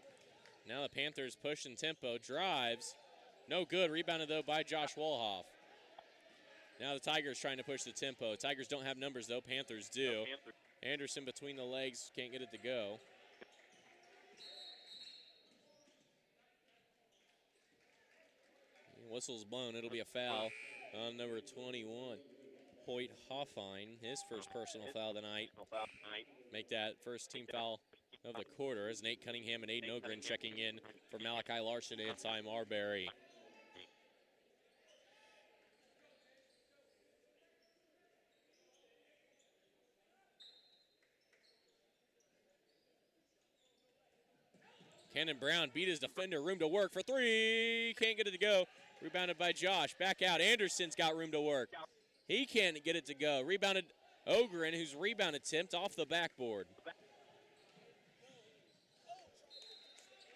Now the Panthers pushing tempo, drives, no good. Rebounded though by Josh Wolhoff. Now the Tigers trying to push the tempo. Tigers don't have numbers though, Panthers do. Anderson between the legs, can't get it to go. Whistle's blown, it'll be a foul on number 21, Hoyt Hoffine, his first personal foul tonight. Make that first team foul of the quarter as Nate Cunningham and Aiden Ogren checking in for Malachi Larson and Ty Marbury. Cannon Brown beat his defender, room to work for three. Can't get it to go. Rebounded by Josh. Back out. Anderson's got room to work. He can't get it to go. Rebounded Ogren, whose rebound attempt off the backboard.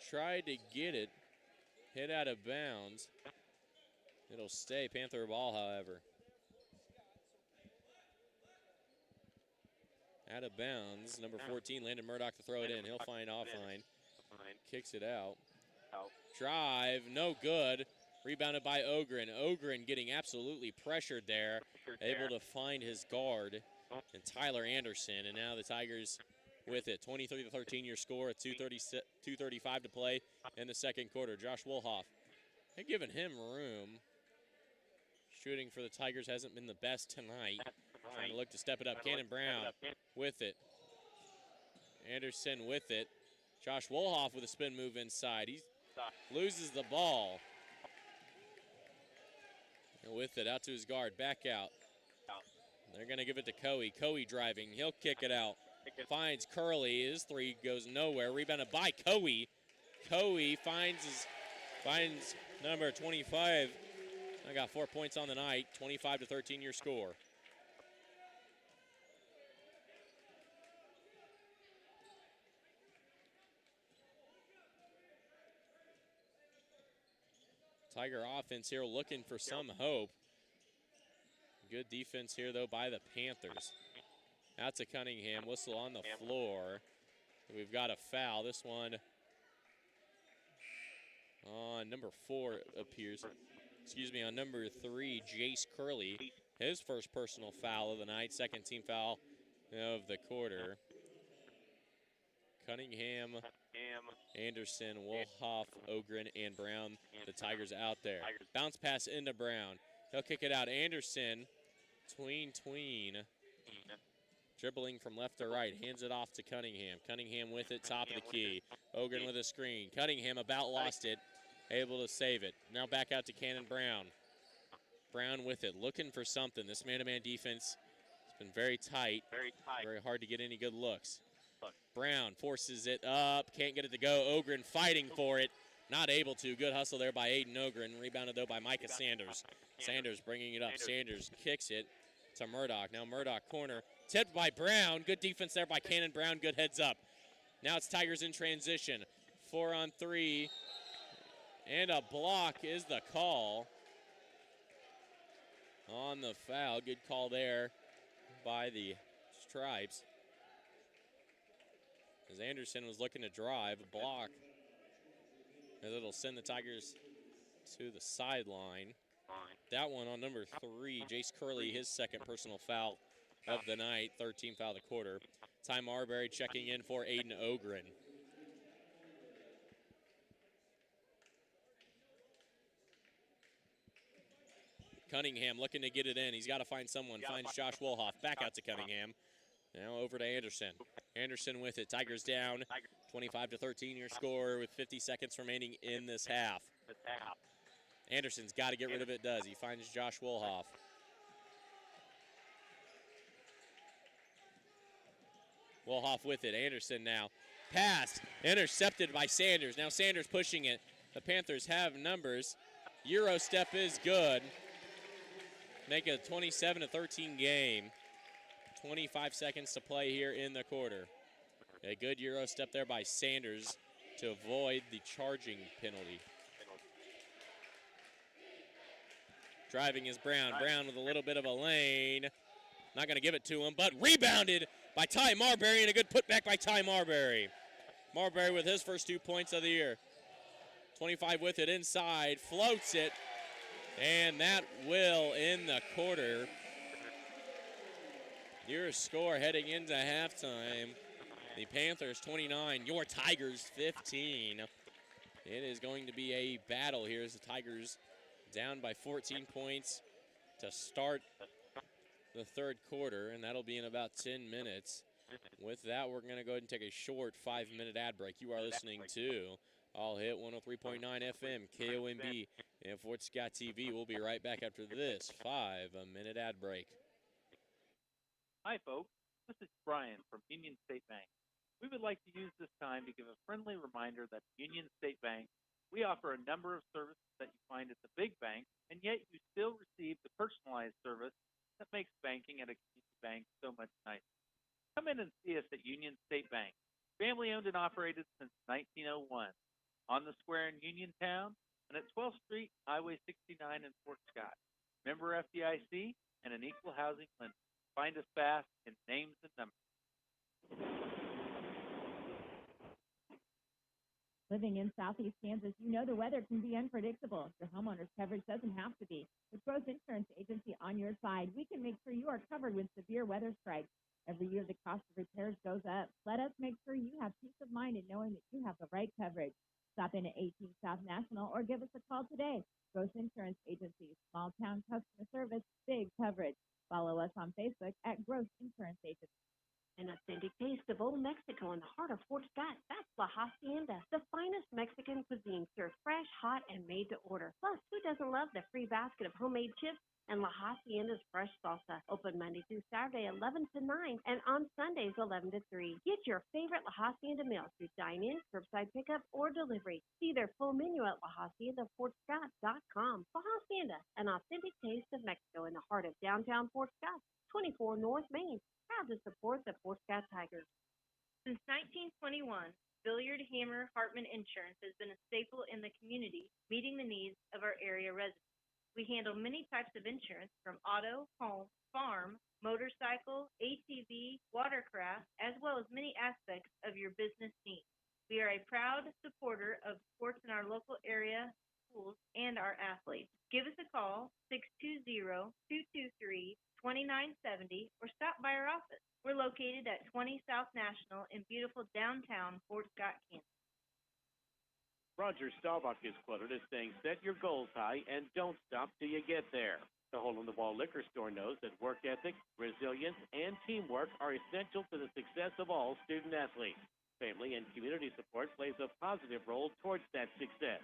Tried to get it. Hit out of bounds. It'll stay Panther ball, however. Out of bounds. Number 14, Landon Murdoch to throw it in. He'll find offline. Kicks it out. Drive, no good. Rebounded by Ogren. Ogren getting absolutely pressured there. Able to find his guard, and Tyler Anderson. And now the Tigers with it. 23-13 your score at 2:35 to play in the second quarter. Josh Wolhoff, they're giving him room. Shooting for the Tigers hasn't been the best tonight. Trying to look to step it up. Cannon Brown with it. Anderson with it. Josh Wolhoff with a spin move inside. He loses the ball. And with it, out to his guard, back out. They're going to give it to Coey. Coey driving. He'll kick it out. Finds Curley. His three goes nowhere. Rebounded by Coey. Coey finds number 25. I got 4 points on the night. 25-13 your score. Tiger offense here looking for some hope. Good defense here, though, by the Panthers. Out to Cunningham. Whistle on the floor. We've got a foul. This one on number 4 appears. Excuse me, on number 3, Jace Curley. His first personal foul of the night. Second team foul of the quarter. Cunningham, Anderson, Wolhoff, Ogren, and Brown. The Tigers out there. Bounce pass into Brown. He'll kick it out. Anderson, tween. Dribbling from left to right. Hands it off to Cunningham. Cunningham with it, top of the key. Ogren with a screen. Cunningham about lost it. Able to save it. Now back out to Cannon Brown. Brown with it, looking for something. This man-to-man defense has been very tight. Very hard to get any good looks. Brown forces it up. Can't get it to go. Ogren fighting for it. Not able to. Good hustle there by Aiden Ogren. Rebounded, though, by Micah Sanders. Sanders bringing it up. Sanders kicks it to Murdoch. Now Murdoch corner. Tipped by Brown. Good defense there by Cannon Brown. Good heads up. Now it's Tigers in transition. 4-on-3. And a block is the call on the foul. Good call there by the Stripes. As Anderson was looking to drive, a block. As it'll send the Tigers to the sideline. That one on number 3, Jace Curley, his second personal foul of the night, 13th foul of the quarter. Ty Marbury checking in for Aiden Ogren. Cunningham looking to get it in. He's got to find someone. Finds Josh Wolhoff. Back out to Cunningham. Now over to Anderson. Anderson with it. Tigers down 25-13 your score with 50 seconds remaining in this half. Anderson's got to get rid of it, does he? Finds Josh Wolhoff. Wolhoff with it. Anderson now. Passed. Intercepted by Sanders. Now Sanders pushing it. The Panthers have numbers. Euro step is good. Make it a 27-13 game. 25 seconds to play here in the quarter. A good Euro step there by Sanders to avoid the charging penalty. Driving is Brown. Brown with a little bit of a lane. Not going to give it to him, but rebounded by Ty Marbury, and a good putback by Ty Marbury. Marbury with his first 2 points of the year. 25 with it inside, floats it, and that will end the quarter. Your score heading into halftime. The Panthers 29, your Tigers 15. It is going to be a battle here as the Tigers down by 14 points to start the third quarter, and that'll be in about 10 minutes. With that, we're going to go ahead and take a short 5-minute ad break. You are listening to All Hit 103.9 FM, KOMB, and Fort Scott TV. We'll be right back after this 5-minute ad break. Hi, folks. This is Brian from Union State Bank. We would like to use this time to give a friendly reminder that Union State Bank, we offer a number of services that you find at the big bank, and yet you still receive the personalized service that makes banking at a community bank so much nicer. Come in and see us at Union State Bank, family owned and operated since 1901, on the square in Uniontown and at 12th Street, Highway 69 in Fort Scott. Member FDIC and an equal housing lender. Find us fast in names and numbers. Living in southeast Kansas, you know the weather can be unpredictable. Your homeowner's coverage doesn't have to be. With Gross Insurance Agency on your side, we can make sure you are covered when severe weather strikes. Every year, the cost of repairs goes up. Let us make sure you have peace of mind in knowing that you have the right coverage. Stop in at 18 South National or give us a call today. Gross Insurance Agency, small town customer service, big coverage. Follow us on Facebook at Gross Insurance Agency. An authentic taste of Old Mexico in the heart of Fort Scott. That's La Hacienda, the finest Mexican cuisine, served fresh, hot, and made to order. Plus, who doesn't love the free basket of homemade chips and La Hacienda's fresh salsa? Open Monday through Saturday, 11 to 9, and on Sundays, 11 to 3. Get your favorite La Hacienda meal through dine-in, curbside pickup, or delivery. See their full menu at LaHaciendaFortScott.com. La Hacienda, an authentic taste of Mexico in the heart of downtown Fort Scott, 24 North Main. Proud to support the Fort Scott Tigers. Since 1921, Billiard Hammer Hartman Insurance has been a staple in the community, meeting the needs of our area residents. We handle many types of insurance from auto, home, farm, motorcycle, ATV, watercraft, as well as many aspects of your business needs. We are a proud supporter of sports in our local area, schools, and our athletes. Give us a call, 620-223-2970, or stop by our office. We're located at 20 South National in beautiful downtown Fort Scott, Kansas. Roger Staubach is quoted as saying, set your goals high and don't stop till you get there. The Hole-in-the-Wall Liquor Store knows that work ethic, resilience, and teamwork are essential to the success of all student athletes. Family and community support plays a positive role towards that success.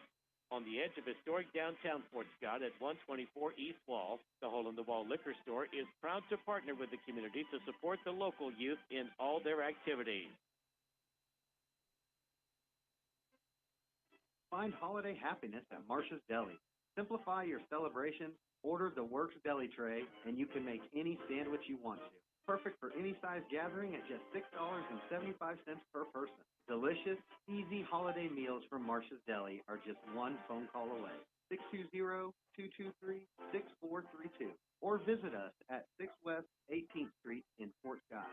On the edge of historic downtown Fort Scott at 124 East Wall, the Hole-in-the-Wall Liquor Store is proud to partner with the community to support the local youth in all their activities. Find holiday happiness at Marcia's Deli. Simplify your celebration, order the Works Deli Tray, and you can make any sandwich you want to. Perfect for any size gathering at just $6.75 per person. Delicious, easy holiday meals from Marcia's Deli are just one phone call away. 620-223-6432. Or visit us at 6 West 18th Street in Fort Scott.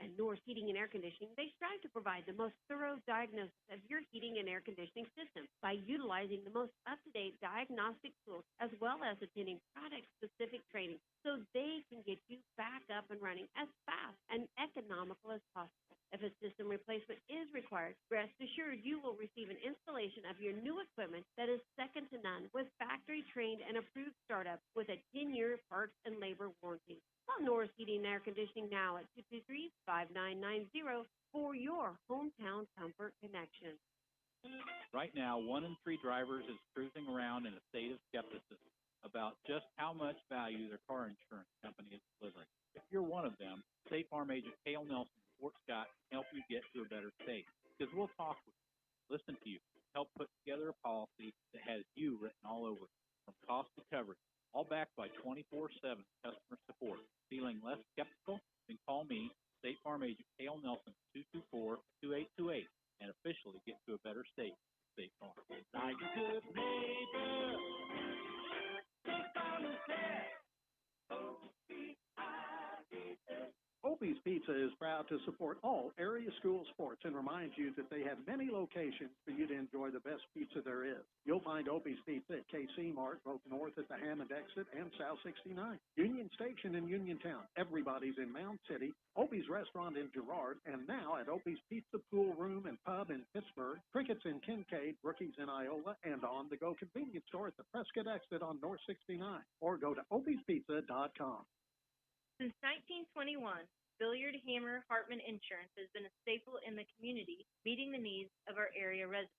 And North Norris Heating and Air Conditioning, they strive to provide the most thorough diagnosis of your heating and air conditioning system by utilizing the most up-to-date diagnostic tools as well as attending product-specific training so they can get you back up and running as fast and economical as possible. If a system replacement is required, rest assured you will receive an installation of your new equipment that is second to none with factory-trained and approved startup with a 10-year parts and labor warranty. Call Norris Heating and Air Conditioning now at 223-5990 for your hometown comfort connection. Right now, 1 in 3 drivers is cruising around in a state of skepticism about just how much value their car insurance company is delivering. If you're one of them, State Farm agent Cale Nelson of Fort Scott can help you get to a better state, because we'll talk with you, listen to you, help put together a policy that has you written all over it, from cost to coverage, all backed by 24/7 customer support. Feeling less skeptical? Then call me, State Farm agent Cale Nelson, 224-2828, and officially get to a better state. State Farm. Like a good neighbor, State Farm is there. Opie's Pizza is proud to support all area school sports and reminds you that they have many locations for you to enjoy the best pizza there is. You'll find Opie's Pizza at KC Mart, both north at the Hammond exit and South 69. Union Station in Uniontown. Everybody's in Mound City. Opie's Restaurant in Girard, and now at Opie's Pizza Pool Room and Pub in Pittsburgh, Crickets in Kincaid, Brookies in Iola, and on-the-go convenience store at the Prescott exit on North 69. Or go to opiespizza.com. Since 1921, Billiard Hammer Hartman Insurance has been a staple in the community, meeting the needs of our area residents.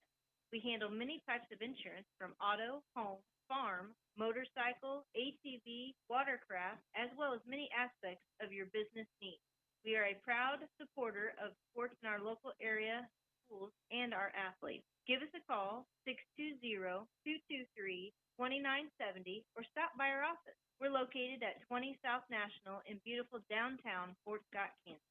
We handle many types of insurance from auto, home, farm, motorcycle, ATV, watercraft, as well as many aspects of your business needs. We are a proud supporter of sports in our local area, schools, and our athletes. Give us a call, 620-223-2970, or stop by our office. We're located at 20 South National in beautiful downtown Fort Scott, Kansas.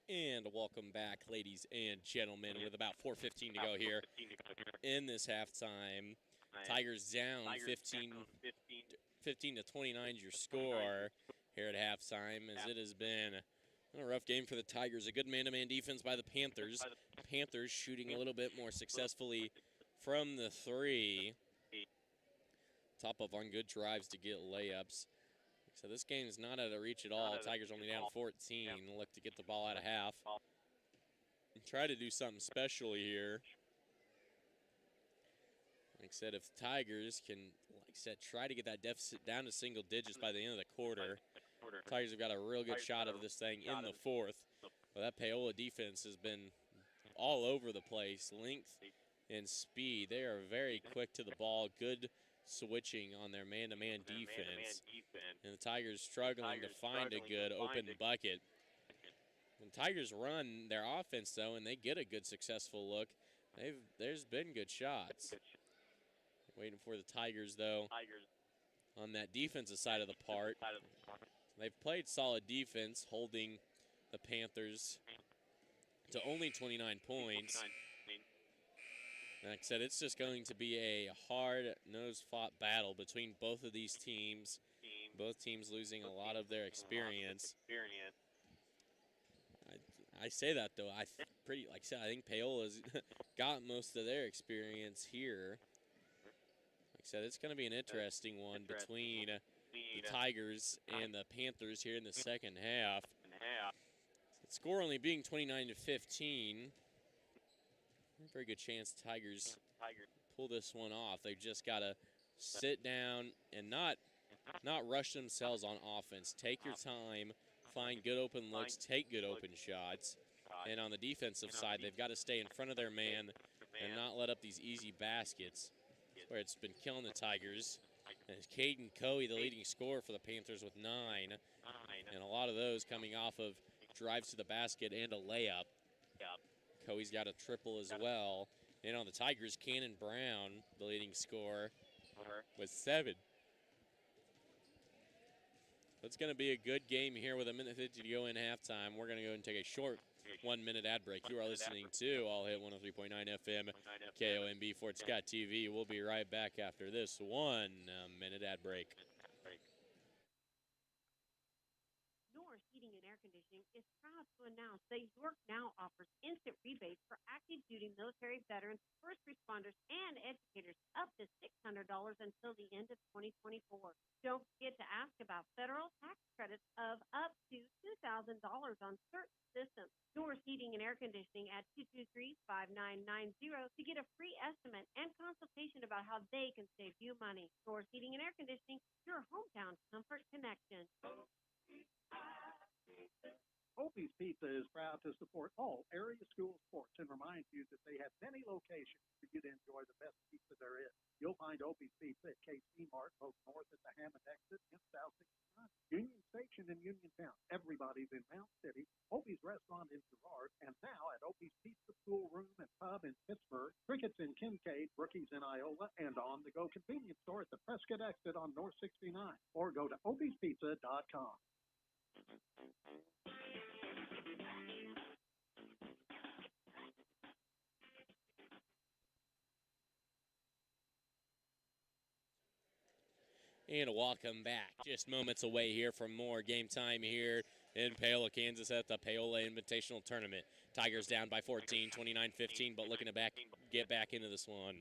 And welcome back, ladies and gentlemen, with about 4:15 to go here in this halftime. Tigers down 15 to 29 is your score here at halftime, as it has been a rough game for the Tigers. A good man-to-man defense by the Panthers. Panthers shooting a little bit more successfully from the three. Top of on good drives to get layups. So this game is not out of reach at all. Tigers only down 14. Look to get the ball out of half. And try to do something special here. Like I said, if the Tigers can, like I said, try to get that deficit down to single digits by the end of the quarter. Tigers have got a real good shot of this thing in the fourth. Well, that Paola defense has been all over the place. Length and speed. They are very quick to the ball. Good switching on their man-to-man defense. And the Tigers struggling to find a good open bucket. And Tigers run their offense, though, and they get a good successful look. There's been good shots. Waiting for the Tigers, though, on that defensive side of the part. They've played solid defense, holding the Panthers to only 29 points. Like I said, it's just going to be a hard, nose-fought battle between both of these teams. Both teams losing a lot of their experience. I say that, though. I think Paola's got most of their experience here. Like I said, it's going to be an interesting one between the Tigers and the Panthers here in the second half. The score only being 29 to 15. Very good chance Tigers pull this one off. They've just got to sit down and not rush themselves on offense. Take your time, find good open looks, take good open shots. And on the defensive side, they've got to stay in front of their man and not let up these easy baskets, where it's been killing the Tigers. And it's Caden Coey, the leading scorer for the Panthers, with 9. And a lot of those coming off of drives to the basket and a layup. Coey's got a triple as well. And on the Tigers, Cannon Brown, the leading scorer, with 7. It's going to be a good game here with a minute 50 to go in halftime. We're going to go and take a short 1 minute ad break. You are listening to All Hit 103.9 FM, KOMB, Fort Scott TV. We'll be right back after this 1 minute ad break. Norris Heating and Air Conditioning is proud to announce that York now offers instant rebates for active duty military veterans, first responders, and educators up to $600 until the end of 2024. Don't forget to ask about federal tax credits of up to $2,000 on certain systems. Norris Heating and Air Conditioning at 223-5990 to get a free estimate and consultation about how they can save you money. Norris Heating and Air Conditioning, your hometown comfort connection. Opie's Pizza is proud to support all area school sports and remind you that they have many locations for you to enjoy the best pizza there is. You'll find Opie's Pizza at KC Mart, both north at the Hammond exit and south 69. Union Station in Uniontown. Everybody's in Mount City. Opie's Restaurant in Girard, and now at Opie's Pizza School Room and Pub in Pittsburgh, Crickets in Kincaid, Brookies in Iola, and on-the-go convenience store at the Prescott exit on North 69. Or go to opiespizza.com. And welcome back. Just moments away here from more game time here in Paola, Kansas at the Paola Invitational Tournament. Tigers down by 14, 29-15, but looking to get back into this one.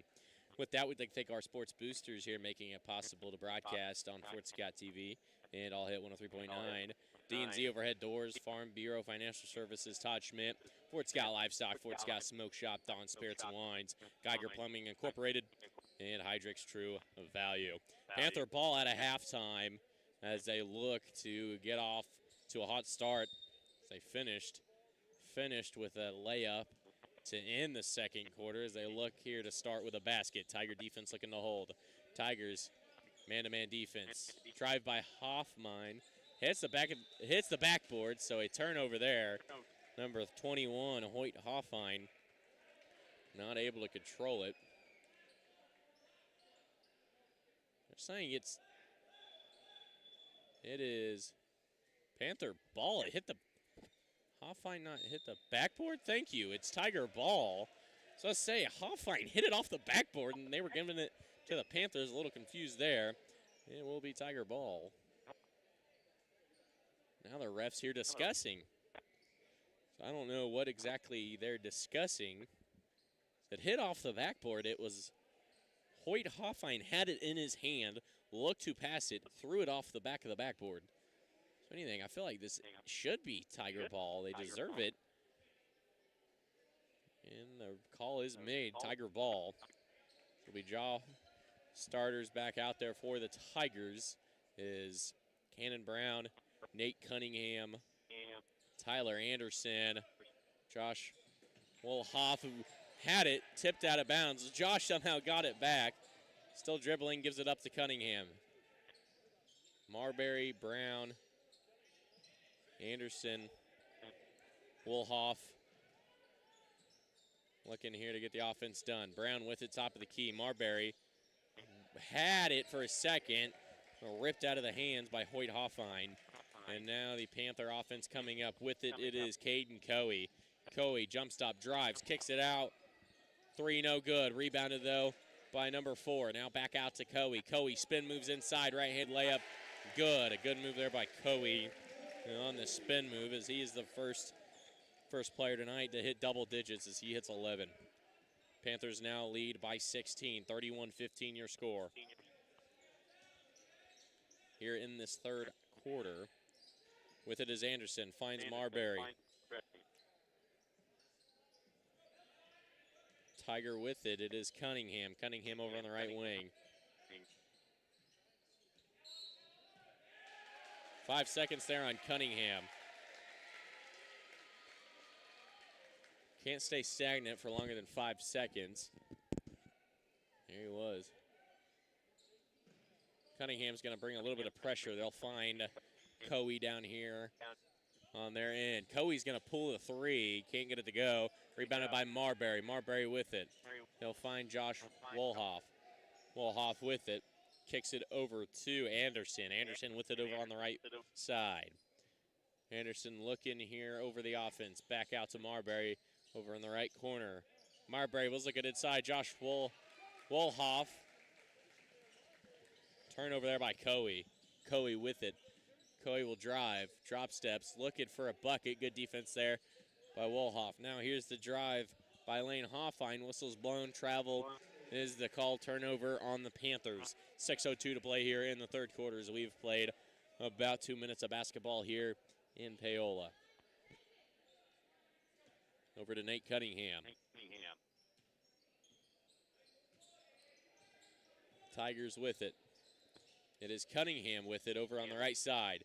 With that, we'd like to thank our sports boosters here making it possible to broadcast on Fort Scott TV and All Hit 103.9. D&Z Overhead Doors, Farm Bureau Financial Services, Todd Schmidt, Fort Scott Livestock, Fort Scott Smoke Shop, Dawn Spirits and Wines, Geiger Plumbing Incorporated, and Hydrix True Value. Panther ball at a halftime as they look to get off to a hot start. They finished with a layup to end the second quarter as they look here to start with a basket. Tiger defense looking to hold. Tigers man-to-man defense. Drive by Hoffman. Hits the backboard, so a turnover there. Number 21, Hoyt Hoffine, not able to control it. They're saying it is Panther ball. It hit the Hoffine, not hit the backboard. Thank you. It's Tiger ball. So let's say Hoffine hit it off the backboard, and they were giving it to the Panthers. A little confused there. It will be Tiger ball. Now the refs here discussing. So I don't know what exactly they're discussing. It hit off the backboard. It was Hoyt Hoffine had it in his hand, looked to pass it, threw it off the back of the backboard. So anything, I feel like this should be Tiger ball. They deserve it. And the call is made, Tiger ball. It'll be jaw starters back out there for the Tigers is Cannon Brown, Nate Cunningham, Tyler Anderson, Josh Wolhoff, who had it, tipped out of bounds. Josh somehow got it back. Still dribbling, gives it up to Cunningham. Marbury, Brown, Anderson, Wolhoff. Looking here to get the offense done. Brown with it, top of the key. Marbury had it for a second. Ripped out of the hands by Hoyt Hoffine. And now the Panther offense coming up with it. It is Caden Coey. Coey, jump stop, drives, kicks it out. 3, no good. Rebounded, though, by number 4. Now back out to Coey. Coey spin moves inside, right-hand layup. Good. A good move there by Coey on the spin move as he is the first player tonight to hit double digits as he hits 11. Panthers now lead by 16. 31-15 your score. Here in this third quarter. With it is Anderson. Finds Marbury. Tiger with it. It is Cunningham. Cunningham over on the right wing. 5 seconds there on Cunningham. Can't stay stagnant for longer than 5 seconds. There he was. Cunningham's going to bring a little bit of pressure. They'll find Coey down here on their end. Coey's going to pull the 3. Can't get it to go. Rebounded by Marbury. Marbury with it. He'll find Josh Wolhoff. Wolhoff with it. kicks it over to Anderson. Anderson with it over on the right side. Anderson looking here over the offense. Back out to Marbury over in the right corner. Marbury was looking inside. Josh Wolhoff. Turnover there by Coey. Coey with it. Coey will drive. Drop steps. Looking for a bucket. Good defense there by Wolhoff. Now here's the drive by Lane Hoffine. Whistles blown. Travel is the call. Turnover on the Panthers. 6:02 to play here in the third quarter as we've played about 2 minutes of basketball here in Paola. Over to Nate Cunningham. Tigers with it. It is Cunningham with it over on the right side.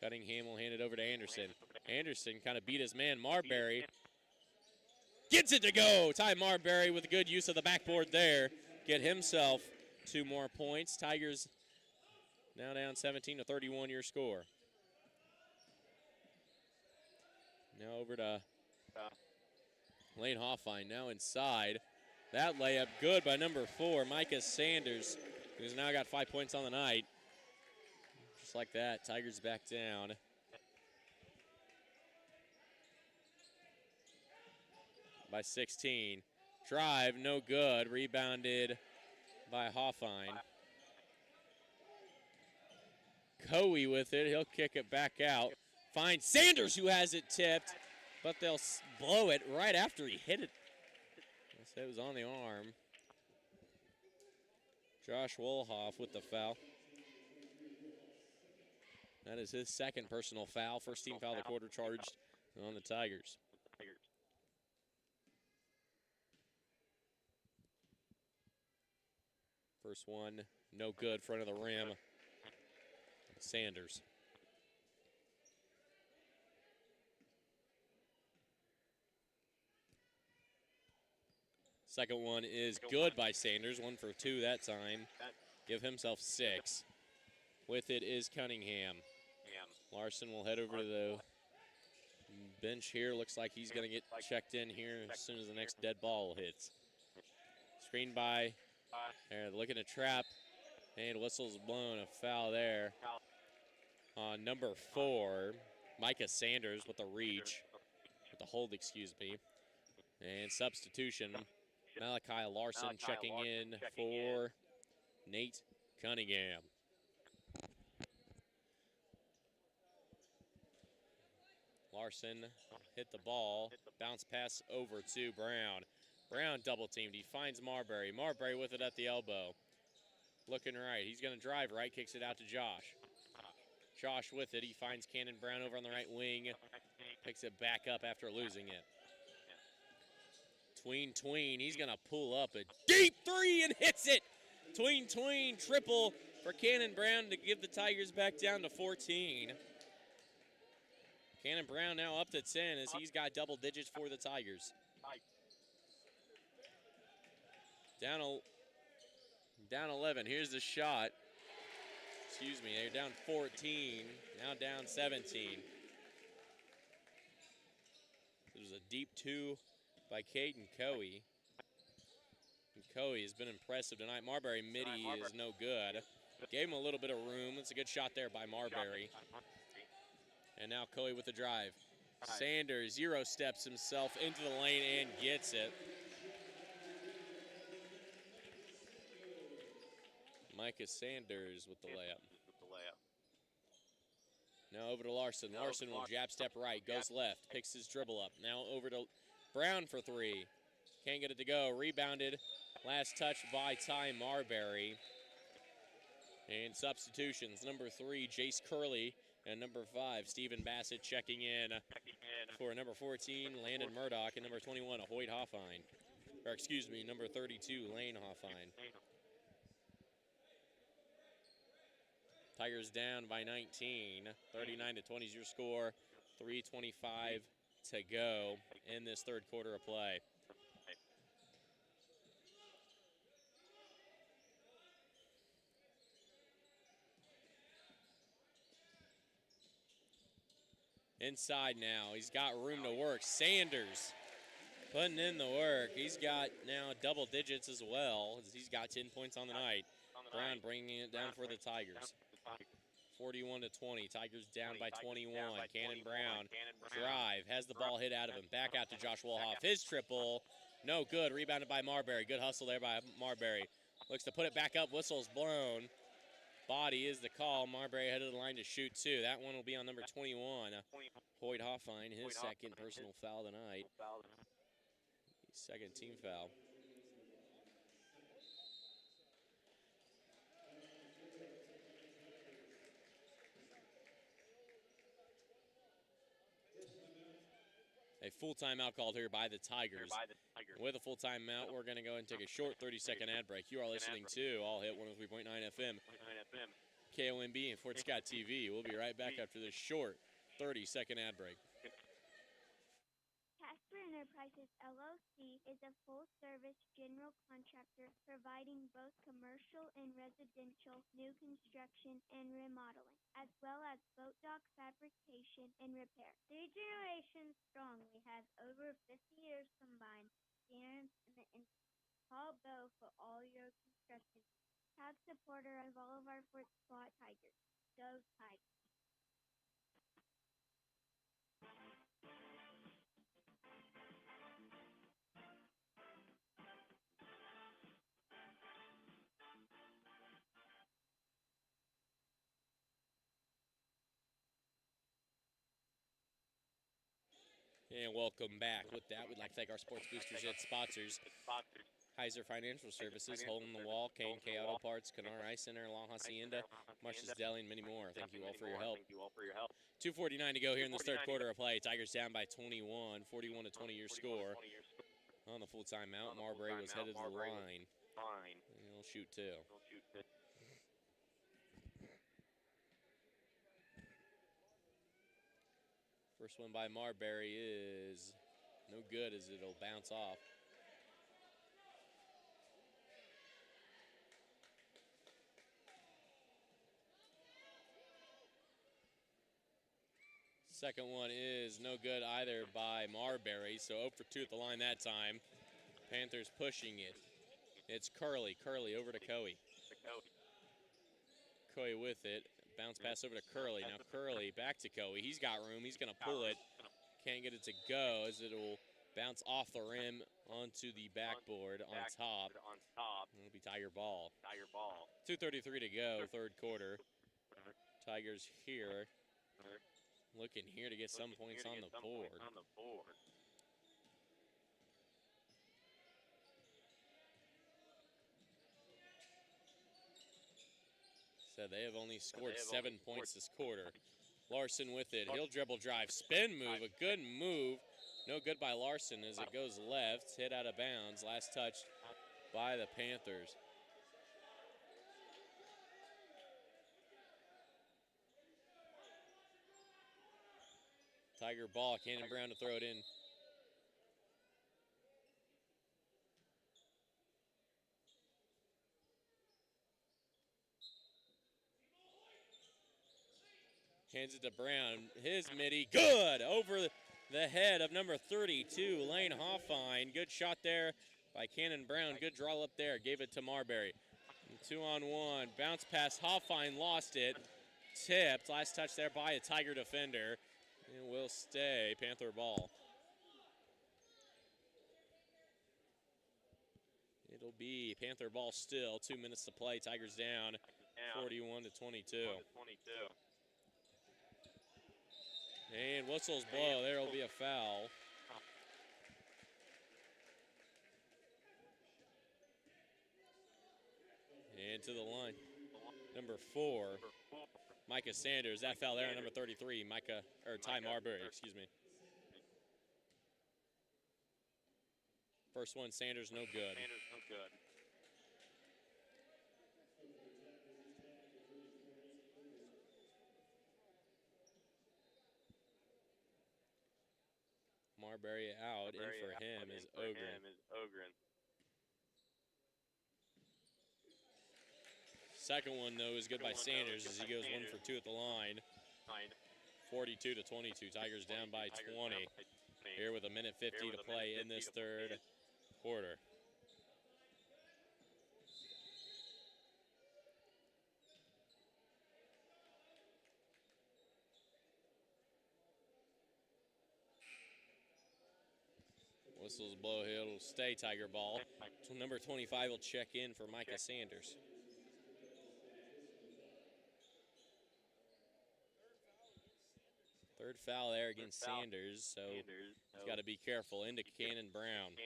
Cunningham will hand it over to Anderson. Anderson kind of beat his man, Marbury. Gets it to go. Ty Marbury with a good use of the backboard there. Get himself 2 more points. Tigers now down 17-31 your score. Now over to Lane Hoffine, now inside. That layup good by number 4, Micah Sanders, who's now got 5 points on the night. Just like that, Tigers back down. By 16. Drive, no good. Rebounded by Hoffine. Coey with it. He'll kick it back out. Finds Sanders, who has it tipped, but they'll blow it right after he hit it. It was on the arm. Josh Wolhoff with the foul. That is his second personal foul. First team foul of the quarter charged on the Tigers. First one, no good, front of the rim. Sanders. Second one is good by Sanders, 1 for 2 that time. Give himself 6. With it is Cunningham. Larson will head over to the bench here. Looks like he's going to get checked in here as soon as the next dead ball hits. Screen by, they're looking to trap, and whistle's blown. A foul there on number 4, Micah Sanders with the reach, with the hold, excuse me. And substitution. Malachi Larson checking in for Nate Cunningham. Larson hit the ball, bounce pass over to Brown. Brown double teamed, he finds Marbury. Marbury with it at the elbow. Looking right, he's gonna drive right, kicks it out to Josh. Josh with it, he finds Cannon Brown over on the right wing. Picks it back up after losing it. Tween, he's gonna pull up a deep 3 and hits it. Tween, triple for Cannon Brown to give the Tigers back down to 14. Cannon Brown now up to 10 as he's got double digits for the Tigers. Down 11, here's the shot. Excuse me, they're down 14, now down 17. There's a deep 2 by Caden Coey. And Coey has been impressive tonight. Marbury midi is no good. Gave him a little bit of room. It's a good shot there by Marbury. And now Coey with the drive. Sanders zero steps himself into the lane and gets it. Micah Sanders with the layup. Now over to Larson. Larson will jab step right, goes left, picks his dribble up. Now over to Brown for 3. Can't get it to go. Rebounded. Last touch by Ty Marbury. And substitutions. Number 3, Jace Curley. And number 5, Stephen Bassett checking in for number 14, Landon Murdoch. And number 21, Hoyt Hoffine. Or excuse me, number 32, Lane Hoffine. Tigers down by 19. 39-20 is your score. 3:25 to go in this third quarter of play. Inside now, he's got room to work. Sanders putting in the work. He's got now double digits as well, as he's got 10 points on the night. Brown bringing it down for the Tigers. 41 to 20. Tigers down by 21. Cannon Brown drive, has the ball hit out of him. Back out to Josh Wolhoff. His triple, no good. Rebounded by Marbury. Good hustle there by Marbury. Looks to put it back up. Whistle's blown. Body is the call. Marbury headed to the line to shoot two. That one will be on number 21. Hoyt Hoffine, his second personal foul tonight. Second team foul. A full timeout called here by the Tigers. With a full timeout, we're going to go and take a short 30-second ad break. You are listening to All Hit 103.9 FM, KOMB, and Fort Scott TV. We'll be right back after this short 30-second ad break. Casper Enterprises LLC is a full-service general contractor providing both commercial and residential new construction and remodeling, as well as boat dock fabrication and repair. 3 generations strong, we have over 50 years combined experience in the industry. Call Bo for all your construction needs. Proud supporter of all of our Fort Scott Tigers. Go Tigers. And welcome back. With that, we'd like to thank our sports boosters and sponsors. Heiser Financial Services, Hole in the Wall, K&K Auto Parts, Canar Ice Center, La Hacienda, Marsh's Deli, and many more. Thank you all for your help. 2:49 to go here in this third quarter of play. Tigers down by 21, 41 to 20 your score. On the full timeout, Marbury was headed to the line. And he'll shoot two. First one by Marbury is no good, as it'll bounce off. Second one is no good either by Marbury, so 0 for 2 at the line that time. Panthers pushing it. It's Curley. Curley over to Coey. Coey with it. Bounce pass over to Curley. Now Curley back to Coey. He's got room. He's going to pull it. Can't get it to go, as it'll bounce off the rim onto the backboard on top. It'll be Tiger ball. 2:33 to go, third quarter. Tigers here, looking here to get some points on the board. So they have only scored 7 points this quarter. Larson with it. He'll dribble drive. Spin move. A good move. No good by Larson as it goes left. Hit out of bounds. Last touch by the Panthers. Tiger ball. Cannon Brown to throw it in. Hands it to Brown. His midi, good! Over the head of number 32, Lane Hoffine. Good shot there by Cannon Brown. Good draw up there. Gave it to Marbury. 2-on-1. Bounce pass. Hoffine lost it. Tipped. Last touch there by a Tiger defender. It will stay Panther ball. It'll be Panther ball still. 2 minutes to play. Tigers down 41 to 22. And whistles blow. There will be a foul. And to the line, number 4, Micah Sanders. That foul there on number 33, Ty Marbury, excuse me. First one, Sanders, no good. Marbury out. In for him is Ogren. Second one, though, is good by Sanders as he goes 1 for 2 at the line. 42 to 22. Tigers down by 20. here with 1:50 to play in this third quarter. Whistles blow, he'll stay Tiger ball. So number 25 will check in for Micah Sanders. Third foul there against Sanders, so he's got to be careful. Into Cannon Brown.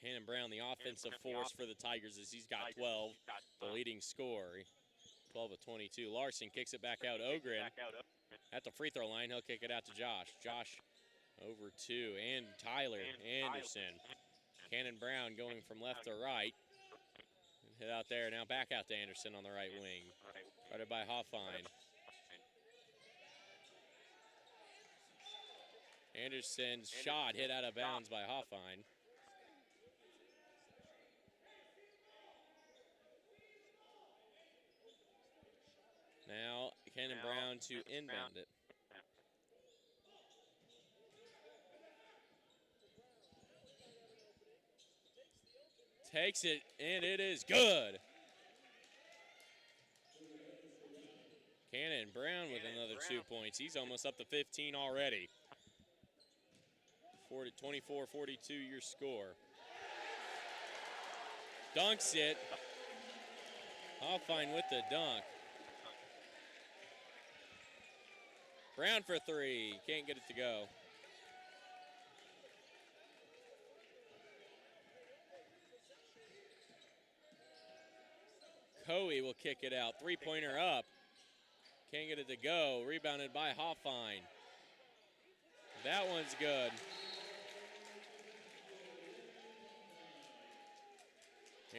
Cannon Brown, the offensive force for the Tigers, as he's got 12, the leading scorer. 12 of 22. Larson kicks it back out. Ogren at the free throw line. He'll kick it out to Josh. Josh over to and Tyler Anderson. Cannon Brown going from left to right. Hit out there. Now back out to Anderson on the right wing. Guarded by Hoffine. Anderson's shot hit out of bounds by Hoffine. Now Cannon Brown to inbound it. Takes it, and it is good. Cannon Brown with another 2 points. He's almost up to 15 already. 24-42 your score. Dunks it. Hoffine with the dunk. Brown for three. Can't get it to go. Coey will kick it out. Three-pointer up. Can't get it to go. Rebounded by Hoffine. That one's good.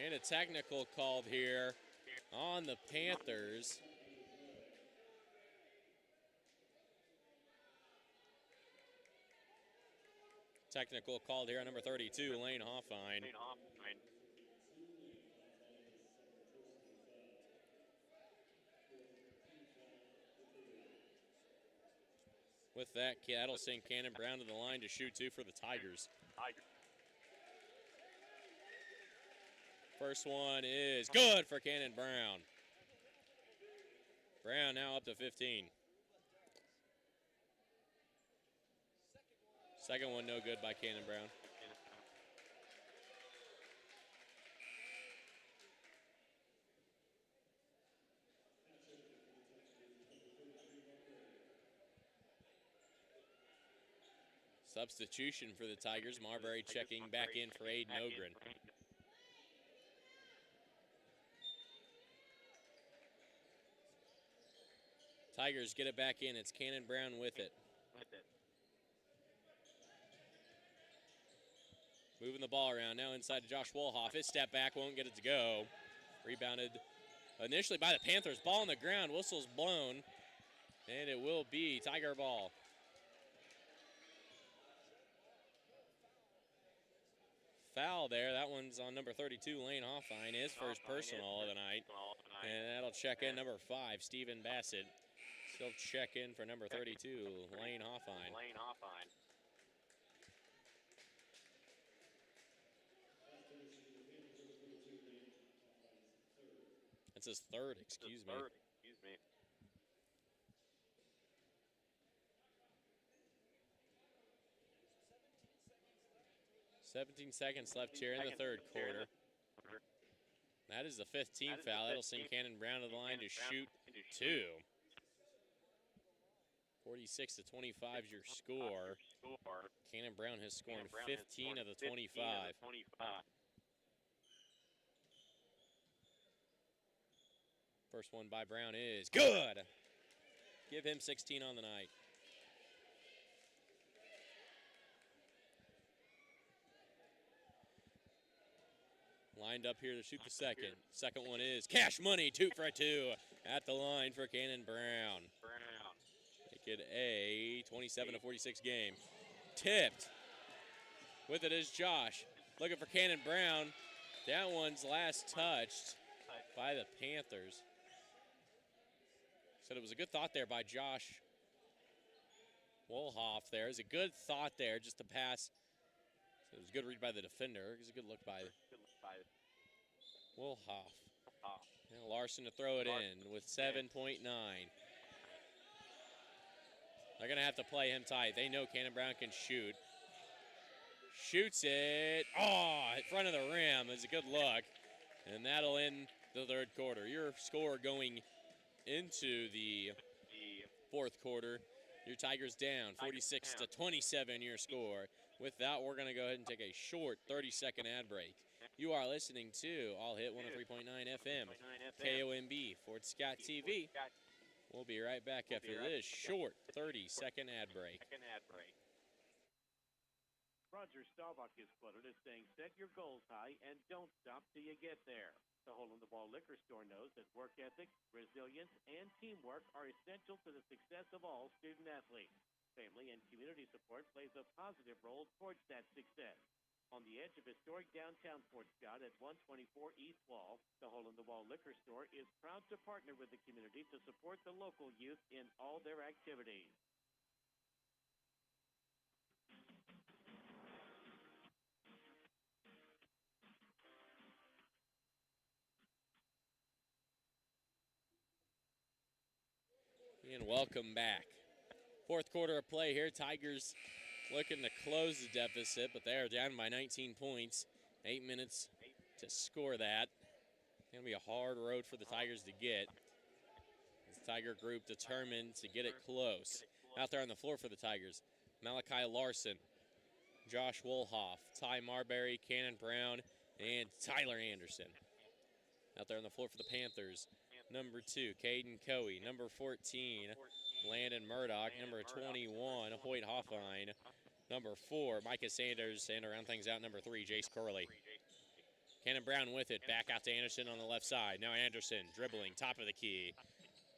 And a technical called here on the Panthers. Technical called here on number 32, Lane Hoffine. With that, that'll send Cannon Brown to the line to shoot two for the Tigers. First one is good for Cannon Brown. Brown now up to 15. Second one no good by Cannon Brown. Substitution for the Tigers. Marbury checking back in for Aiden Ogren. Tigers get it back in. It's Cannon Brown with it. Moving the ball around. Now inside to Josh Wolhoff. His step back won't get it to go. Rebounded initially by the Panthers. Ball on the ground. Whistle's blown. And it will be Tiger ball. Foul there. That one's on number 32, Lane Hoffine. His first personal of the night. And that'll check in number 5, Stephen Bassett. Still check in for number 32, Lane Hoffine. That's his third, excuse me. 17 seconds left here in the third quarter. That is the 15th foul. That'll send Cannon Brown to the line to shoot two. 46 to 25 is your score. Cannon Brown has scored 15 of the 25. First one by Brown is good. Give him 16 on the night. Lined up here to shoot the second. Second one is cash money, 2 for 2 at the line for Cannon Brown. Make it a 27 to 46 game. Tipped. With it is Josh. Looking for Cannon Brown. That one's last touched by the Panthers. Said it was a good thought there by Josh Wolhoff there is a good thought there, just to pass. So it was a good read by the defender. It was a good look by Wolhoff. And Larson to throw it in with 7.9. They're going to have to play him tight. They know Cannon Brown can shoot. Shoots it. Oh, in front of the rim. It's a good look. And that'll end the third quarter. Your score going into the fourth quarter. Your Tigers down 46 to 27, your score. With that, we're going to go ahead and take a short 30-second ad break. You are listening to All Hit 103.9 FM, KOMB, Fort Scott TV. We'll be right back after this short 30-second ad break. Roger Staubach is quoted as saying, set your goals high and don't stop till you get there. The Hole-in-the-Wall Liquor Store knows that work ethic, resilience, and teamwork are essential to the success of all student athletes. Family and community support plays a positive role towards that success. On the edge of historic downtown Fort Scott at 124 East Wall, the Hole-in-the-Wall Liquor Store is proud to partner with the community to support the local youth in all their activities. And welcome back. Fourth quarter of play here. Tigers looking to close the deficit, but they are down by 19 points. 8 minutes to score that. Going to be a hard road for the Tigers to get. This Tiger group determined to get it close. Out there on the floor for the Tigers, Malachi Larson, Josh Wolhoff, Ty Marbury, Cannon Brown, and Tyler Anderson. Out there on the floor for the Panthers, number 2, Caden Coey, number 14, Landon Murdoch, number 21, Hoyt Hoffine, number 4, Micah Sanders, and around things out, number 3, Jace Curley. Cannon Brown with it, back out to Anderson on the left side. Now Anderson dribbling, top of the key.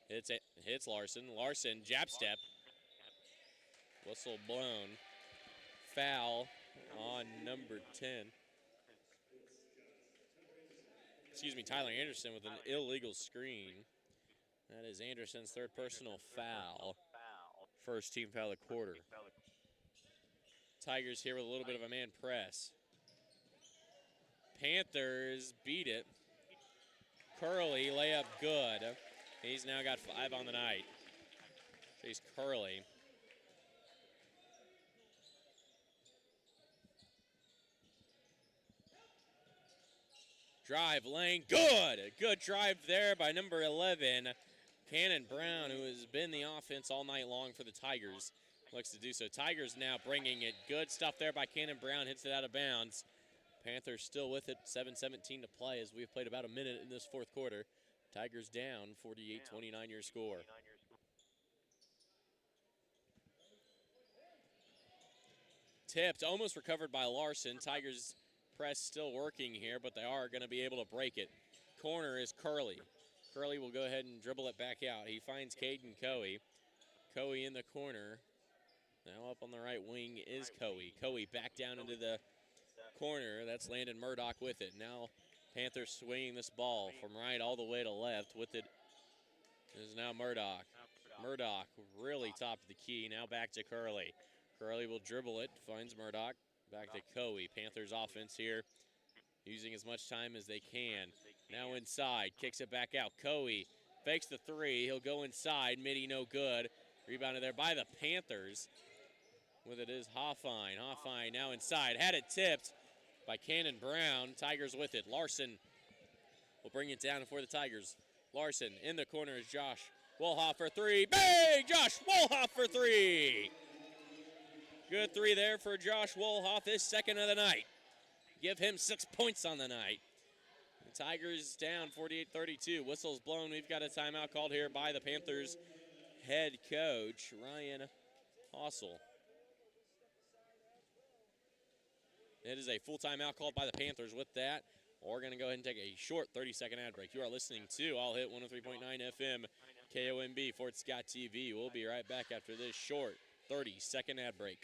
Hits Larson. Larson, jab step. Whistle blown. Foul on number 10. Tyler Anderson with an illegal screen. That is Anderson's third personal foul. First team foul of the quarter. Tigers here with a little bit of a man press. Panthers beat it. Curley, layup good. He's now got 5 on the night. Chase Curley. Drive lane, good. A good drive there by number 11, Cannon Brown, who has been the offense all night long for the Tigers. Looks to do so. Tigers now bringing it. Good stuff there by Cannon Brown. Hits it out of bounds. Panthers still with it. 7:17 to play as we've played about a minute in this fourth quarter. Tigers down 48-29 your score. Tipped, almost recovered by Larson. Tigers press still working here, but they are going to be able to break it. Corner is Curley. Curley will go ahead and dribble it back out. He finds Caden Coey. Coey in the corner. Now up on the right wing is Coey. Coey back down into the corner. That's Landon Murdoch with it. Now Panthers swinging this ball from right all the way to left. With it is now Murdoch. Murdoch really top of the key. Now back to Curley. Curley will dribble it. Finds Murdoch. Back to Coey. Panthers offense here using as much time as they can. Now inside. Kicks it back out. Coey fakes the 3. He'll go inside. Midi no good. Rebounded there by the Panthers. With it is Hoffine. Hoffine now inside. Had it tipped by Cannon Brown. Tigers with it. Larson will bring it down for the Tigers. Larson in the corner is Josh Wolhoff for 3. Bang! Josh Wolhoff for 3. Good 3 there for Josh Wolhoff, his second of the night. Give him 6 points on the night. The Tigers down 48-32. Whistle's blown. We've got a timeout called here by the Panthers head coach, Ryan Hossel. It is a full timeout called by the Panthers. With that, we're going to go ahead and take a short 30-second ad break. You are listening to All Hit 103.9 FM, KOMB, Fort Scott TV. We'll be right back after this short 30-second ad break.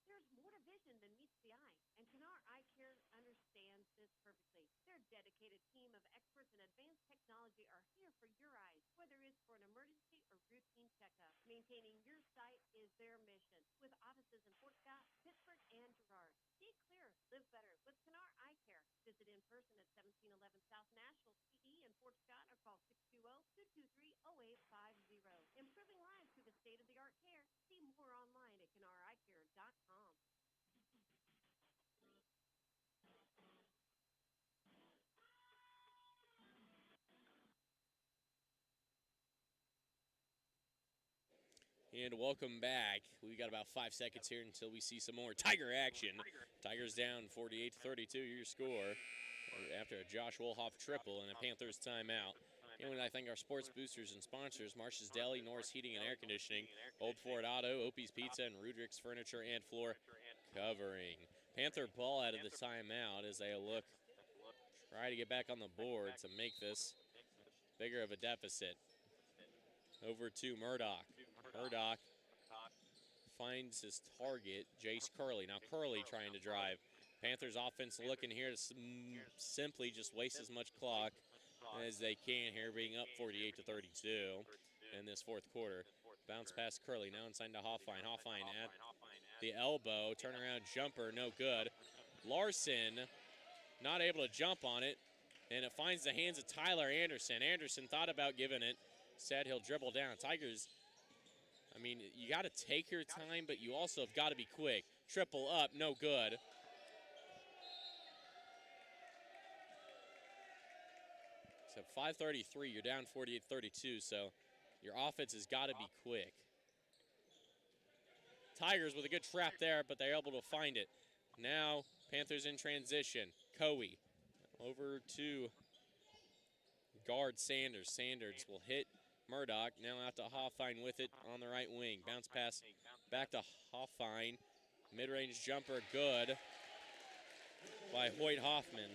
There's more to vision than meets the eye, and Canar Eye Care understands this perfectly. Their dedicated team of experts in advanced technology are here for your eyes, whether it's for an emergency or routine checkup. Maintaining your site is their mission. With offices in Fort Scott, Pittsburgh, and Girard. See clear, live better with Canar Eye Care. Visit in person at 1711 South National CE in Fort Scott or call 620-223-0850. Improving lives through the state-of-the-art care. See more online at canareyecare.com. And welcome back. We got about 5 seconds here until we see some more Tiger action. Tigers down 48-32, your score after a Josh Wolhoff triple and a Panthers timeout. And I thank our sports boosters and sponsors, Marsh's Deli, Norris Heating and Air Conditioning, Old Ford Auto, Opie's Pizza, and Rudrick's Furniture and Floor Covering. Panther ball out of the timeout as they try to get back on the board to make this bigger of a deficit. Over to Murdoch. Murdoch finds his target, Jace Curley. Now Curley trying to drive. Panthers offense looking here to simply just waste as much clock as they can here, being up 48-32 in this fourth quarter. Bounce past Curley, now inside to Hoffine. Hoffine at the elbow, turnaround jumper, no good. Larson not able to jump on it, and it finds the hands of Tyler Anderson. Anderson thought about giving it, said he'll dribble down. Tigers, I mean, you got to take your time, but you also have got to be quick. Triple up, no good. So 5:33, you're down 48-32, so your offense has got to be quick. Tigers with a good trap there, but they're able to find it. Now, Panthers in transition. Coey over to guard Sanders. Sanders will hit Murdoch. Now out to Hoffine with it on the right wing. Bounce pass back to Hoffine. Mid-range jumper good by Hoyt Hoffman.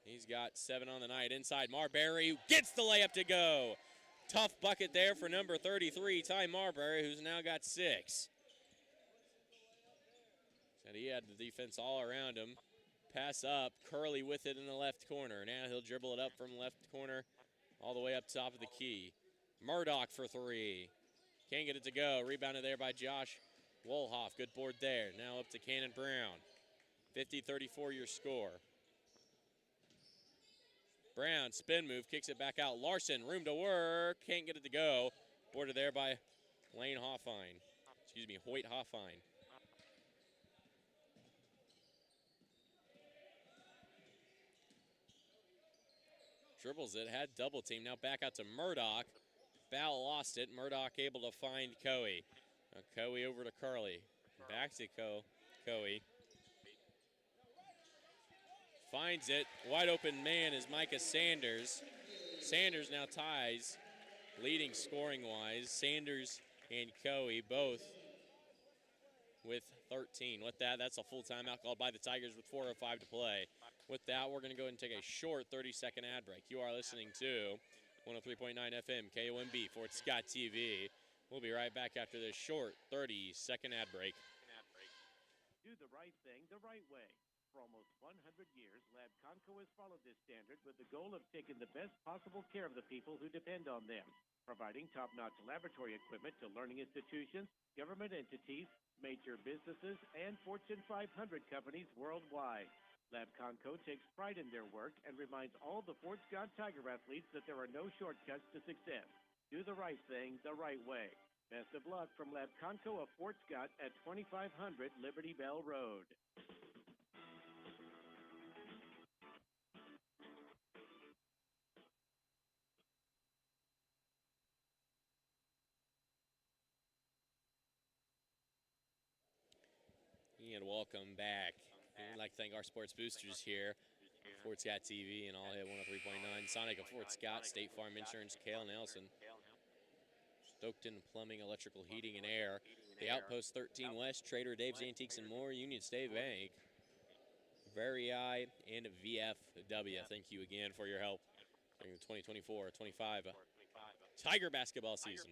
He's got 7 on the night. Inside, Marbury gets the layup to go. Tough bucket there for number 33, Ty Marbury, who's now got 6. And he had the defense all around him. Pass up, Curley with it in the left corner. Now he'll dribble it up from left corner all the way up top of the key. Murdoch for 3. Can't get it to go. Rebounded there by Josh Wolhoff. Good board there. Now up to Cannon Brown. 50-34 your score. Brown, spin move, kicks it back out. Larson, room to work. Can't get it to go. Boarded there by Lane Hoffine. Excuse me, Hoyt Hoffine. Dribbles it, had double team. Now back out to Murdoch. Ball lost it. Murdoch able to find Coey. Coey over to Curley. Back to Coey. Finds it. Wide open man is Micah Sanders. Sanders now ties, leading scoring-wise. Sanders and Coey both with 13. With that, that's a full timeout called by the Tigers with 4:05 to play. With that, we're going to go ahead and take a short 30-second ad break. You are listening to 103.9 FM, KOMB, Fort Scott TV. We'll be right back after this short 30-second ad break. Do the right thing the right way. For almost 100 years, Lab Conco has followed this standard with the goal of taking the best possible care of the people who depend on them, providing top-notch laboratory equipment to learning institutions, government entities, major businesses, and Fortune 500 companies worldwide. Lab Conco takes pride in their work and reminds all the Fort Scott Tiger athletes that there are no shortcuts to success. Do the right thing the right way. Best of luck from Lab Conco of Fort Scott at 2500 Liberty Bell Road. And welcome back. We'd like to thank our sports boosters here, Fort Scott TV and All Hit 103.9, Sonic of Fort Scott, State Farm Insurance, Cale Nelson, Stockton Plumbing, Electrical Heating and Air, The Outpost 13 West, Trader Dave's Antiques and More, Union State Bank, Vari, and VFW. Thank you again for your help during the 2024-25 Tiger basketball season.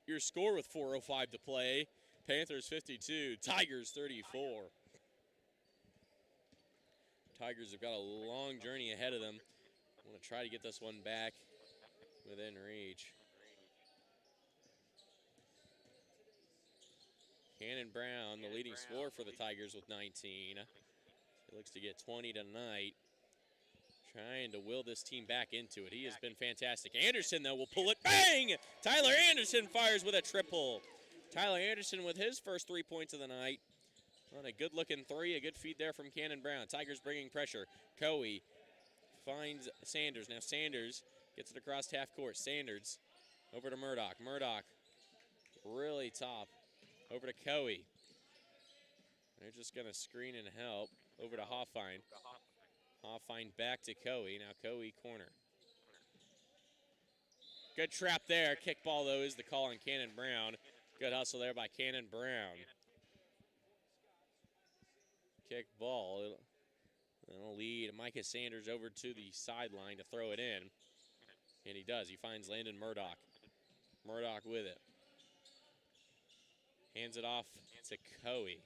Your score with 4:05 to play. Panthers 52, Tigers 34. Tigers have got a long journey ahead of them Want to try to get this one back within reach. Cannon Brown, the leading scorer for the Tigers with 19. He looks to get 20 tonight. Trying to will this team back into it. He has been fantastic. Anderson, though, will pull it. Bang! Tyler Anderson fires with a triple. Tyler Anderson with his first 3 points of the night. On a good-looking three, a good feed there from Cannon Brown. Tigers bringing pressure. Coey finds Sanders. Now Sanders gets it across half court. Sanders over to Murdoch. Murdoch really top. Over to Coey. They're just going to screen and help. Over to Hoffine. Hoffine back to Coey. Now Coey corner. Good trap there. Kick ball, though, is the call on Cannon Brown. Good hustle there by Cannon Brown. Kick ball. It'll lead Micah Sanders over to the sideline to throw it in. And he does. He finds Landon Murdoch. Murdoch with it. Hands it off to Coey.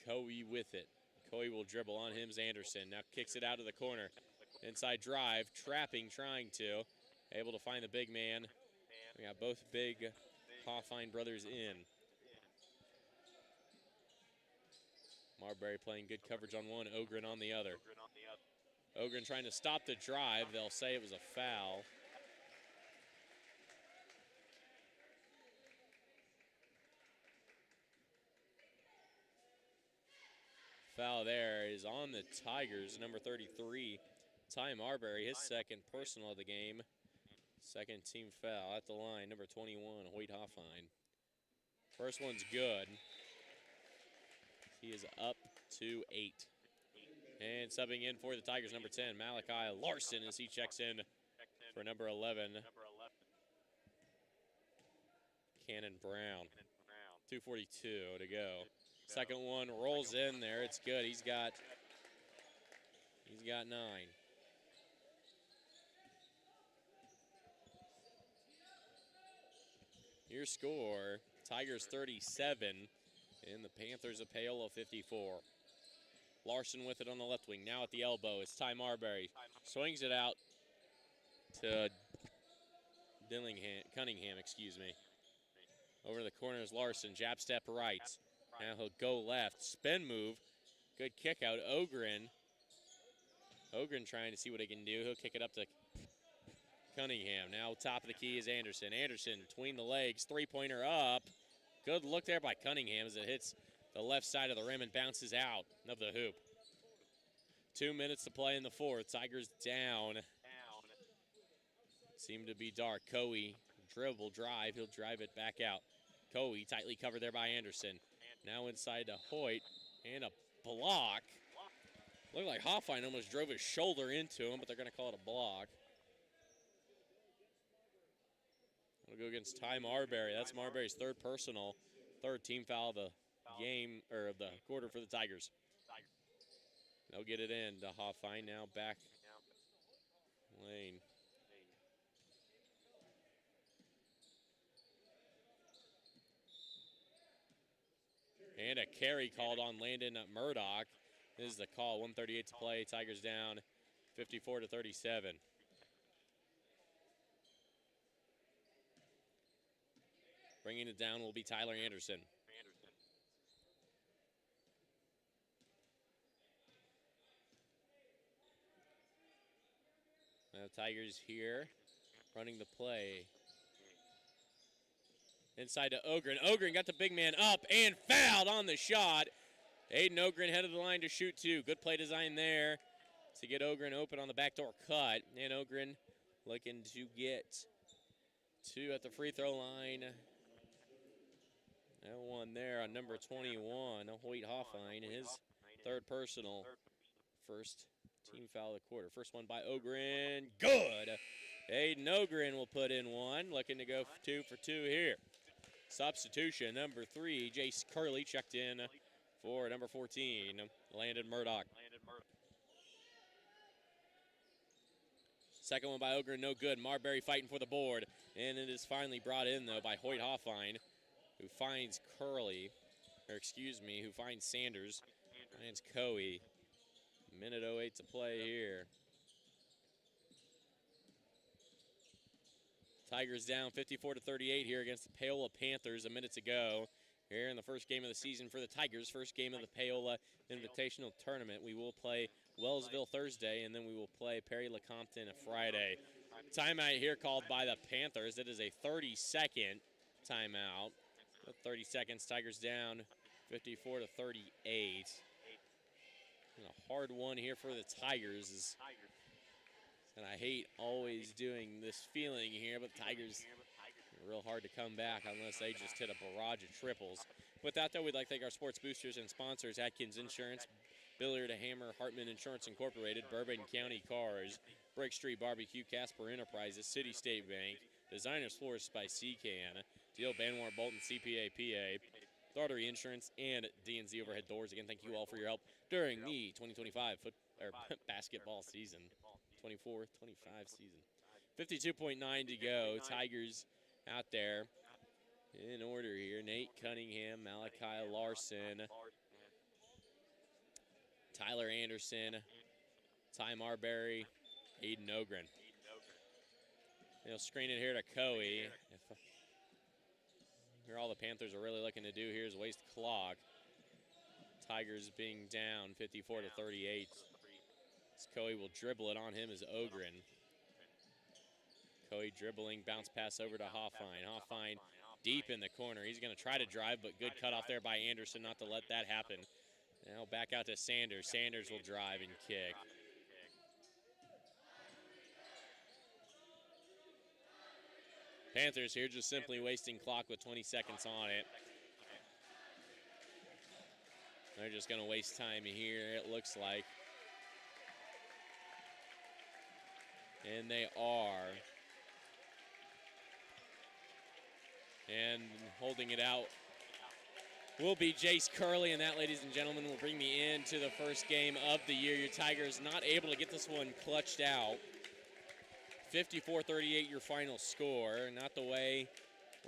Coey with it. Coey will dribble on him. Anderson now kicks it out of the corner. Inside drive, trapping, trying to. Able to find the big man. We got both big Hoffine brothers in. Marbury playing good coverage on one, Ogren on the other. Ogren trying to stop the drive. They'll say it was a foul. Foul there is on the Tigers, number 33, Ty Marbury, his second personal of the game. Second team foul at the line, number 21, Hoyt Hoffine. First one's good. He is up to 8. And subbing in for the Tigers, number 10, Malachi Larson, as he checks in for number 11, Cannon Brown. 2:42 to go. Second one rolls in there. It's good. He's got 9. Your score, Tigers 37 and the Panthers of Paola 54. Larson with it on the left wing. Now at the elbow, it's Ty Marbury. Swings it out to Cunningham, excuse me. Over to the corner is Larson. Jab step right. Now he'll go left. Spin move. Good kick out. Ogren trying to see what he can do. He'll kick it up to Cunningham. Now top of the key is Anderson. Anderson between the legs. Three-pointer up. Good look there by Cunningham as it hits the left side of the rim and bounces out of the hoop. 2 minutes to play in the fourth. Tigers down. Seemed to be dark. Coey dribble, drive. He'll drive it back out. Coey tightly covered there by Anderson. Now inside to Hoyt, and a block. Looked like Hoffine almost drove his shoulder into him, but they're going to call it a block. We'll go against Ty Marbury. That's Marbury's third personal, third team foul of the game, or of the quarter for the Tigers. They'll get it in to Hoffine, now back lane. And a carry called on Landon Murdoch. This is the call. 1:38 to play. Tigers down 54-37. Bringing it down will be Tyler Anderson. Now Tigers here running the play. Inside to Ogren. Ogren got the big man up and fouled on the shot. Aiden Ogren headed the line to shoot two. Good play design there to get Ogren open on the backdoor cut. And Ogren looking to get 2 at the free throw line. That one there on number 21, Hoyt Hoffine, his third personal. First team foul of the quarter. First one by Ogren. Good. Aiden Ogren will put in one. Looking to go 2 for 2 here. Substitution, number 3, Jace Curley checked in for number 14, Landon Murdoch. Second one by Ogren, no good. Marbury fighting for the board. And it is finally brought in, though, by Hoyt Hoffine, who finds who finds Sanders. Finds Coey. Minute 08 to play here. Tigers down 54-38 here against the Paola Panthers a minute to go. Here in the first game of the season for the Tigers, first game of the Paola Invitational Tournament. We will play Wellsville Thursday, and then we will play Perry LeCompton Friday. Timeout here called by the Panthers. It is a 30-second timeout. 30 seconds, Tigers down 54-38. And a hard one here for the Tigers. And I hate always doing this feeling here, but Tigers real hard to come back unless they just hit a barrage of triples. With that, though, we'd like to thank our sports boosters and sponsors, Atkins Insurance, Billard Hammer, Hartman Insurance Incorporated, Bourbon County Cars, Brick Street Barbecue, Casper Enterprises, City State Bank, Designers Florists by Seacan, Deal Banwar Bolton CPA PA, Daughtery Insurance, and DNZ Overhead Doors. Again, thank you all for your help during the 2025 basketball season, 24-25 season. 52.9 to go. Tigers out there in order here. Nate Cunningham, Malachi Larson, Tyler Anderson, Ty Marbury, Aiden Ogren. They'll screen it here to Coey. Here all the Panthers are really looking to do here is waste clock. Tigers being down 54-38. Coey will dribble it on him as Ogren. Coey dribbling, bounce pass over to Hoffine. Hoffine deep in the corner. He's going to try to drive, but good cutoff there by Anderson not to let that happen. Now back out to Sanders. Sanders will drive and kick. Panthers here just simply wasting clock with 20 seconds on it. They're just going to waste time here, it looks like. And they are. And holding it out will be Jace Curley, and that, ladies and gentlemen, will bring me into the first game of the year. Your Tigers not able to get this one clutched out. 54-38 your final score. Not the way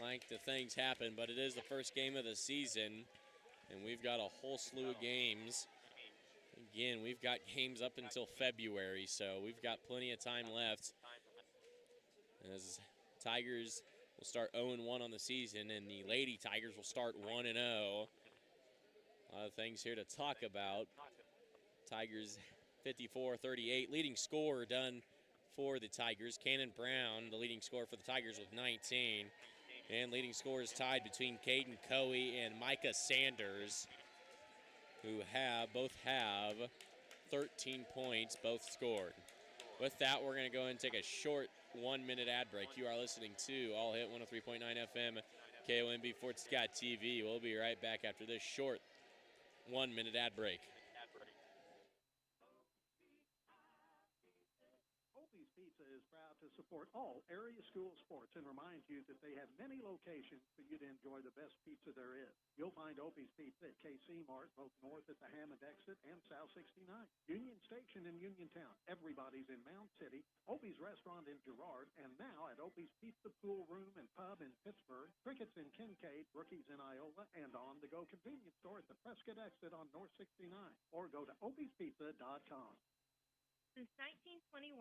like the things happen, but it is the first game of the season, and we've got a whole slew of games. Again, we've got games up until February, so we've got plenty of time left. As Tigers will start 0-1 on the season, and the Lady Tigers will start 1-0. A lot of things here to talk about. Tigers 54-38. Leading scorer done for the Tigers. Cannon Brown, the leading scorer for the Tigers with 19. And leading scorers tied between Caden Coey and Micah Sanders, who both have 13 points, both scored. With that, we're going to go ahead and take a short 1-minute ad break. You are listening to All Hit 103.9 FM, KOMB Fort Scott TV. We'll be right back after this short 1-minute ad break. Opie's Pizza is proud to support all area school sports and remind you that they have many locations for you to enjoy the best pizza there is. You'll find Opie's Pizza at KC Mart, both north at the Hammond exit and South 69. Union Station in Uniontown. Everybody's in Mound City. Opie's Restaurant in Girard. And now at Opie's Pizza Pool Room and Pub in Pittsburgh. Crickets in Kincaid. Brookies in Iola. And on-the-go convenience store at the Prescott exit on North 69. Or go to opiespizza.com. Since 1921,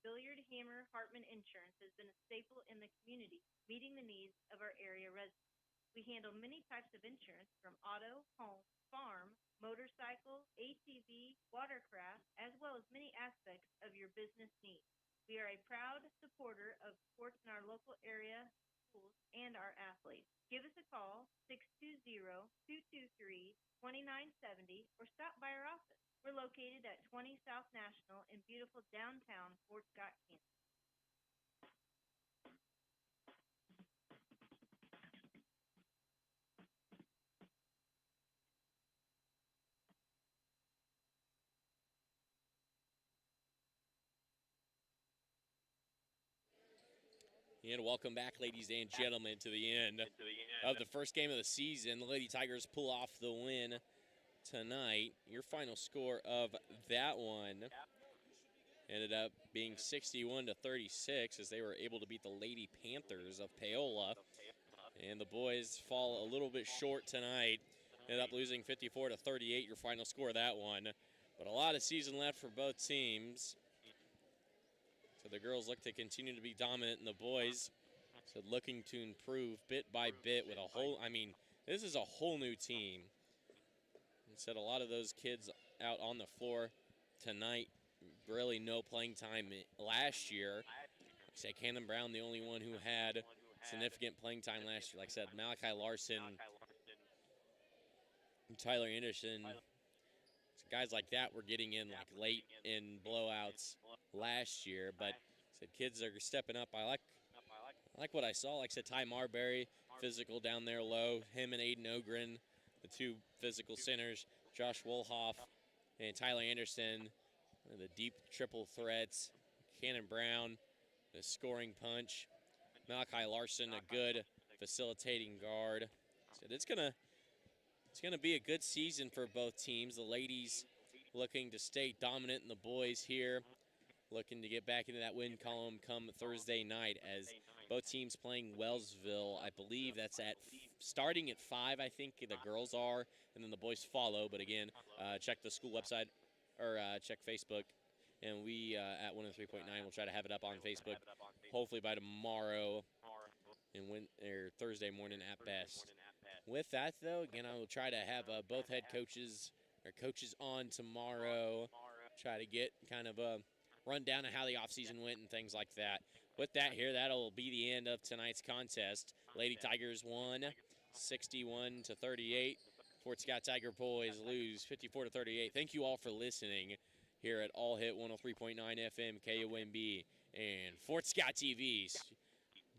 Billiard Hammer Hartman Insurance has been a staple in the community, meeting the needs of our area residents. We handle many types of insurance from auto, home, farm, motorcycle, ATV, watercraft, as well as many aspects of your business needs. We are a proud supporter of sports in our local area schools and our athletes. Give us a call, 620-223-2970, or stop by our office. We're located at 20 South National in beautiful downtown Fort Scott, Kansas. And welcome back, ladies and gentlemen, to the end of the first game of the season. The Lady Tigers pull off the win tonight. Your final score of that one ended up being 61-36 as they were able to beat the Lady Panthers of Paola. And the boys fall a little bit short tonight. Ended up losing 54-38, your final score of that one. But a lot of season left for both teams. So the girls look to continue to be dominant, and the boys So looking to improve bit by bit with a whole, I mean, this is a whole new team. Instead, a lot of those kids out on the floor tonight, really no playing time last year. Like I said, Cannon Brown, the only one who had significant playing time last year. Like I said, Malachi Larson, Tyler Anderson, guys like that were getting in like late in blowouts last year. But said kids are stepping up. I like what I saw. Like I said, Ty Marbury, physical down there low. Him and Aiden Ogren, the two physical centers. Josh Wolhoff and Tyler Anderson, the deep triple threats. Cannon Brown, the scoring punch. Malachi Larson, a good facilitating guard. So it's gonna be a good season for both teams. The ladies looking to stay dominant, and the boys here looking to get back into that win column come Thursday night, as both teams playing Wellsville. I believe that's starting at 5, I think the girls are, and then the boys follow. But again, check the school website or check Facebook, and we at 103.9 will try to have it up on Facebook hopefully by tomorrow and Thursday morning at best. With that, though, again, I will try to have both head coaches or coaches on tomorrow, try to get kind of a rundown of how the offseason went and things like that. With that here, that'll be the end of tonight's contest. Lady Tigers won 61-38. Fort Scott Tiger boys lose 54-38. Thank you all for listening here at All Hit 103.9 FM KOMB and Fort Scott TV.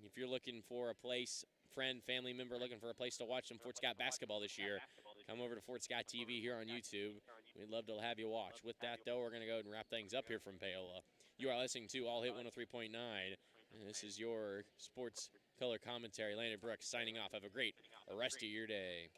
If you're looking for a place, friend, family member looking for a place to watch some Fort Scott basketball this year, come over to Fort Scott TV here on YouTube. We'd love to have you watch. With that, though, we're going to go ahead and wrap things up here from Paola. You are listening to All Hit 103.9. And this is your sports color commentary. Landon Brooks signing off. Have a great rest of your day.